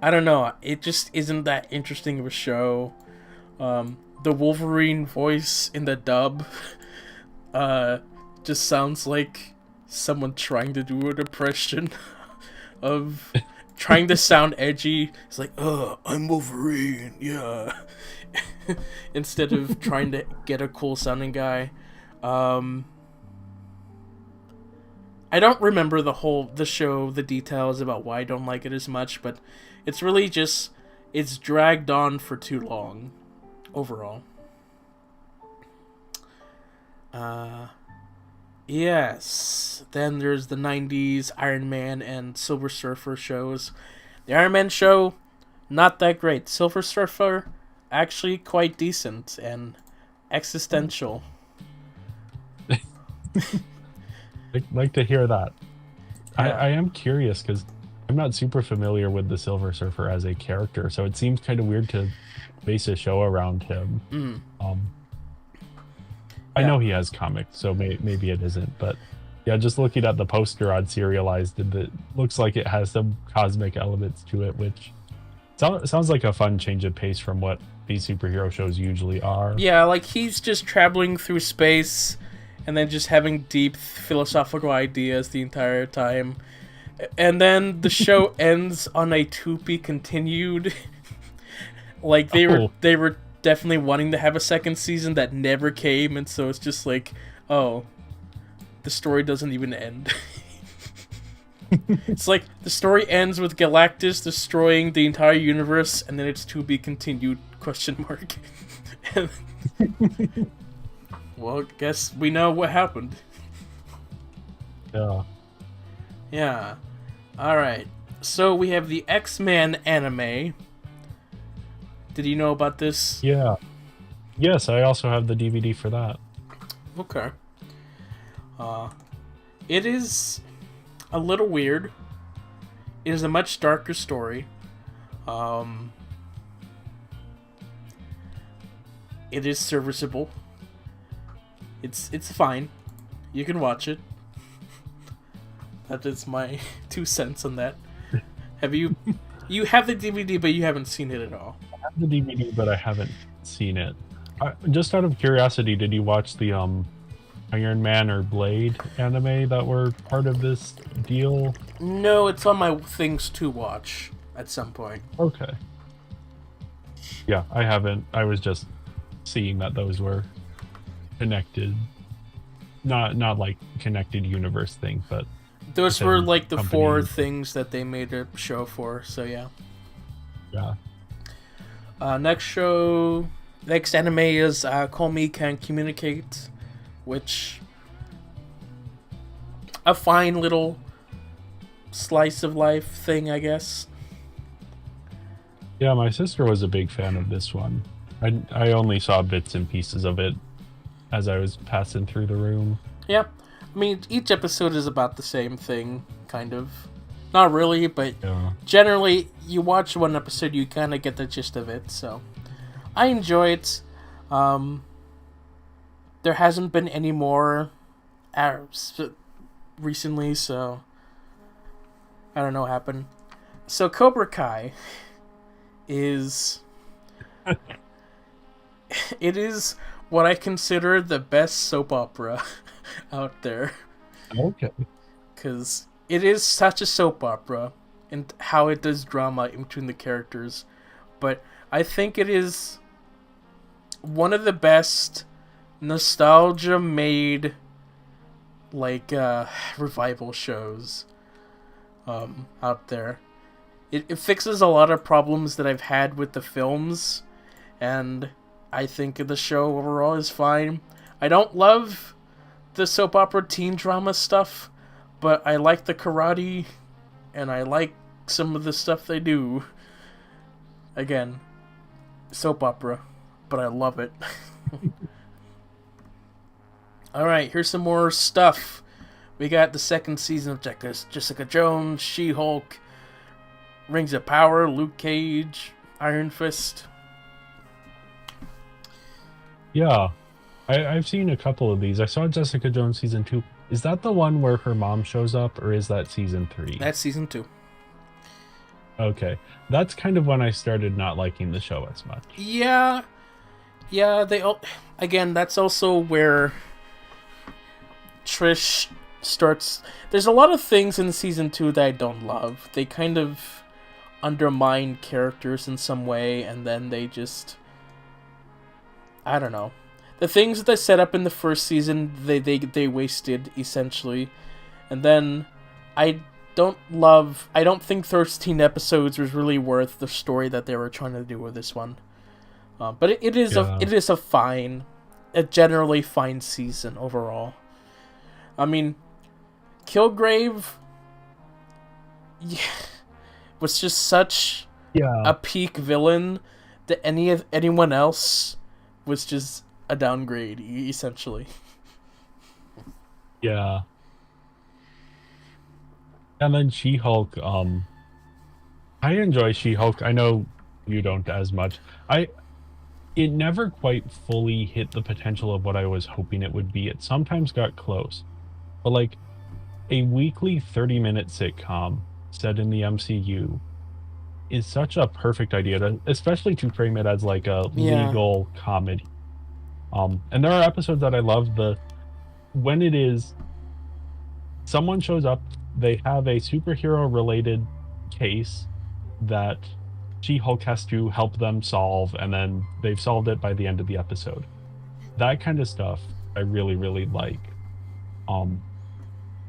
I don't know. It just isn't that interesting of a show. The Wolverine voice in the dub, uh, just sounds like someone trying to do an impression of trying to sound edgy. It's like, I'm Wolverine, yeah. Instead of trying to get a cool sounding guy. I don't remember the show, the details about why I don't like it as much, but it's really just it's dragged on for too long overall. Yes. Then there's the 90s Iron Man and Silver Surfer shows. The Iron Man show, not that great. Silver Surfer, actually quite decent and existential. I'd like to hear that. Yeah. I am curious because I'm not super familiar with the Silver Surfer as a character, so it seems kind of weird to base a show around him. Um, I Yeah. know he has comics, so maybe it isn't, but yeah, just looking at the poster on Serialized, it looks like it has some cosmic elements to it, which sounds like a fun change of pace from what these superhero shows usually are. Yeah, like he's just traveling through space and then just having deep philosophical ideas the entire time. And then the show ends on a to be continued. Like Oh, they were definitely wanting to have a second season that never came, and so it's just like, oh, the story doesn't even end. It's like the story ends with Galactus destroying the entire universe, and then it's to be continued question mark. Well, guess we know what happened. yeah. Yeah. Alright. So we have the X-Men anime. Did you know about this? Yeah. Yes, I also have the DVD for that. Okay. It is a little weird. It is a much darker story. Um, it is serviceable. It's fine. You can watch it. That is my 2 cents on that. Have you? You have the DVD, but you haven't seen it at all. I have the DVD, but I haven't seen it. Just out of curiosity, did you watch the Iron Man or Blade anime that were part of this deal? No, it's on my things to watch at some point. Okay. Yeah, I haven't. I was just seeing that those were connected. Not like connected universe thing, but Those were within like the four company. things that they made a show for. So yeah. Yeah. Next anime is Call Me Can Communicate, which a fine little slice of life thing, I guess. Yeah, my sister was a big fan of this one. I only saw bits and pieces of it as I was passing through the room. Yeah, I mean each episode is about the same thing, kind of. Not really, but Yeah. generally you watch one episode, you kind of get the gist of it. So I enjoy it. Um, there hasn't been any more recently, so I don't know what happened. So Cobra Kai is it is what I consider the best soap opera out there, Okay. because it is such a soap opera and how it does drama in between the characters. But I think it is one of the best nostalgia made like revival shows out there. It fixes a lot of problems that I've had with the films, and I think the show overall is fine. I don't love the soap opera teen drama stuff, but I like the karate, and I like some of the stuff they do. Again, soap opera, but I love it. All right, here's some more stuff. We got the second season of Jessica Jones, She-Hulk, Rings of Power, Luke Cage, Iron Fist. Yeah, I've seen a couple of these. I saw Jessica Jones season 2. Is that the one where her mom shows up, or is that season 3? That's season 2. Okay, that's kind of when I started not liking the show as much. Yeah, again, that's also where Trish starts. There's a lot of things in season 2 that I don't love. They kind of undermine characters in some way, and then they just, I don't know. The things that they set up in the first season, they wasted essentially, and then I don't think 13 episodes was really worth the story that they were trying to do with this one. But it is a generally fine season overall. I mean, Kilgrave, was just such a peak villain that anyone else was just a downgrade, essentially. Yeah. And then She-Hulk, I enjoy She-Hulk. I know you don't as much. It never quite fully hit the potential of what I was hoping it would be. It sometimes got close. But like a weekly 30-minute sitcom set in the MCU is such a perfect idea, especially to frame it as like a legal comedy. And there are episodes that I love. When it is someone shows up, they have a superhero related case that She-Hulk has to help them solve, and then they've solved it by the end of the episode. That kind of stuff I really, really like.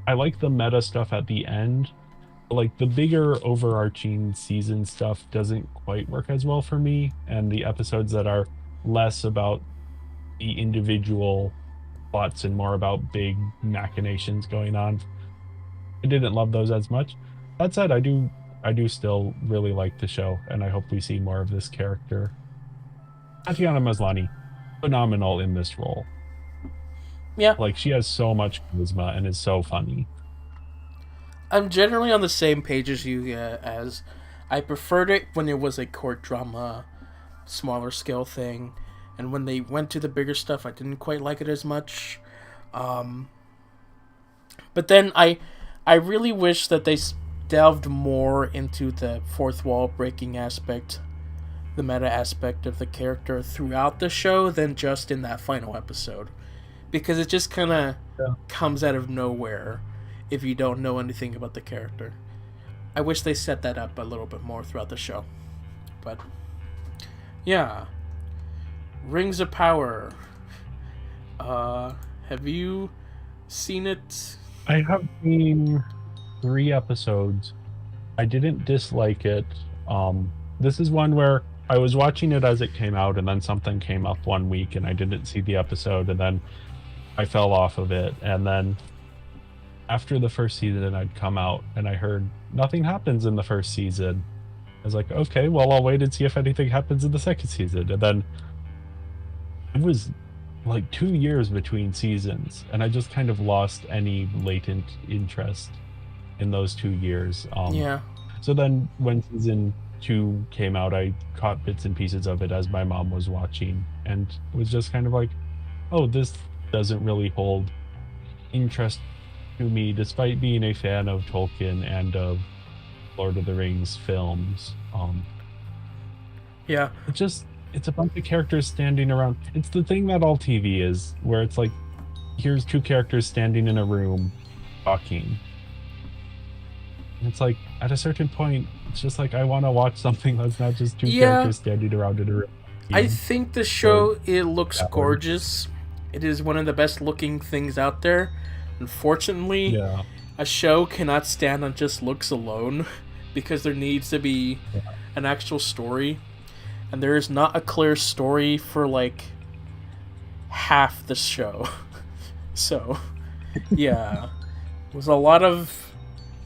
I like the meta stuff at the end. Like the bigger overarching season stuff doesn't quite work as well for me, and the episodes that are less about the individual plots and more about big machinations going on, I didn't love those as much. That said, I do still really like the show, and I hope we see more of this character. Tatiana Maslany, phenomenal in this role. Yeah. Like, she has so much charisma and is so funny. I'm generally on the same page as you, as I preferred it when it was a court drama, smaller scale thing, and when they went to the bigger stuff, I didn't quite like it as much. But then I really wish that they delved more into the fourth wall breaking aspect, the meta aspect of the character throughout the show than just in that final episode. Because it just kind of comes out of nowhere if you don't know anything about the character. I wish they set that up a little bit more throughout the show. But, yeah. Rings of Power. Have you seen it? I have seen 3 episodes. I didn't dislike it. This is one where I was watching it as it came out, and then something came up one week and I didn't see the episode, and then I fell off of it. And then after the first season I'd come out and I heard nothing happens in the first season. I was like, okay, well, I'll wait and see if anything happens in the second season. And then it was like 2 years between seasons, and I just kind of lost any latent interest in those 2 years. So then when season 2 came out, I caught bits and pieces of it as my mom was watching, and it was just kind of like, oh, this doesn't really hold interest to me, despite being a fan of Tolkien and of Lord of the Rings films. It's a bunch of characters standing around. It's the thing that all TV is, where it's like, here's 2 characters standing in a room talking. And it's like, at a certain point, it's just like, I want to watch something that's not just 2 characters standing around in a room. I think the show, it looks gorgeous. It is one of the best looking things out there. Unfortunately, a show cannot stand on just looks alone, because there needs to be an actual story. And there is not a clear story for like half the show. So, yeah. It was a lot of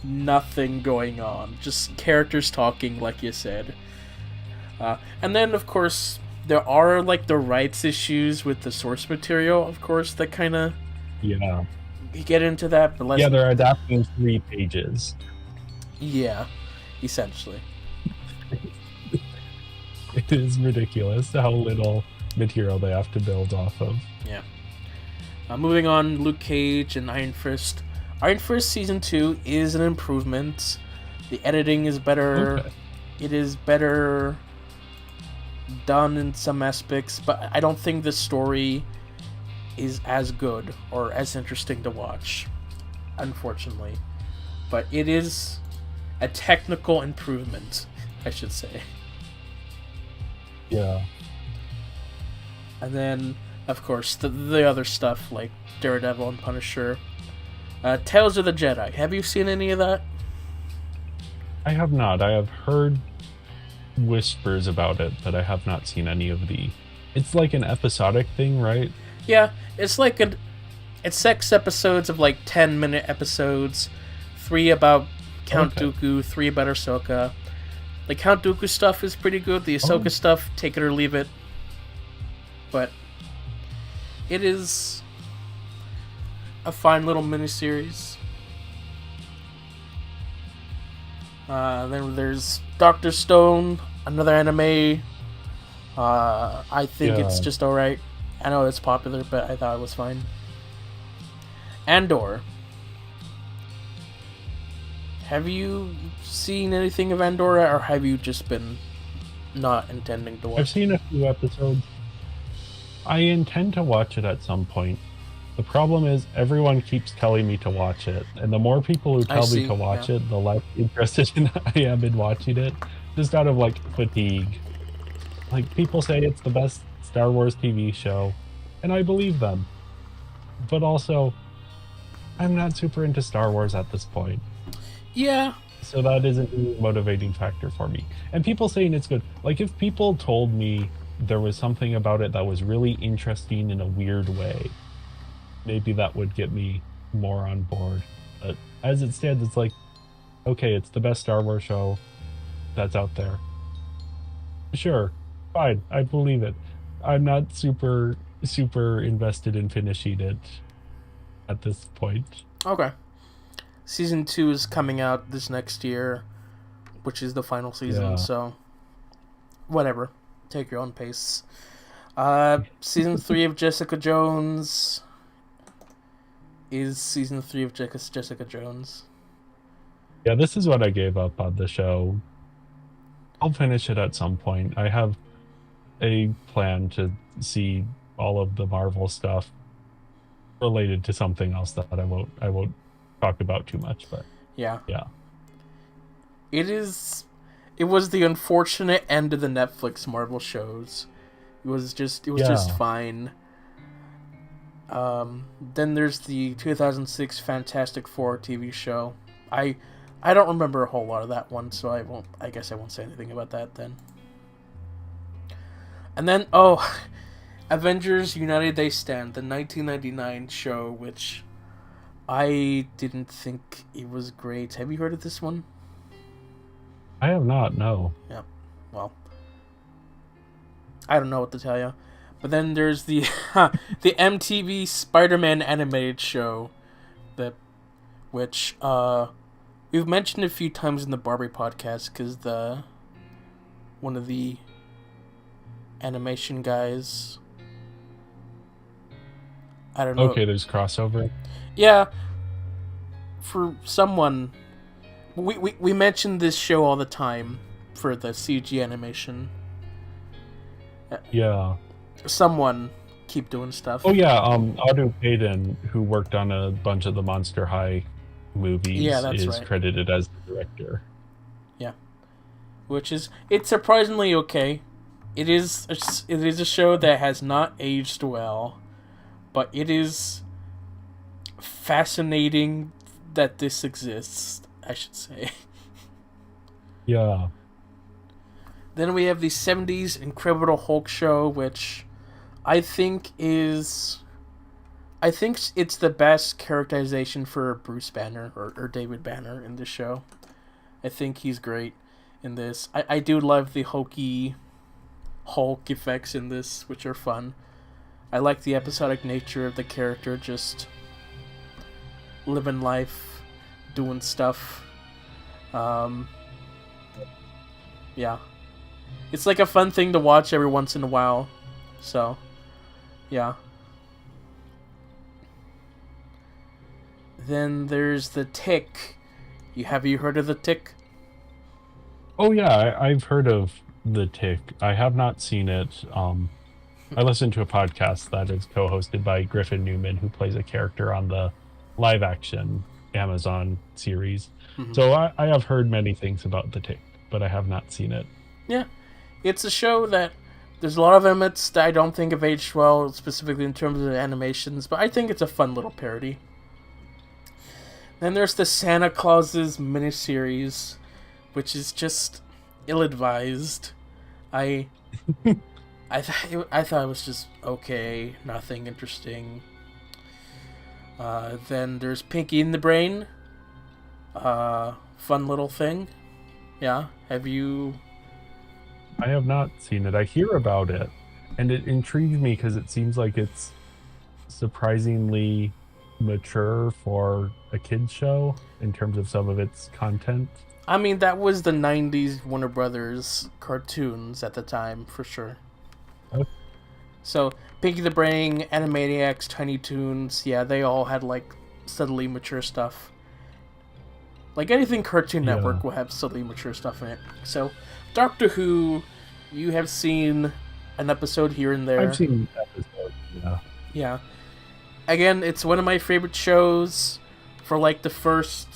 nothing going on. Just characters talking, like you said. And then, of course, there are like the rights issues with the source material, of course, that kind of Yeah. You get into that, but Yeah, they're adapting 3 pages. Yeah, essentially. It is ridiculous how little material they have to build off of. Yeah. Moving on, Luke Cage and Iron Fist. Iron Fist Season 2 is an improvement. The editing is better. Okay. It is better done in some aspects, but I don't think the story is as good or as interesting to watch, unfortunately. But it is a technical improvement, I should say. Yeah. And then, of course, the other stuff like Daredevil and Punisher. Tales of the Jedi. Have you seen any of that? I have not. I have heard whispers about it, but I have not seen any of the. It's like an episodic thing, right? Yeah, it's like it's 6 episodes of like 10-minute episodes. 3 about Count Dooku, 3 about Ahsoka. The Count Dooku stuff is pretty good. The Ahsoka stuff, take it or leave it. But it is a fine little miniseries. Then there's Doctor Stone, another anime. I think it's just alright. I know it's popular, but I thought it was fine. Andor. Have you seen anything of Andor, or have you just been not intending to watch? I've seen a few episodes. I intend to watch it at some point. The problem is everyone keeps telling me to watch it, and the more people who tell me to watch it, the less interested I am in watching it, just out of like fatigue. Like, people say it's the best Star Wars TV show, and I believe them. But also, I'm not super into Star Wars at this point. Yeah. So that isn't a motivating factor for me. And people saying it's good. Like, if people told me there was something about it that was really interesting in a weird way, maybe that would get me more on board. But as it stands, it's like, okay, it's the best Star Wars show that's out there. Sure, fine, I believe it. I'm not super invested in finishing it at this point. Okay. Season 2 is coming out this next year, which is the final season, so whatever. Take your own pace. Season 3 of Jessica Jones is Season 3 of Jessica Jones. Yeah, this is what I gave up on the show. I'll finish it at some point. I have a plan to see all of the Marvel stuff related to something else that I won't talk about too much, but yeah. It was the unfortunate end of the Netflix Marvel shows. It was just fine. Then there's the 2006 Fantastic Four TV show. I don't remember a whole lot of that one, so I guess I won't say anything about that then. And then Avengers United They Stand, the 1999 show, which I didn't think it was great. Have you heard of this one? I have not, no. Yeah. Well, I don't know what to tell you. But then there's the the MTV Spider-Man animated show, which we've mentioned a few times in the Barbie podcast because one of the animation guys, I don't know. Okay, there's crossover. Yeah, for someone, we mention this show all the time for the CG animation. Yeah. Someone keep doing stuff. Oh yeah, Adu Payton, who worked on a bunch of the Monster High movies, is credited as the director. Yeah, it's surprisingly okay. It is a show that has not aged well, but it is fascinating that this exists, I should say. Yeah. Then we have the 70s Incredible Hulk show, which I think it's the best characterization for Bruce Banner or David Banner in this show. I think he's great in this. I do love the hokey Hulk effects in this, which are fun. I like the episodic nature of the character, just living life, doing stuff. Um, yeah. It's like a fun thing to watch every once in a while. So, yeah. Then there's The Tick. Have you heard of The Tick? Oh yeah, I've heard of The Tick. I have not seen it. I listened to a podcast that is co-hosted by Griffin Newman, who plays a character on the live-action Amazon series. Mm-hmm. So I have heard many things about The Tick, but I have not seen it. Yeah. It's a show that there's a lot of elements that I don't think have aged well, specifically in terms of animations, but I think it's a fun little parody. Then there's the Santa Claus's miniseries, which is just ill-advised. I I thought it was just okay, nothing interesting. Then there's Pinky in the Brain. Fun little thing. Yeah, have you? I have not seen it. I hear about it, and it intrigues me because it seems like it's surprisingly mature for a kids show in terms of some of its content. I mean, that was the '90s Warner Brothers cartoons at the time, for sure. Okay. So, Pinky the Brain, Animaniacs, Tiny Toons, yeah, they all had, like, subtly mature stuff. Like, anything Cartoon Network will have subtly mature stuff in it. So, Doctor Who, you have seen an episode here and there. I've seen episodes, yeah. Yeah. Again, it's one of my favorite shows for, like, the first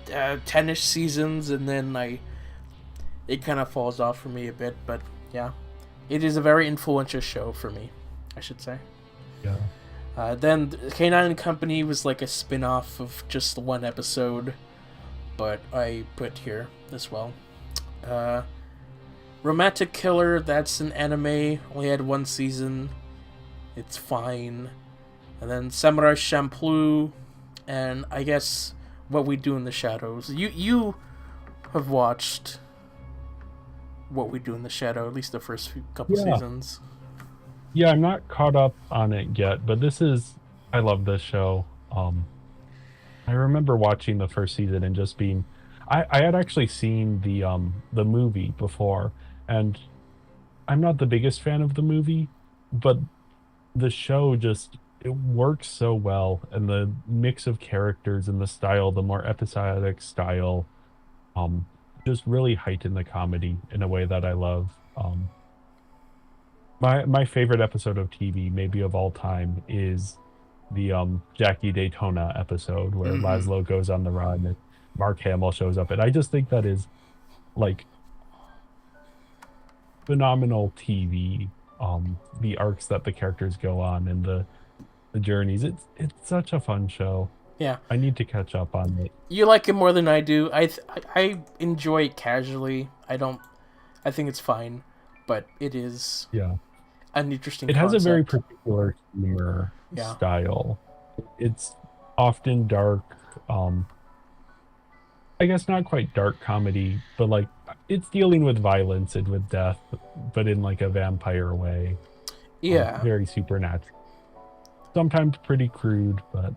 10-ish seasons, and then it kind of falls off for me a bit, but yeah. It is a very influential show for me, I should say. Yeah. Then K9 and Company was like a spin-off of just one episode, but I put here as well. Romantic Killer, that's an anime, only had one season. It's fine. And then Samurai Champloo, and I guess What We Do in the Shadows. You have watched What We Do in the Shadow, at least the first couple seasons. Yeah, I'm not caught up on it yet, but I love this show. I remember watching the first season and just being, I had actually seen the movie before, and I'm not the biggest fan of the movie, but the show just, it works so well, and the mix of characters and the style, the more episodic style, just really heighten the comedy in a way that I love. My favorite episode of TV, maybe of all time, is the Jackie Daytona episode where Laszlo goes on the run and Mark Hamill shows up, and I just think that is like phenomenal TV. The arcs that the characters go on and the journeys. It's such a fun show. Yeah, I need to catch up on it. You like it more than I do. I enjoy it casually. I think it's fine, but it is an interesting. It concept. has a very particular humor style. It's often dark. I guess not quite dark comedy, but like it's dealing with violence and with death, but in like a vampire way. Yeah, very supernatural. Sometimes pretty crude, but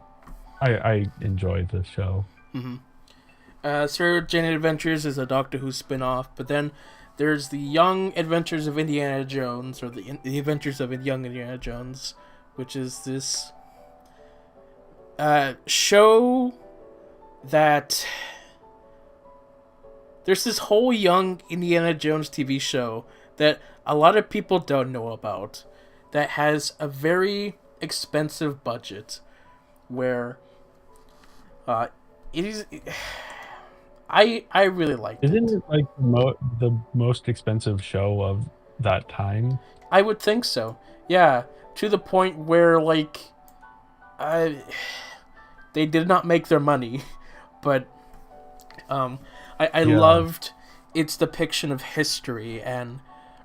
I enjoy the show. Sir Jane Adventures is a Doctor Who spin-off, but then there's the Young Adventures of Indiana Jones, or the Adventures of Young Indiana Jones, which is this show that there's this whole Young Indiana Jones TV show that a lot of people don't know about, that has a very expensive budget, where it is. I really liked it. Isn't it like the most expensive show of that time? I would think so. Yeah, to the point where like, they did not make their money, but I loved its depiction of history and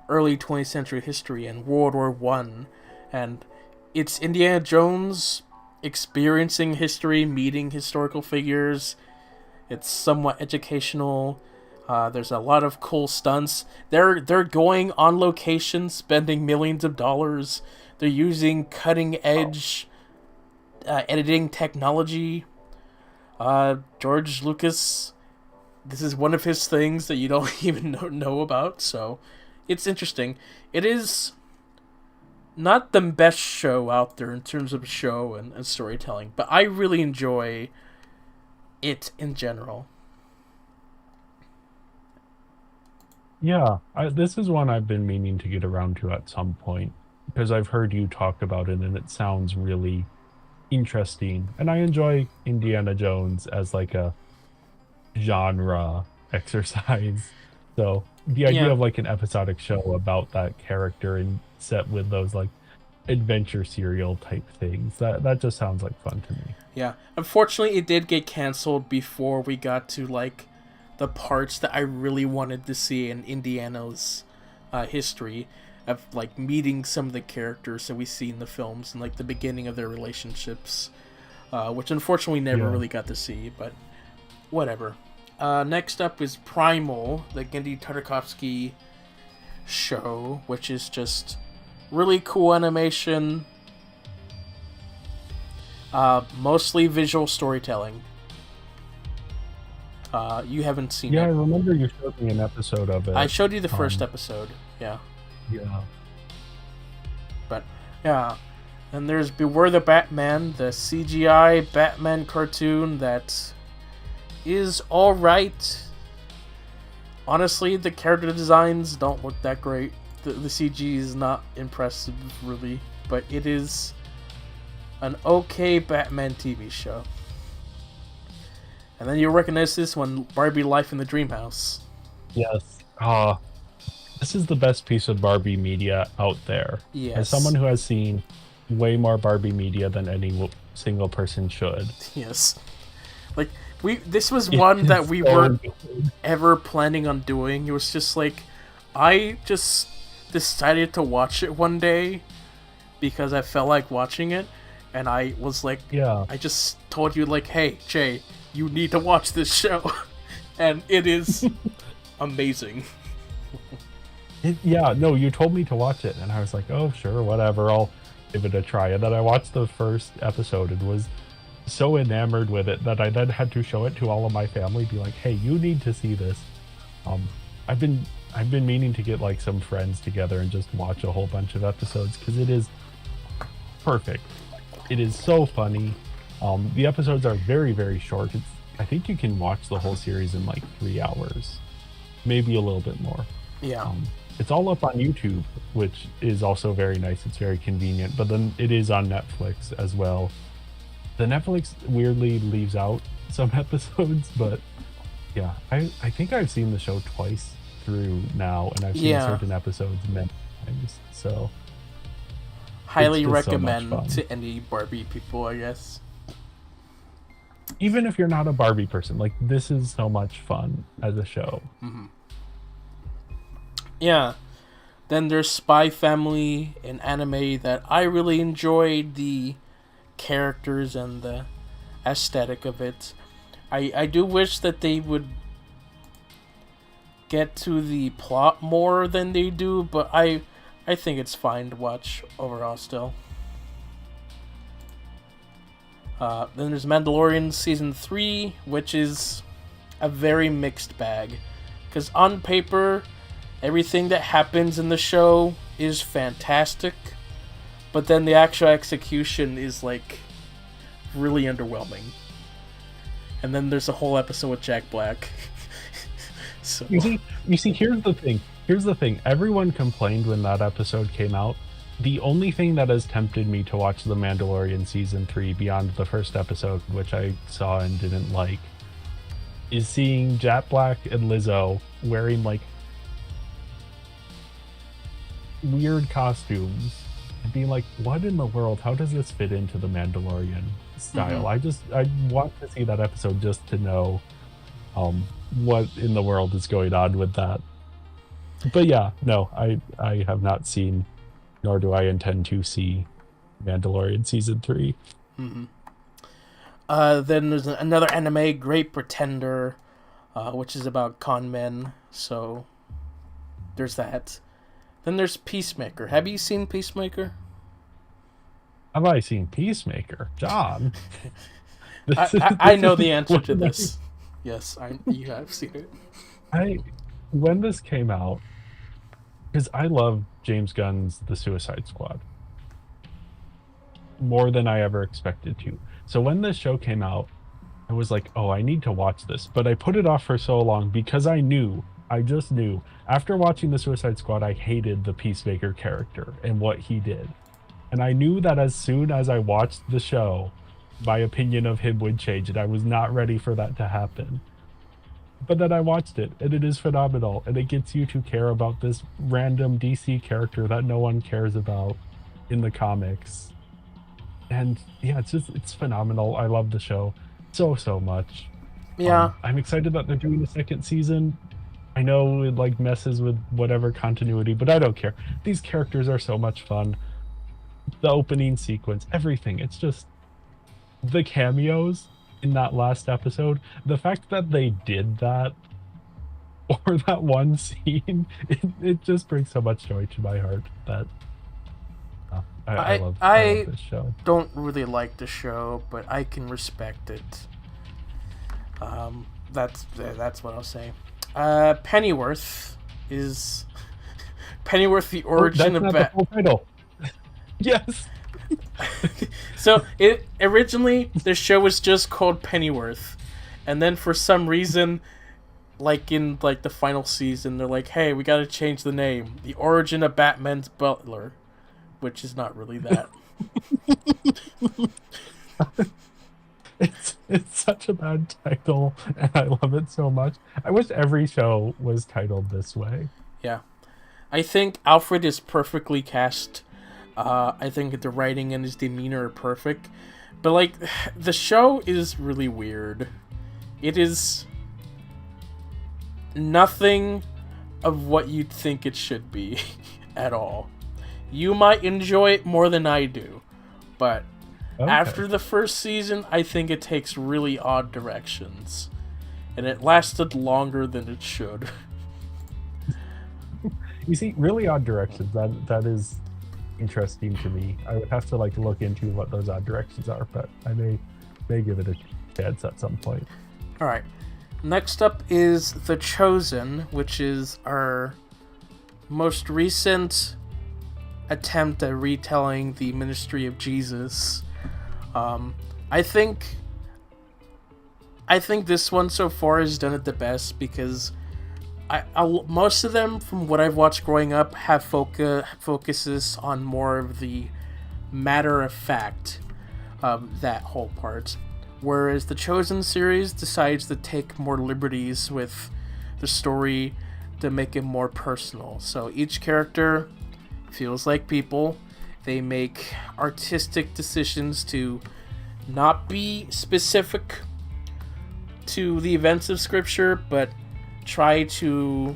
early 20th century history and World War I, and it's Indiana Jones experiencing history, meeting historical figures. It's somewhat educational. There's a lot of cool stunts. They're going on location, spending millions of dollars. They're using cutting edge editing technology. George Lucas, this is one of his things that you don't even know about, so it's interesting. It is not the best show out there in terms of show and storytelling, but I really enjoy it in general. Yeah, this is one I've been meaning to get around to at some point because I've heard you talk about it and it sounds really interesting. And I enjoy Indiana Jones as like a genre exercise. So the idea Yeah, of like an episodic show about that character and set with those like adventure serial type things, that just sounds like fun to me. yeah. Unfortunately, it did get canceled before we got to like the parts that I really wanted to see in Indiana's history of like meeting some of the characters that we see in the films and like the beginning of their relationships, which unfortunately never Yeah. really got to see. But whatever. Next up is Primal, the Gendy Tartakovsky show, which is just really cool animation, mostly visual storytelling. You haven't seen Yeah, I it. remember you showed me an episode of I it. showed you the first Um, episode. Yeah, yeah. but yeah. And there's Beware the Batman, the CGI Batman cartoon that is alright. Honestly, the character designs don't look that great. The CG is not impressive, really, but it is an okay Batman TV show. And then you'll recognize this one, Barbie Life in the Dream House. Yes. This is the best piece of Barbie media out there. As someone Yes. who has seen way more Barbie media than any single person should, Yes. Like, this was it one that is we so weren't good. ever planning on doing. It was just like, I just decided to watch it one day because I felt like watching it, and I was like, Yeah. I just told you like, hey Jay, you need to watch this show, and it is amazing. Yeah, no, you told me to watch it, and I was like, oh, sure, whatever, I'll give it a try. And then I watched the first episode and was so enamored with it that I then had to show it to all of my family, be like, hey, you need to see this. Um, I've been I've been meaning to get like some friends together and just watch a whole bunch of episodes because it is perfect. It is so funny. The episodes are very, very short. I think you can watch the whole series in like 3 hours, maybe a little bit more. Yeah. Um, it's all up on YouTube, which is also very nice. It's very convenient. But then it is on Netflix as well. The Netflix weirdly leaves out some episodes, but yeah, I think I've seen the show twice through now, and I've seen Yeah. certain episodes many times. So it's Highly just so much recommend fun. to any Barbie people, I guess. Even if you're not a Barbie person, like this is so much fun as a show. Yeah. Then there's Spy Family, an anime that I really enjoyed the characters and the aesthetic of it. I do wish that they would get to the plot more than they do, but I think it's fine to watch overall still. Then there's Mandalorian season 3, which is a very mixed bag. Because on paper, everything that happens in the show is fantastic, but then the actual execution is like really underwhelming. And then there's a whole episode with Jack Black. So You see, here's the thing. Here's the thing. Everyone complained when that episode came out. The only thing that has tempted me to watch The Mandalorian season 3 beyond the first episode, which I saw and didn't like, is seeing Jack Black and Lizzo wearing like weird costumes and being like, what in the world? How does this fit into the Mandalorian style? I want to see that episode just to know what in the world is going on with that. But yeah, no, I have not seen, nor do I intend to see Mandalorian season 3. then there's another anime, Great Pretender, which is about con men. So there's that. Then there's Peacemaker. Have you seen Peacemaker? Have I seen Peacemaker, John? I This know is the answer to when this. Yes, you have seen it. I when this came out, because I love James Gunn's The Suicide Squad more than I ever expected to. So when this show came out, I was like, oh, I need to watch this. But I put it off for so long because I just knew. After watching The Suicide Squad, I hated the Peacemaker character and what he did. And I knew that as soon as I watched the show, my opinion of him would change, and I was not ready for that to happen. But then I watched it, and it is phenomenal, and it gets you to care about this random DC character that no one cares about in the comics. And yeah, it's phenomenal. I love the show so much. Yeah, I'm excited that they're doing a second season. I know it like messes with whatever continuity, but I don't care. These characters are so much fun. The opening sequence, everything. It's just the cameos in that last episode. The fact that they did that or that one scene, it just brings so much joy to my heart that I I love I this show. don't really like the show, but I can respect it. That's what I'll say. Pennyworth is Pennyworth: The Oh, Origin that's of not the full title. Yes. So it originally the show was just called Pennyworth, and then for some reason, like in like the final season, they're like, "Hey, we got to change the name. The Origin of Batman's Butler," which is not really that. It's such a bad title, and I love it so much. I wish every show was titled this way. Yeah, I think Alfred is perfectly cast. I think the writing and his demeanor are perfect, but like the show is really weird. It is nothing of what you'd think it should be at all. You might enjoy it more than I do, but Okay. after the first season, I think it takes really odd directions, and it lasted longer than it should. You see, really odd directions. That is interesting to me. I would have to like look into what those odd directions are, but I may give it a chance at some point. All right. Next up is The Chosen, which is our most recent attempt at retelling the ministry of Jesus. I think this one so far has done it the best because most of them, from what I've watched growing up, have focuses on more of the matter of fact of that whole part. Whereas the Chosen series decides to take more liberties with the story to make it more personal. So each character feels like people. They make artistic decisions to not be specific to the events of Scripture, but try to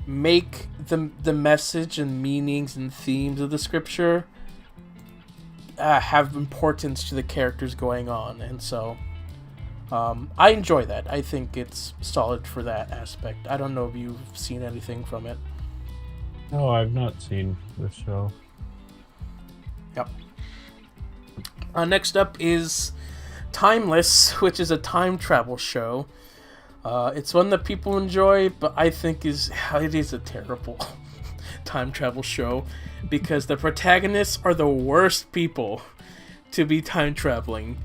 make the message and meanings and themes of the Scripture have importance to the characters going on. And so I enjoy that. I think it's solid for that aspect. I don't know if you've seen anything from it. No, I've not seen this show. Yep. Next up is Timeless, which is a time travel show. It's one that people enjoy, but I think it is a terrible time travel show because the protagonists are the worst people to be time traveling.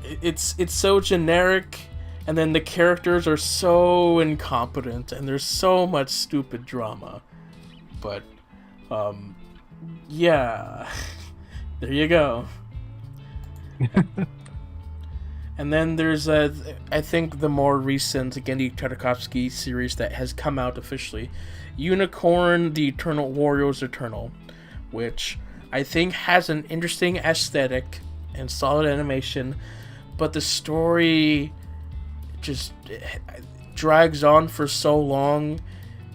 It's so generic, and then the characters are so incompetent, and there's so much stupid drama. But yeah, there you go. And then there's I think the more recent Genndy Tartakovsky series that has come out officially, Unicorn: The Eternal Warriors Eternal, which I think has an interesting aesthetic and solid animation, but the story just drags on for so long,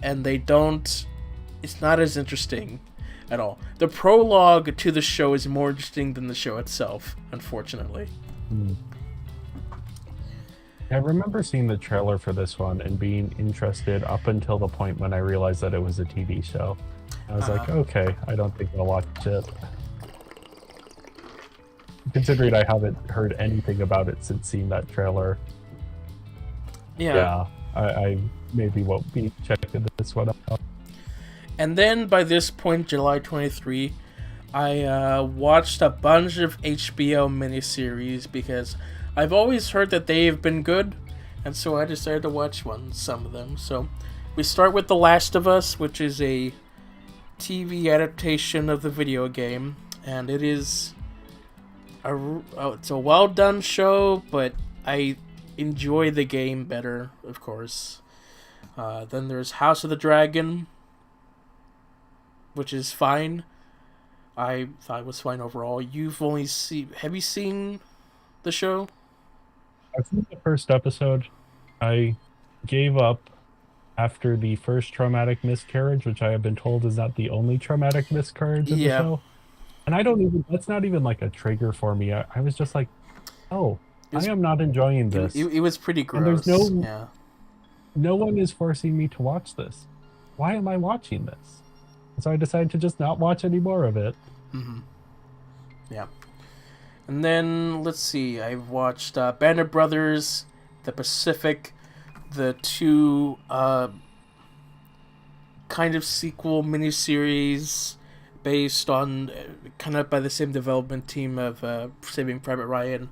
and it's not as interesting at all. The prologue to the show is more interesting than the show itself, unfortunately. I remember seeing the trailer for this one and being interested up until the point when I realized that it was a TV show. I was like, okay, I don't think I'll watch it. considering I haven't heard anything about it since seeing that trailer. Yeah. Yeah, I maybe won't be checking this one out. And then by this point, July 23, I watched a bunch of HBO miniseries because I've always heard that they've been good, and so I decided to watch some of them. So we start with The Last of Us, which is a TV adaptation of the video game, and it is it's a well done show, but I enjoy the game better, of course. Then there's House of the Dragon, which is fine. I thought it was fine overall. Have you seen the show? I've seen the first episode. I gave up after the first traumatic miscarriage, which I have been told is not the only traumatic miscarriage in the Yeah, show. And I don't even, that's not even like a trigger for me. I was just like, oh, it I was am not enjoying this. it was pretty And there's gross. Yeah. no one is forcing me to watch this. Why am I watching this? So I decided to just not watch any more of it. Mm-hmm. Yeah. And then let's see. I've watched Band of Brothers, The Pacific, the two kind of sequel miniseries based on kind of by the same development team of Saving Private Ryan.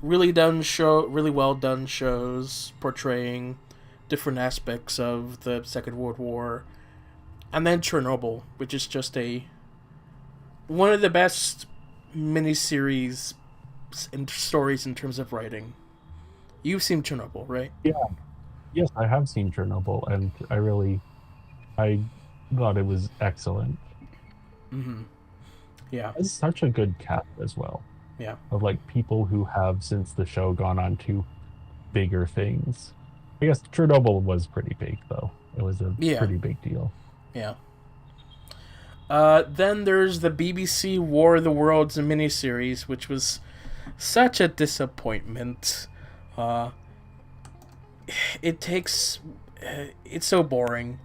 Really well done shows portraying different aspects of the Second World War, and then Chernobyl, which is just one of the best miniseries and stories in terms of writing. You've seen Chernobyl, right? Yeah. Yes, I have seen Chernobyl, and I thought it was excellent. Mm-hmm. Yeah. It's such a good cast as well. Yeah. Of like people who have since the show gone on to bigger things. I guess Chernobyl was pretty big though. It was a pretty big deal. Yeah. Then there's the BBC War of the Worlds miniseries, which was such a disappointment. It's so boring.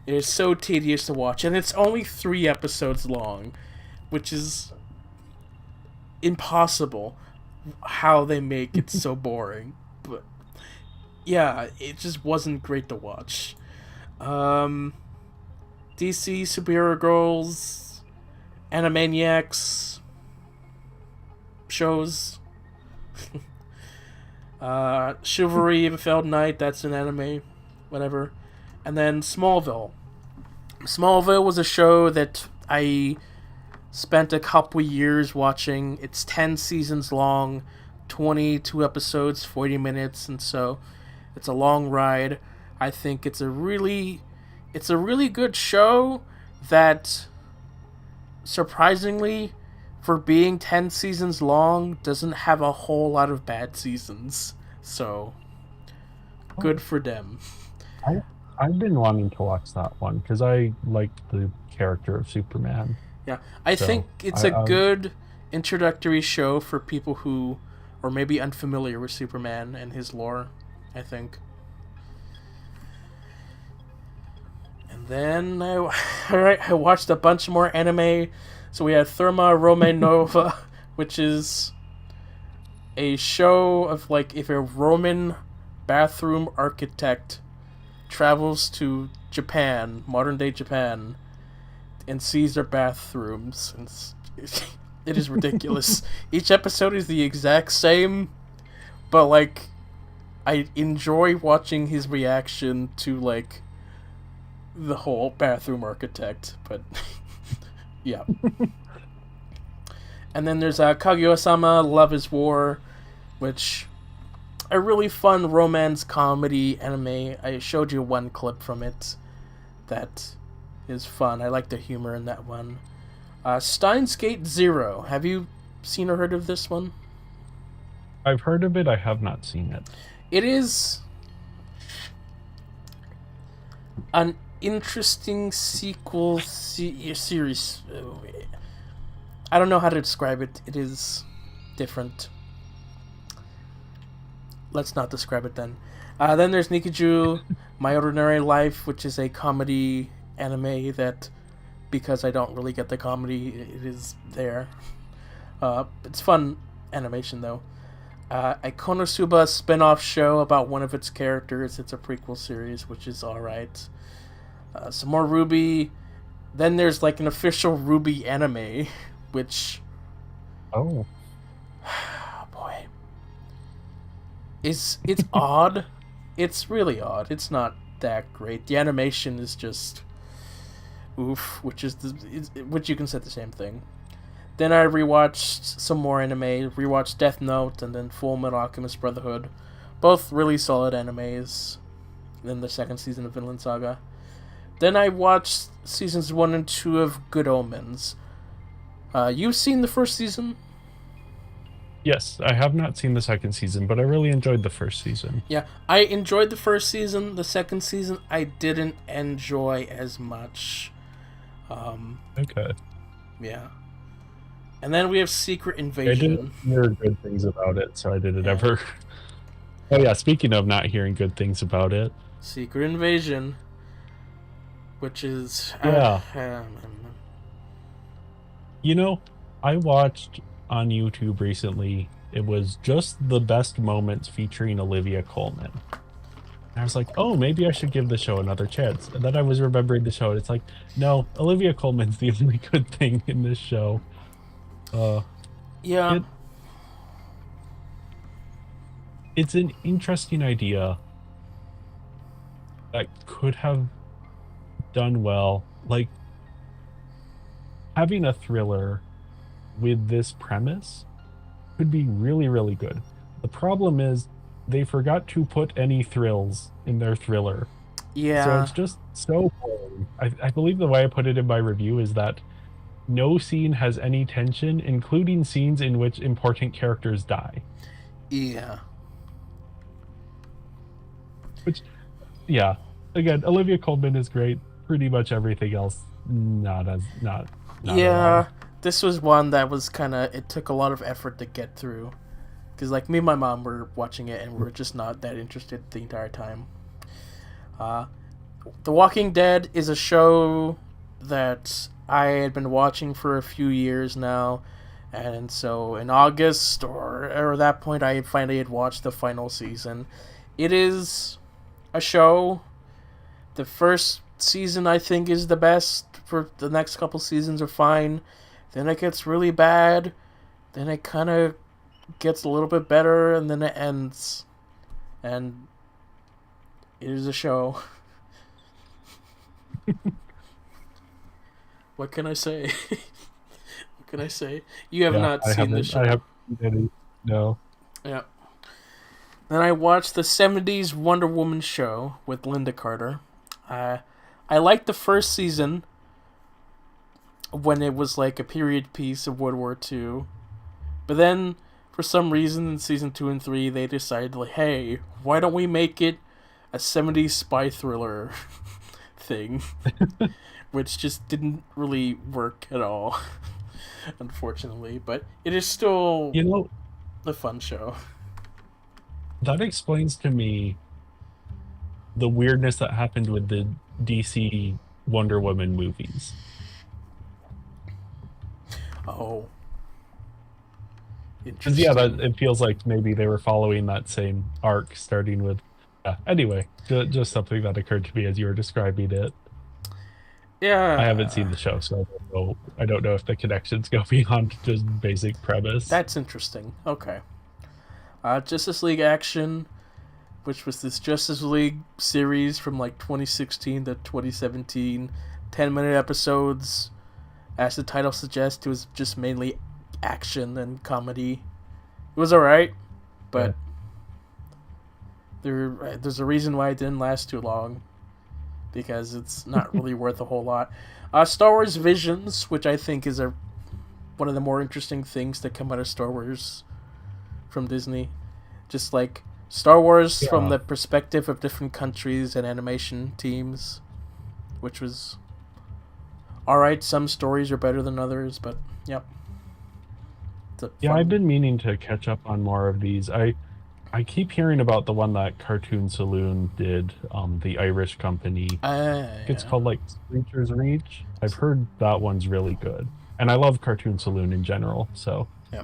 It is so tedious to watch, and it's only 3 episodes long, which is impossible how they make it so boring. But yeah, it just wasn't great to watch. DC Superhero Girls, Animaniacs shows. Chivalry of a Failed Knight, that's an anime, whatever. And then Smallville. Smallville was a show that I spent a couple years watching. It's 10 seasons long, 22 episodes, 40 minutes, and so it's a long ride. I think it's a really good show that, surprisingly, for being 10 seasons long, doesn't have a whole lot of bad seasons. So, good for them. I've been wanting to watch that one because I liked the character of Superman. Yeah, I think it's a good introductory show for people who are maybe unfamiliar with Superman and his lore, I think. And then I watched a bunch more anime. So we had Therma Rome Nova, which is a show of like if a Roman bathroom architect travels to Japan, modern day Japan, and sees their bathrooms. And it is ridiculous. Each episode is the exact same, but like I enjoy watching his reaction to like the whole bathroom architect. But yeah. And then there's Kaguya-sama Love is War, which a really fun romance comedy anime. I showed you one clip from it that is fun. I like the humor in that one. Steins Gate Zero. Have you seen or heard of this one? I've heard of it. I have not seen it. It is an interesting sequel series. I don't know how to describe it. It is different. Let's not describe it then. Then there's Nikiju, My Ordinary Life, which is a comedy anime that, because I don't really get the comedy, it is there. It's fun. animation though. A Konosuba spin-off show about one of its characters. It's a prequel series, which is alright. Some more Ruby. Then there's like an official Ruby anime, which... Oh. Oh boy. It's odd. It's really odd. It's not that great. The animation is just... oof, which you can say the same thing. Then I rewatched some more anime, rewatched Death Note, and then Full Metal Alchemist Brotherhood. Both really solid animes. Then the second season of Vinland Saga. Then I watched seasons 1 and 2 of Good Omens. You've seen the first season? Yes, I have not seen the second season, but I really enjoyed the first season. Yeah, I enjoyed the first season. The second season, I didn't enjoy as much. Okay. Yeah. And then we have Secret I Invasion. didn't hear good things about it, so I didn't ever... Oh yeah, speaking of not hearing good things about it. Secret Invasion. Which is... Yeah. You know, I watched on YouTube recently, it was just the best moments featuring Olivia Colman. And I was like, oh, maybe I should give the show another chance. And then I was remembering the show, and it's like, no, Olivia Colman's the only good thing in this show. Yeah. It's an interesting idea that could have done well. Like, having a thriller with this premise could be really, really good. The problem is they forgot to put any thrills in their thriller. Yeah. So it's just so boring. I believe the way I put it in my review is that no scene has any tension, including scenes in which important characters die. Yeah. Which, yeah. Again, Olivia Colman is great. Pretty much everything else, not yeah, this was one that was kind of... it took a lot of effort to get through. Because, like, me and my mom were watching it, and we're just not that interested the entire time. The Walking Dead is a show that I had been watching for a few years now. And so in August, or that point, I finally had watched the final season. It is a show. The first season, I think, is the best. For the next couple seasons are fine. Then it gets really bad. Then it kind of gets a little bit better, and then it ends. And it is a show. What can I say? What can I say? You have not seen the show. I haven't seen any. No. Yeah. Then I watched the 70s Wonder Woman show with Linda Carter. I liked the first season when it was like a period piece of World War II. But then, for some reason, in season 2 and 3, they decided, like, hey, why don't we make it a 70s spy thriller thing? Which just didn't really work at all, unfortunately. But it is still a fun show. That explains to me the weirdness that happened with the DC Wonder Woman movies. Oh. Because, yeah, it feels like maybe they were following that same arc, starting with... anyway, just something that occurred to me as you were describing it. Yeah. I haven't seen the show, so I don't know if the connections go beyond just basic premise. That's interesting. Okay. Justice League Action, which was this Justice League series from like 2016 to 2017. 10-minute episodes. As the title suggests, it was just mainly action and comedy. It was alright, but there's a reason why it didn't last too long. Because it's not really worth a whole lot. Star Wars Visions, which I think is one of the more interesting things that come out of Star Wars from Disney. Just like Star Wars from the perspective of different countries and animation teams, which was alright. Some stories are better than others, but yep. I've been meaning to catch up on more of these. I keep hearing about the one that Cartoon Saloon did, the Irish company. It's called like Screecher's Reach. I've heard that one's really good. And I love Cartoon Saloon in general, so. Yeah.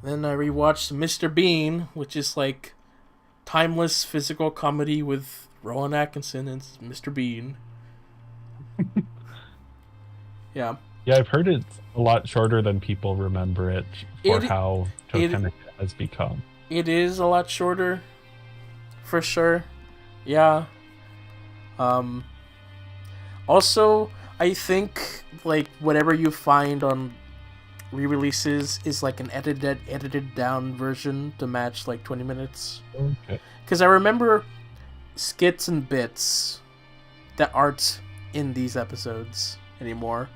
Then I rewatched Mr. Bean, which is like timeless physical comedy with Rowan Atkinson and Mr. Bean. Yeah. Yeah, I've heard it's a lot shorter than people remember it for It how it totemic it has become. it is a lot shorter, for sure. Yeah. Um. Also, I think like whatever you find on re-releases is like an edited down version to match like 20 minutes. Okay. Because I remember skits and bits that aren't in these episodes anymore.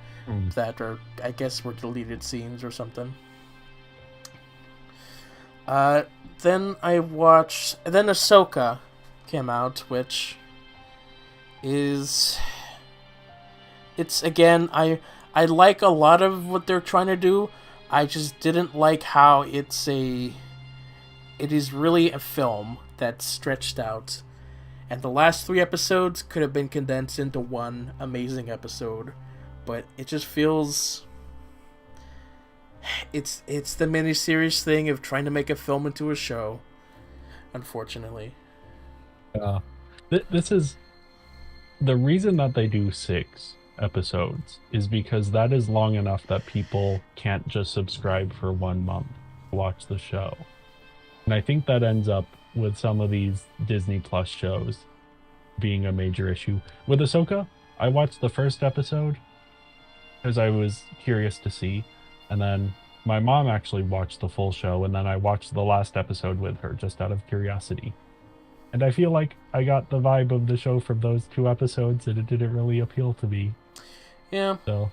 That are, I guess, were deleted scenes or something. Then I watched. Then Ahsoka came out, which is. It's again. I like a lot of what they're trying to do. I just didn't like how it's a. It is really a film that's stretched out, and the last 3 episodes could have been condensed into one amazing episode, but it just feels. It's the miniseries thing of trying to make a film into a show, unfortunately. Yeah. This is the reason that they do 6 episodes is because that is long enough that people can't just subscribe for 1 month to watch the show. And I think that ends up with some of these Disney Plus shows being a major issue. With Ahsoka, I watched the first episode because I was curious to see, and then my mom actually watched the full show, and then I watched the last episode with her just out of curiosity. And I feel like I got the vibe of the show from those 2 episodes, and it didn't really appeal to me. Yeah. So.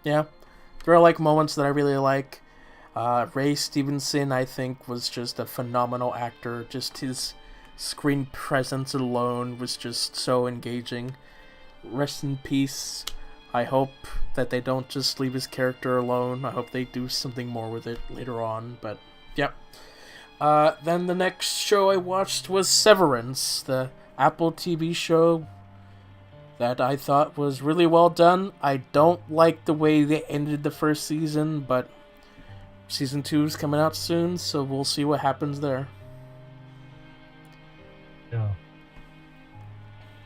Yeah. There are like moments that I really like. Ray Stevenson, I think, was just a phenomenal actor. Just his screen presence alone was just so engaging. Rest in peace. I hope that they don't just leave his character alone. I hope they do something more with it later on. But, yep. Then the next show I watched was Severance, the Apple TV show that I thought was really well done. I don't like the way they ended the first season, but season 2 is coming out soon, so we'll see what happens there.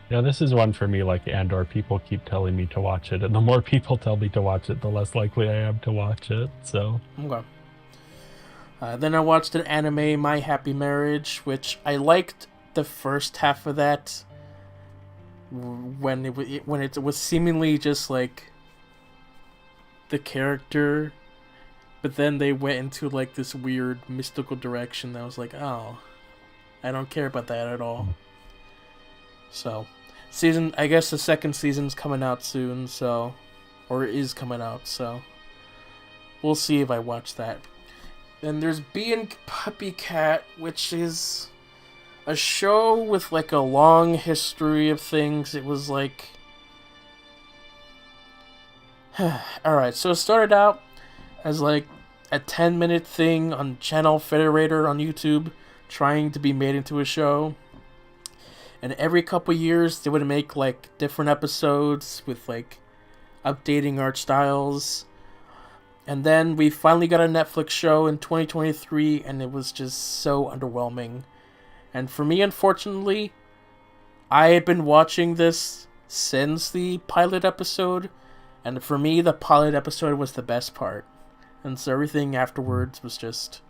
Yeah, this is one for me like Andor. People keep telling me to watch it, and the more people tell me to watch it, the less likely I am to watch it, so. Okay. Then I watched an anime, My Happy Marriage, which I liked the first half of that when it was seemingly just like the character, but then they went into like this weird mystical direction that was like, oh, I don't care about that at all. So, I guess the second season's coming out soon, so, or is coming out, so we'll see if I watch that. Then there's Bee and Puppy Cat, which is a show with like a long history of things. It was like, alright, so it started out as like a 10-minute thing on Channel Federator on YouTube, trying to be made into a show. And every couple years, they would make like different episodes with like updating art styles. And then we finally got a Netflix show in 2023, and it was just so underwhelming. And for me, unfortunately, I had been watching this since the pilot episode, and for me, the pilot episode was the best part. And so everything afterwards was just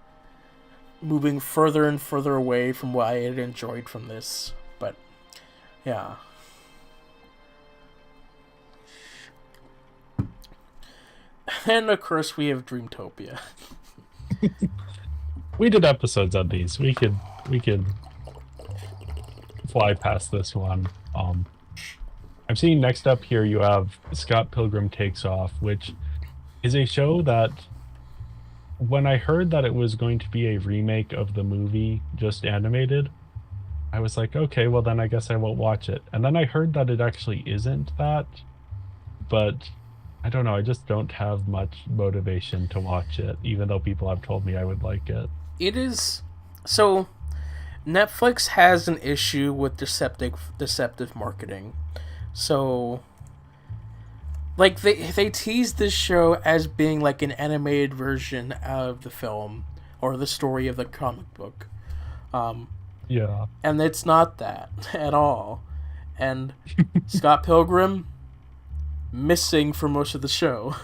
moving further and further away from what I had enjoyed from this. But, yeah. And of course, we have Dreamtopia. We did episodes on these. We could fly past this one. I'm seeing next up here you have Scott Pilgrim Takes Off, which is a show that when I heard that it was going to be a remake of the movie just animated, I was like, okay, well then I guess I won't watch it. And then I heard that it actually isn't that, but I don't know, I just don't have much motivation to watch it, even though people have told me I would like it. It is... So, Netflix has an issue with deceptive marketing. So, like they teased this show as being like an animated version of the film or the story of the comic book, Yeah. and it's not that at all. And Scott Pilgrim missing for most of the show.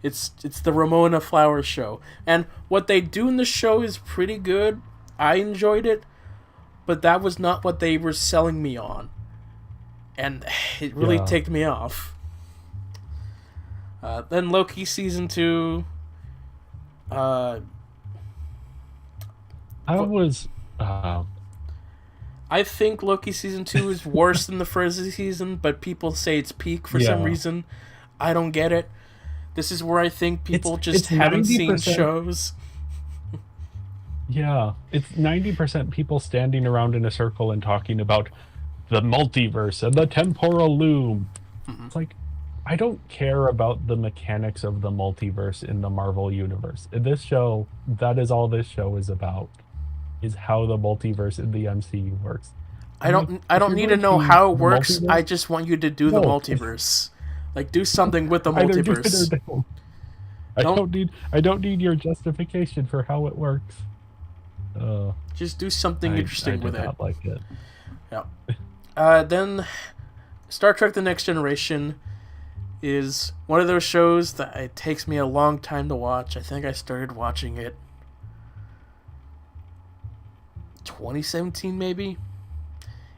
It's the Ramona Flowers show, and what they do in the show is pretty good. I enjoyed it, but that was not what they were selling me on, and it really Yeah. ticked me off. Then Loki season 2. Uh, I was. Uh, I think Loki season 2 is worse than the first season, but people say it's peak for some yeah. reason. I don't get it. This is where I think people just it's haven't seen 90%. shows. Yeah, it's 90% people standing around in a circle and talking about the multiverse and the temporal loom. Mhm. It's like, I don't care about the mechanics of the multiverse in the Marvel universe. In this show, that is all this show is about, is how the multiverse in the MCU works. I I'm like, don't. I if don't you're need to going know to how it the works. I multiverse, just want you to do the no, multiverse. Like, do something with the either do it or multiverse. don't. I don't need your justification for how it works. Just do something I interesting with did it. not like it. Yeah. Then, Star Trek: The Next Generation is one of those shows that it takes me a long time to watch. I think I started watching it 2017, maybe.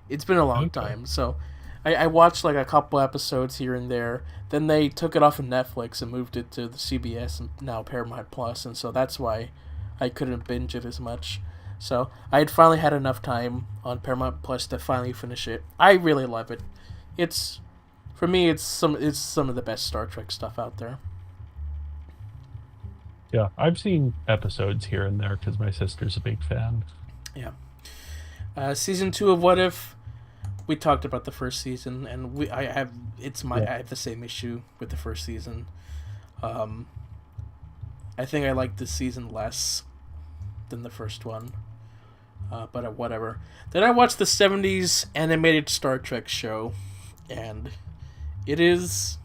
It's been a long Okay. time, so I watched like a couple episodes here and there. Then they took it off of Netflix and moved it to the CBS and now Paramount Plus, and so that's why I couldn't binge it as much. So I had finally had enough time on Paramount Plus to finally finish it. I really love it. It's for me, it's some of the best Star Trek stuff out there. Yeah, I've seen episodes here and there because my sister's a big fan. Yeah. Season 2 of What If. We talked about the first season, and I have I have the same issue with the first season. I think I like this season less than the first one, but whatever. Then I watched the '70s animated Star Trek show, and it is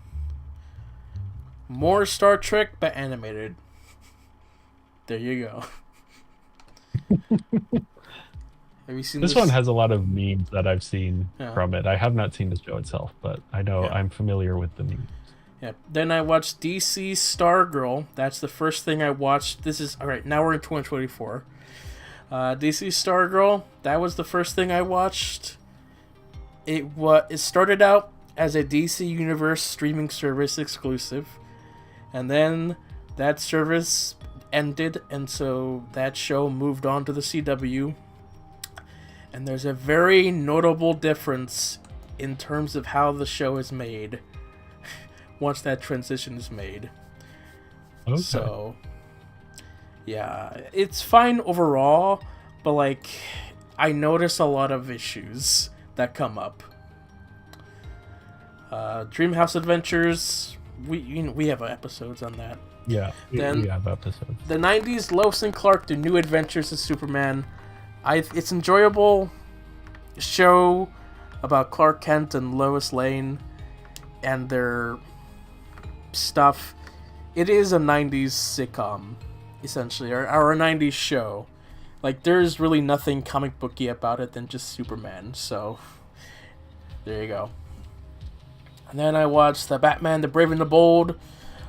more Star Trek but animated. There you go. Have you seen This one has a lot of memes that I've seen Yeah. from it. I have not seen the show itself, but I know Yeah. I'm familiar with the memes. Yeah. Then I watched DC Stargirl. That's the first thing I watched. This is all right. Now we're in 2024. DC Stargirl. That was the first thing I watched. It started out as a DC Universe streaming service exclusive, and then that service ended, and so that show moved on to the CW. And there's a very notable difference in terms of how the show is made once that transition is made. Okay. So, yeah, it's fine overall, but like, I notice a lot of issues that come up. Dreamhouse Adventures, we have episodes on that. Yeah, Then- we have episodes. The 90s Lois and Clark: The New Adventures of Superman. It's enjoyable show about Clark Kent and Lois Lane and their stuff. It is a 90s sitcom, essentially, or a 90s show. Like, there's really nothing comic booky about it than just Superman, so there you go. And then I watched the Batman the Brave and the Bold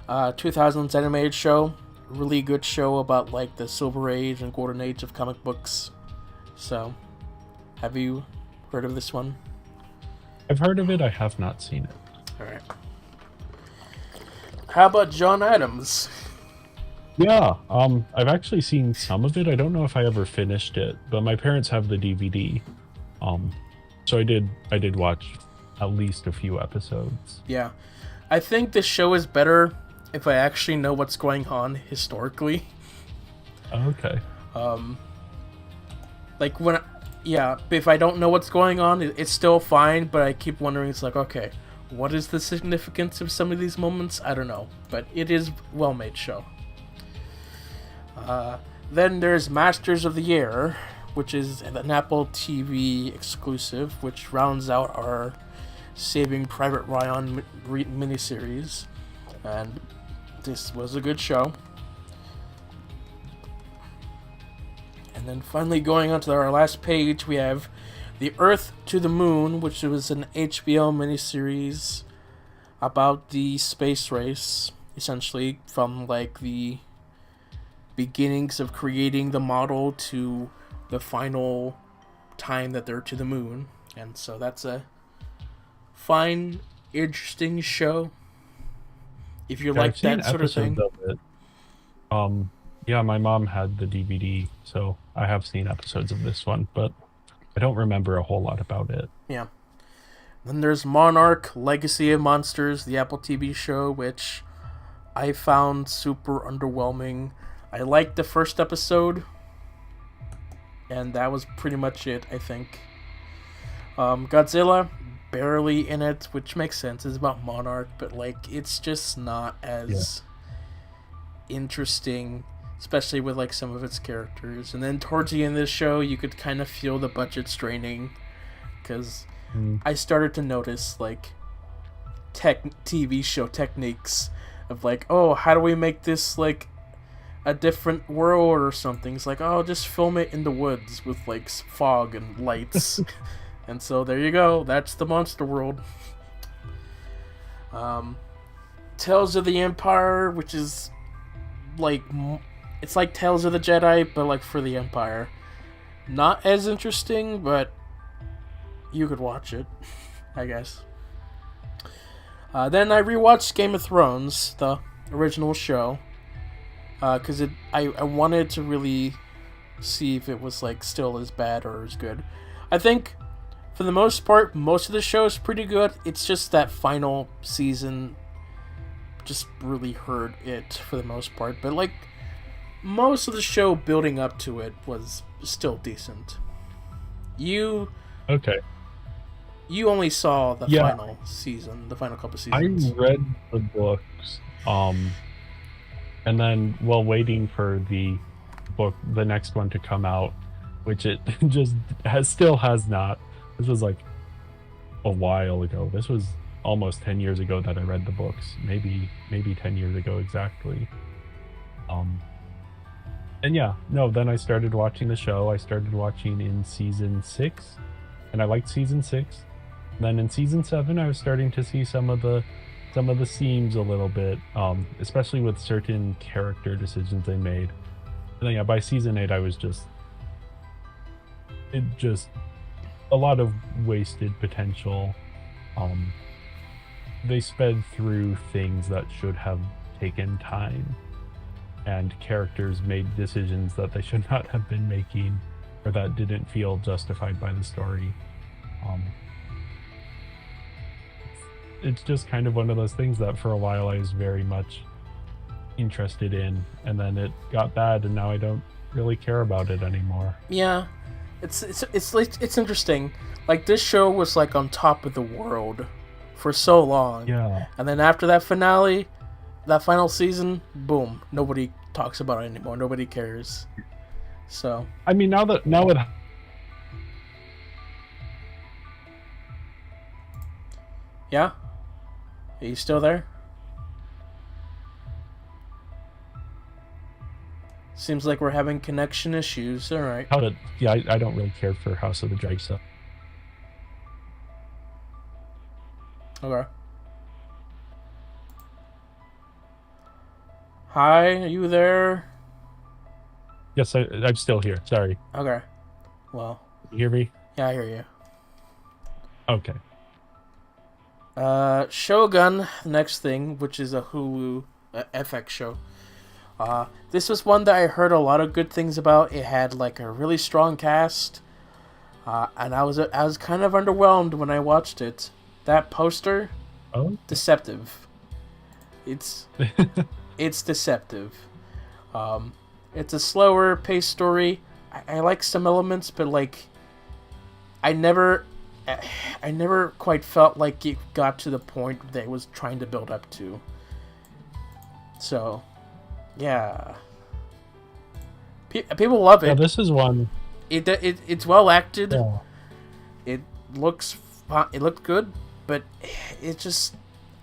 2000s animated show. Really good show about like the Silver Age and Golden Age of comic books. So, have you heard of this one? I've heard of it. I have not seen it. Alright. How about John Adams? Yeah, I've actually seen some of it. I don't know if I ever finished it, but my parents have the DVD. So I did watch at least a few episodes. Yeah. I think this show is better if I actually know what's going on historically. Okay. Like if I don't know what's going on, it's still fine, but I keep wondering, it's like, okay, what is the significance of some of these moments? I don't know, but it is well-made show. Then there's Masters of the Air, which is an Apple TV exclusive, which rounds out our Saving Private Ryan miniseries, and this was a good show. And then finally going on to our last page, we have The Earth to the Moon, which was an HBO miniseries about the space race, essentially from like the beginnings of creating the model to the final time that they're to the moon. And so that's a fine, interesting show if you like that sort of thing. Of it. Yeah, my mom had the DVD, so I have seen episodes of this one, but I don't remember a whole lot about it. Yeah. Then there's Monarch, Legacy of Monsters, the Apple TV show, which I found super underwhelming. I liked the first episode, and that was pretty much it, I think. Godzilla, barely in it, which makes sense. It's about Monarch, but like it's just not as interesting, especially with like some of its characters. And then towards the end of the show, you could kind of feel the budget straining, because I started to notice like TV show techniques of like, oh, how do we make this like a different world or something? It's like, oh, just film it in the woods with like fog and lights. And so there you go, that's the monster world. Tales of the Empire, which is like, it's like Tales of the Jedi, but like for the Empire. Not as interesting, but you could watch it, I guess. Then I rewatched Game of Thrones, the original show, because I wanted to really see if it was like still as bad or as good. I think for the most part, most of the show is pretty good. It's just that final season just really hurt it for the most part. But like most of the show building up to it was still decent. You only saw the final season, the final couple seasons. I read the books, and then while waiting for the next one to come out, which it just still has not. This was like a while ago. This was almost 10 years ago that I read the books. Maybe 10 years ago exactly. And yeah, no, then I started watching the show. I started watching in season 6, and I liked season 6. Then in season 7, I was starting to see some of the seams a little bit, especially with certain character decisions they made. And then yeah, by season 8, I was just a lot of wasted potential. They sped through things that should have taken time, and characters made decisions that they should not have been making, or that didn't feel justified by the story. It's just kind of one of those things that for a while I was very much interested in, and then it got bad, and now I don't really care about it anymore. Yeah, it's interesting. Like this show was like on top of the world for so long. Yeah. And then after that finale, that final season, boom, nobody talks about it anymore. Nobody cares. So I mean, now it. Yeah? Are you still there? Seems like we're having connection issues. Alright. I don't really care for House of the Dragon stuff. Okay. Hi, are you there? Yes, I'm still here. Sorry. Okay. Well. You hear me? Yeah, I hear you. Okay. Shogun, next thing, which is a Hulu FX show. This was one that I heard a lot of good things about. It had like a really strong cast, and I was kind of underwhelmed when I watched it. That poster, deceptive. It's deceptive. It's a slower paced story. I like some elements, but like, I never quite felt like it got to the point that it was trying to build up to. So, yeah. People love it. Yeah, this is one. It's well acted. Yeah. It looked good. but it just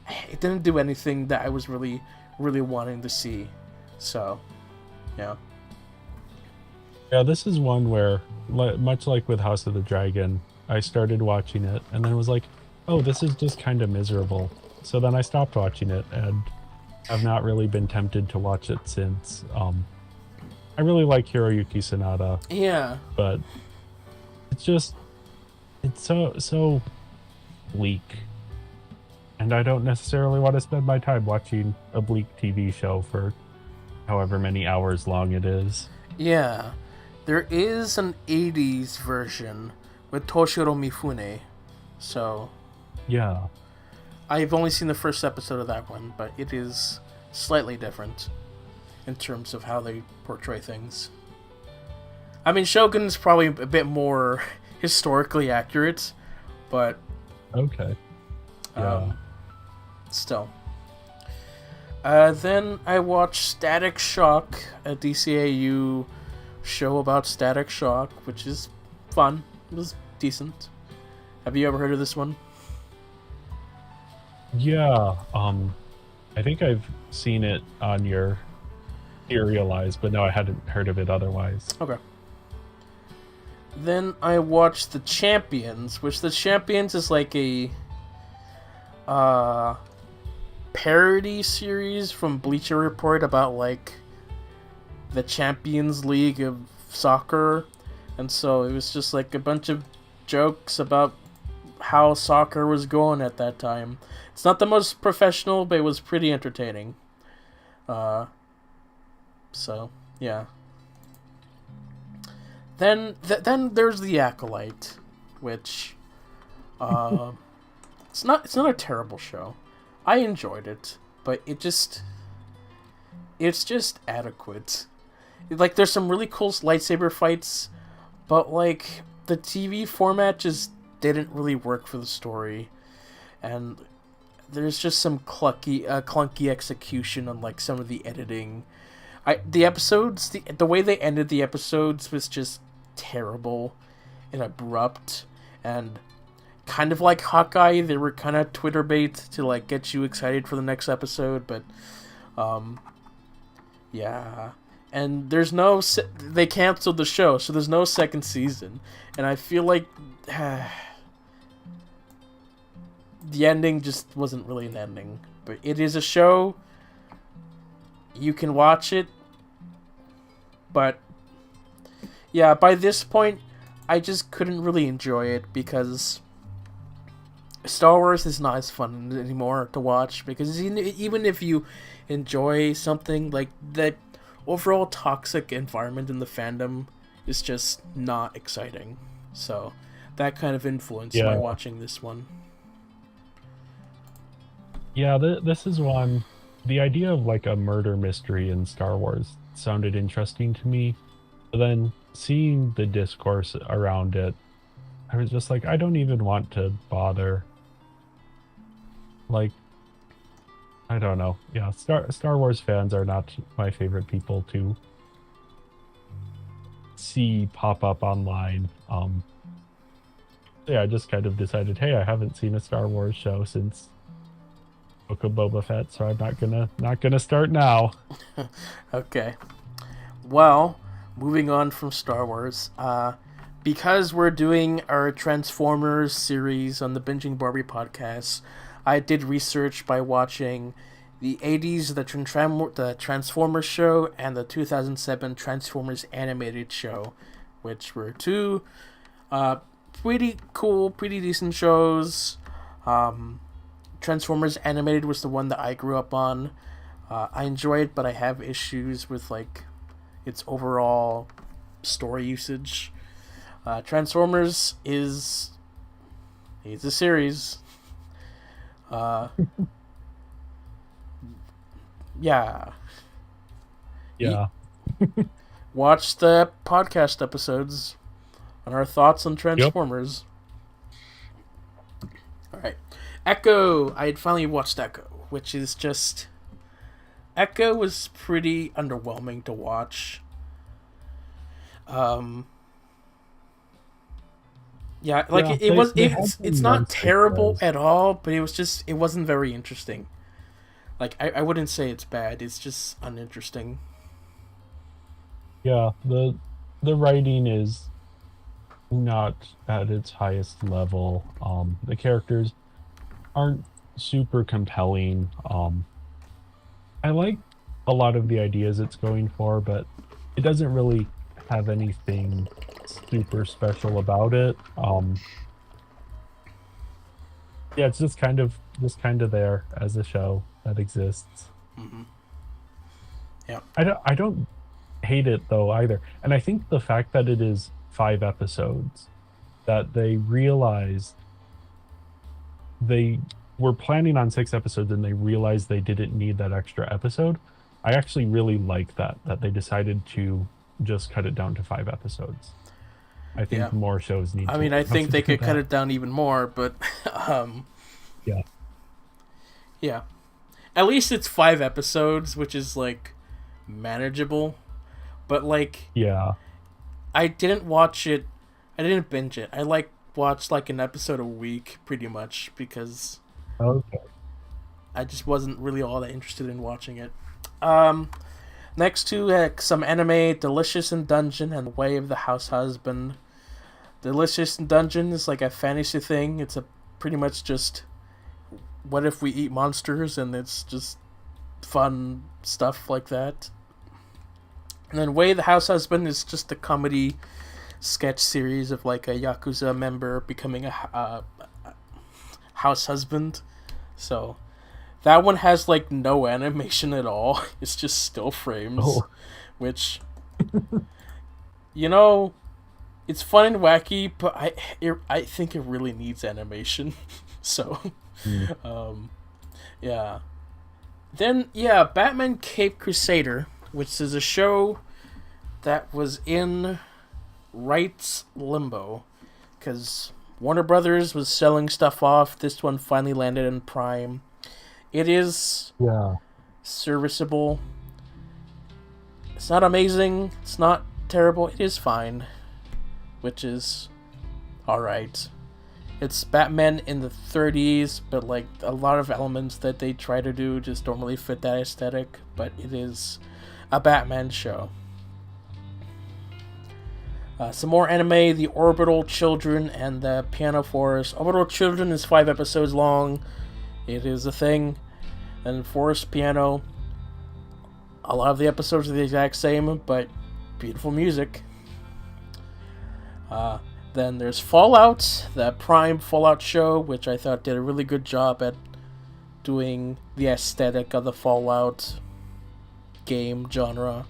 it didn't do anything that I was really wanting to see. So, yeah. Yeah, this is one where, much like with House of the Dragon, I started watching it and then was like, oh, this is just kind of miserable. So then I stopped watching it and I've not really been tempted to watch it since. I really like Hiroyuki Sanada, Yeah. but it's just it's so bleak. And I don't necessarily want to spend my time watching a bleak TV show for however many hours long it is. Yeah. There is an 80s version with Toshiro Mifune. So, Yeah. I've only seen the first episode of that one, but it is slightly different in terms of how they portray things. I mean, Shogun is probably a bit more historically accurate, but Okay. Yeah. Still. Then I watched Static Shock, a DCAU show about Static Shock, which is fun. It was decent. Have you ever heard of this one? Yeah. I think I've seen it on your Serializd, but no, I hadn't heard of it otherwise. Okay. Then I watched The Champions, which The Champions is like a parody series from Bleacher Report about like the Champions League of soccer, and so it was just like a bunch of jokes about how soccer was going at that time. It's not the most professional, but it was pretty entertaining. So yeah. Then there's The Acolyte, which it's not a terrible show. I enjoyed it, but it's just adequate. Like, there's some really cool lightsaber fights, but like the TV format just didn't really work for the story, and there's just some clunky execution on like some of the editing. The episodes, the way they ended the episodes was just terrible and abrupt, and kind of like Hawkeye, they were kind of Twitter bait to like get you excited for the next episode, but yeah. And there's no they canceled the show, so there's no second season, and I feel like the ending just wasn't really an ending. But it is a show. You can watch it, but yeah, by this point, I just couldn't really enjoy it because Star Wars is not as fun anymore to watch, because even if you enjoy something, like, the overall toxic environment in the fandom is just not exciting. So that kind of influenced my watching this one. Yeah, this is one. The idea of like a murder mystery in Star Wars sounded interesting to me. But then seeing the discourse around it, I was just like, I don't even want to bother. Like, I don't know. Yeah, Star Wars fans are not my favorite people to see pop up online. Yeah, I just kind of decided, hey, I haven't seen a Star Wars show since Book of Boba Fett, so I'm not gonna start now. Okay. Well, moving on from Star Wars, because we're doing our Transformers series on the Binging Barbie podcast, I did research by watching the 80s the Transformers show and the 2007 Transformers animated show, which were two pretty cool, pretty decent shows. Transformers animated was the one that I grew up on. I enjoy it, but I have issues with like its overall story usage. Transformers is a series. Yeah. Yeah. Watch the podcast episodes on our thoughts on Transformers. Yep. Alright. Echo. I had finally watched Echo, which is just... Echo was pretty underwhelming to watch. Yeah, like Yeah, it was. they had It's some not nice terrible ideas. at all, but it wasn't very interesting. Like I wouldn't say it's bad. It's just uninteresting. Yeah, the writing is not at its highest level. The characters aren't super compelling. I like a lot of the ideas it's going for, but it doesn't really have anything super special about it. Yeah, it's just kind of there as a show that exists. Hmm. Yeah. I don't hate it though either. And I think the fact that it is 5 episodes, that they realized they were planning on 6 episodes and they realized they didn't need that extra episode. I actually really like that they decided to just cut it down to 5 episodes. I Yeah. think more shows need I to mean, I learn how think to they do could cut that. it down even more, but um, Yeah. yeah. At least it's 5 episodes, which is like manageable. But like, Yeah. I didn't watch it. I didn't binge it. I like watched like an episode a week, pretty much, because Okay. I just wasn't really all that interested in watching it. Um, Next to some anime, Delicious in Dungeon and Way of the House Husband. Delicious in Dungeon is like a fantasy thing. It's a pretty much just what if we eat monsters, and it's just fun stuff like that. And then Way of the House Husband is just a comedy sketch series of like a yakuza member becoming a house husband. So that one has like no animation at all. It's just still frames, Oh. which you know it's fun and wacky, but I think it really needs animation. So Mm. um, yeah. Then yeah, Batman Cape Crusader, which is a show that was in rights limbo because Warner Brothers was selling stuff off. This one finally landed in Prime. It is Yeah. serviceable. It's not amazing. It's not terrible. It is fine, which is alright. It's Batman in the 30s, but like a lot of elements that they try to do just don't really fit that aesthetic. But it is a Batman show. Some more anime, The Orbital Children and the Piano Forest. Orbital Children is 5 episodes long. It is a thing. And Forest Piano, a lot of the episodes are the exact same, but beautiful music. Then there's Fallout, the Prime Fallout show, which I thought did a really good job at doing the aesthetic of the Fallout game genre.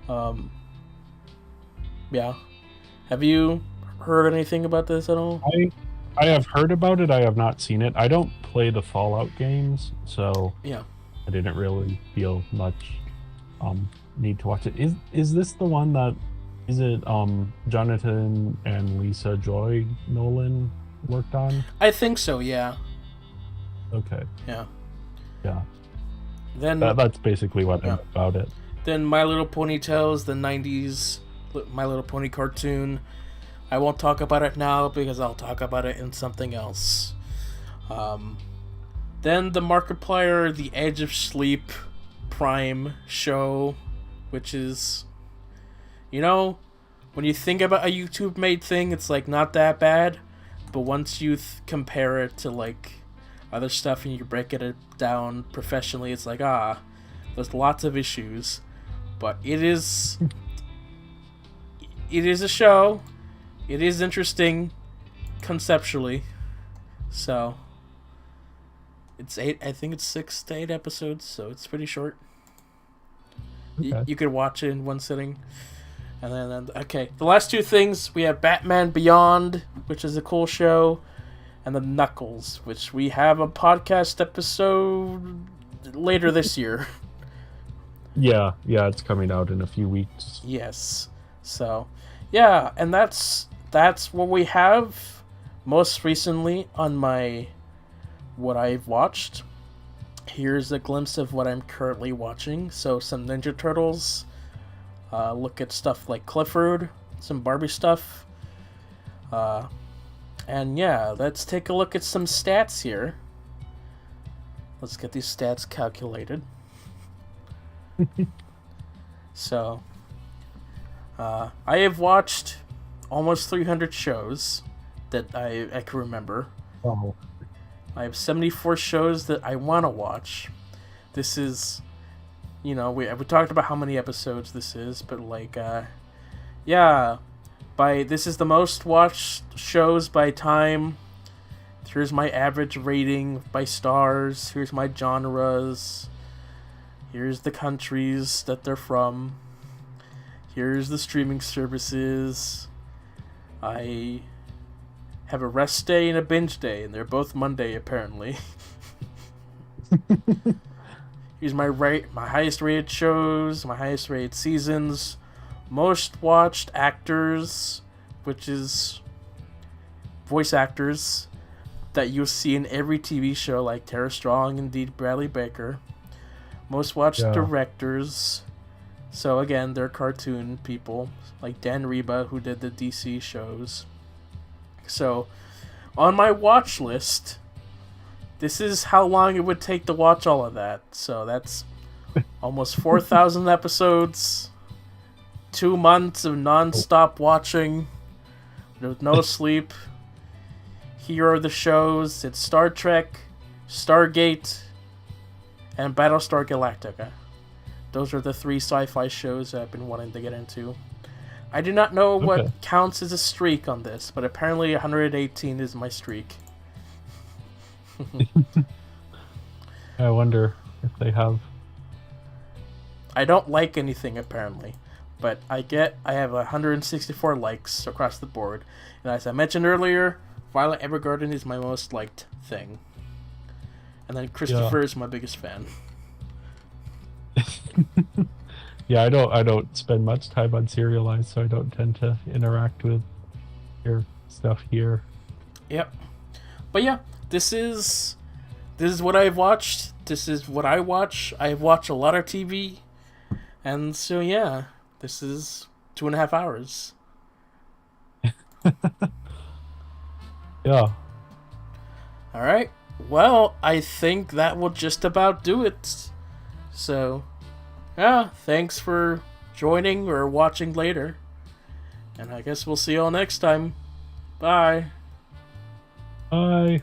Um, yeah. Have you heard anything about this at all? I have heard about it. I have not seen it. I don't play the Fallout games, so Yeah. I didn't really feel much need to watch it. Is this the one that is it Jonathan and Lisa Joy Nolan worked on? I think so, yeah. Okay. Yeah. Yeah. Then That's basically what I yeah. know about it. Then My Little Pony Tales, the 90s My Little Pony cartoon. I won't talk about it now because I'll talk about it in something else. Um, then the Markiplier, The Edge of Sleep Prime show, which is, when you think about a YouTube made thing, it's like not that bad. But once you compare it to like other stuff and you break it down professionally, it's like, there's lots of issues. But it is a show. It is interesting conceptually. So it's 8. I think it's 6 to 8 episodes. So it's pretty short. Okay. You could watch it in one sitting. And then okay, the last two things we have Batman Beyond, which is a cool show, and the Knuckles, which we have a podcast episode later this year. Yeah, it's coming out in a few weeks. Yes. So, yeah, and that's what we have most recently on my what I've watched. Here's a glimpse of what I'm currently watching. So, some Ninja Turtles. Look at stuff like Clifford, some Barbie stuff. And yeah, let's take a look at some stats here. Let's get these stats calculated. So, I have watched almost 300 shows that I can remember. Oh. I have 74 shows that I want to watch. This is, we talked about how many episodes this is, but this is the most watched shows by time. Here's my average rating by stars. Here's my genres. Here's the countries that they're from. Here's the streaming services. I have a rest day and a binge day, and they're both Monday apparently. Here's my highest rated shows, my highest rated seasons, most watched actors, which is voice actors that you'll see in every TV show like Tara Strong and Dee Bradley Baker. Most watched directors. So again, they're cartoon people like Dan Reba, who did the DC shows. So on my watch list, this is how long it would take to watch all of that. So that's almost 4,000 episodes, 2 months of non-stop watching, with no sleep. Here are the shows. It's Star Trek, Stargate, and Battlestar Galactica. Those are the 3 sci-fi shows I've been wanting to get into. I do not know what counts as a streak on this, but apparently 118 is my streak. I wonder if they have... I don't like anything apparently, but I have 164 likes across the board, and as I mentioned earlier, Violet Evergarden is my most liked thing, and then Christopher is my biggest fan. Yeah, I don't spend much time on Serializd, so I don't tend to interact with your stuff here. Yep. But yeah, this is what I've watched. This is what I watch. I watch a lot of TV. And so yeah, this is 2.5 hours. Yeah. Alright. Well, I think that will just about do it. So yeah, thanks for joining or watching later. And I guess we'll see y'all next time. Bye. Bye.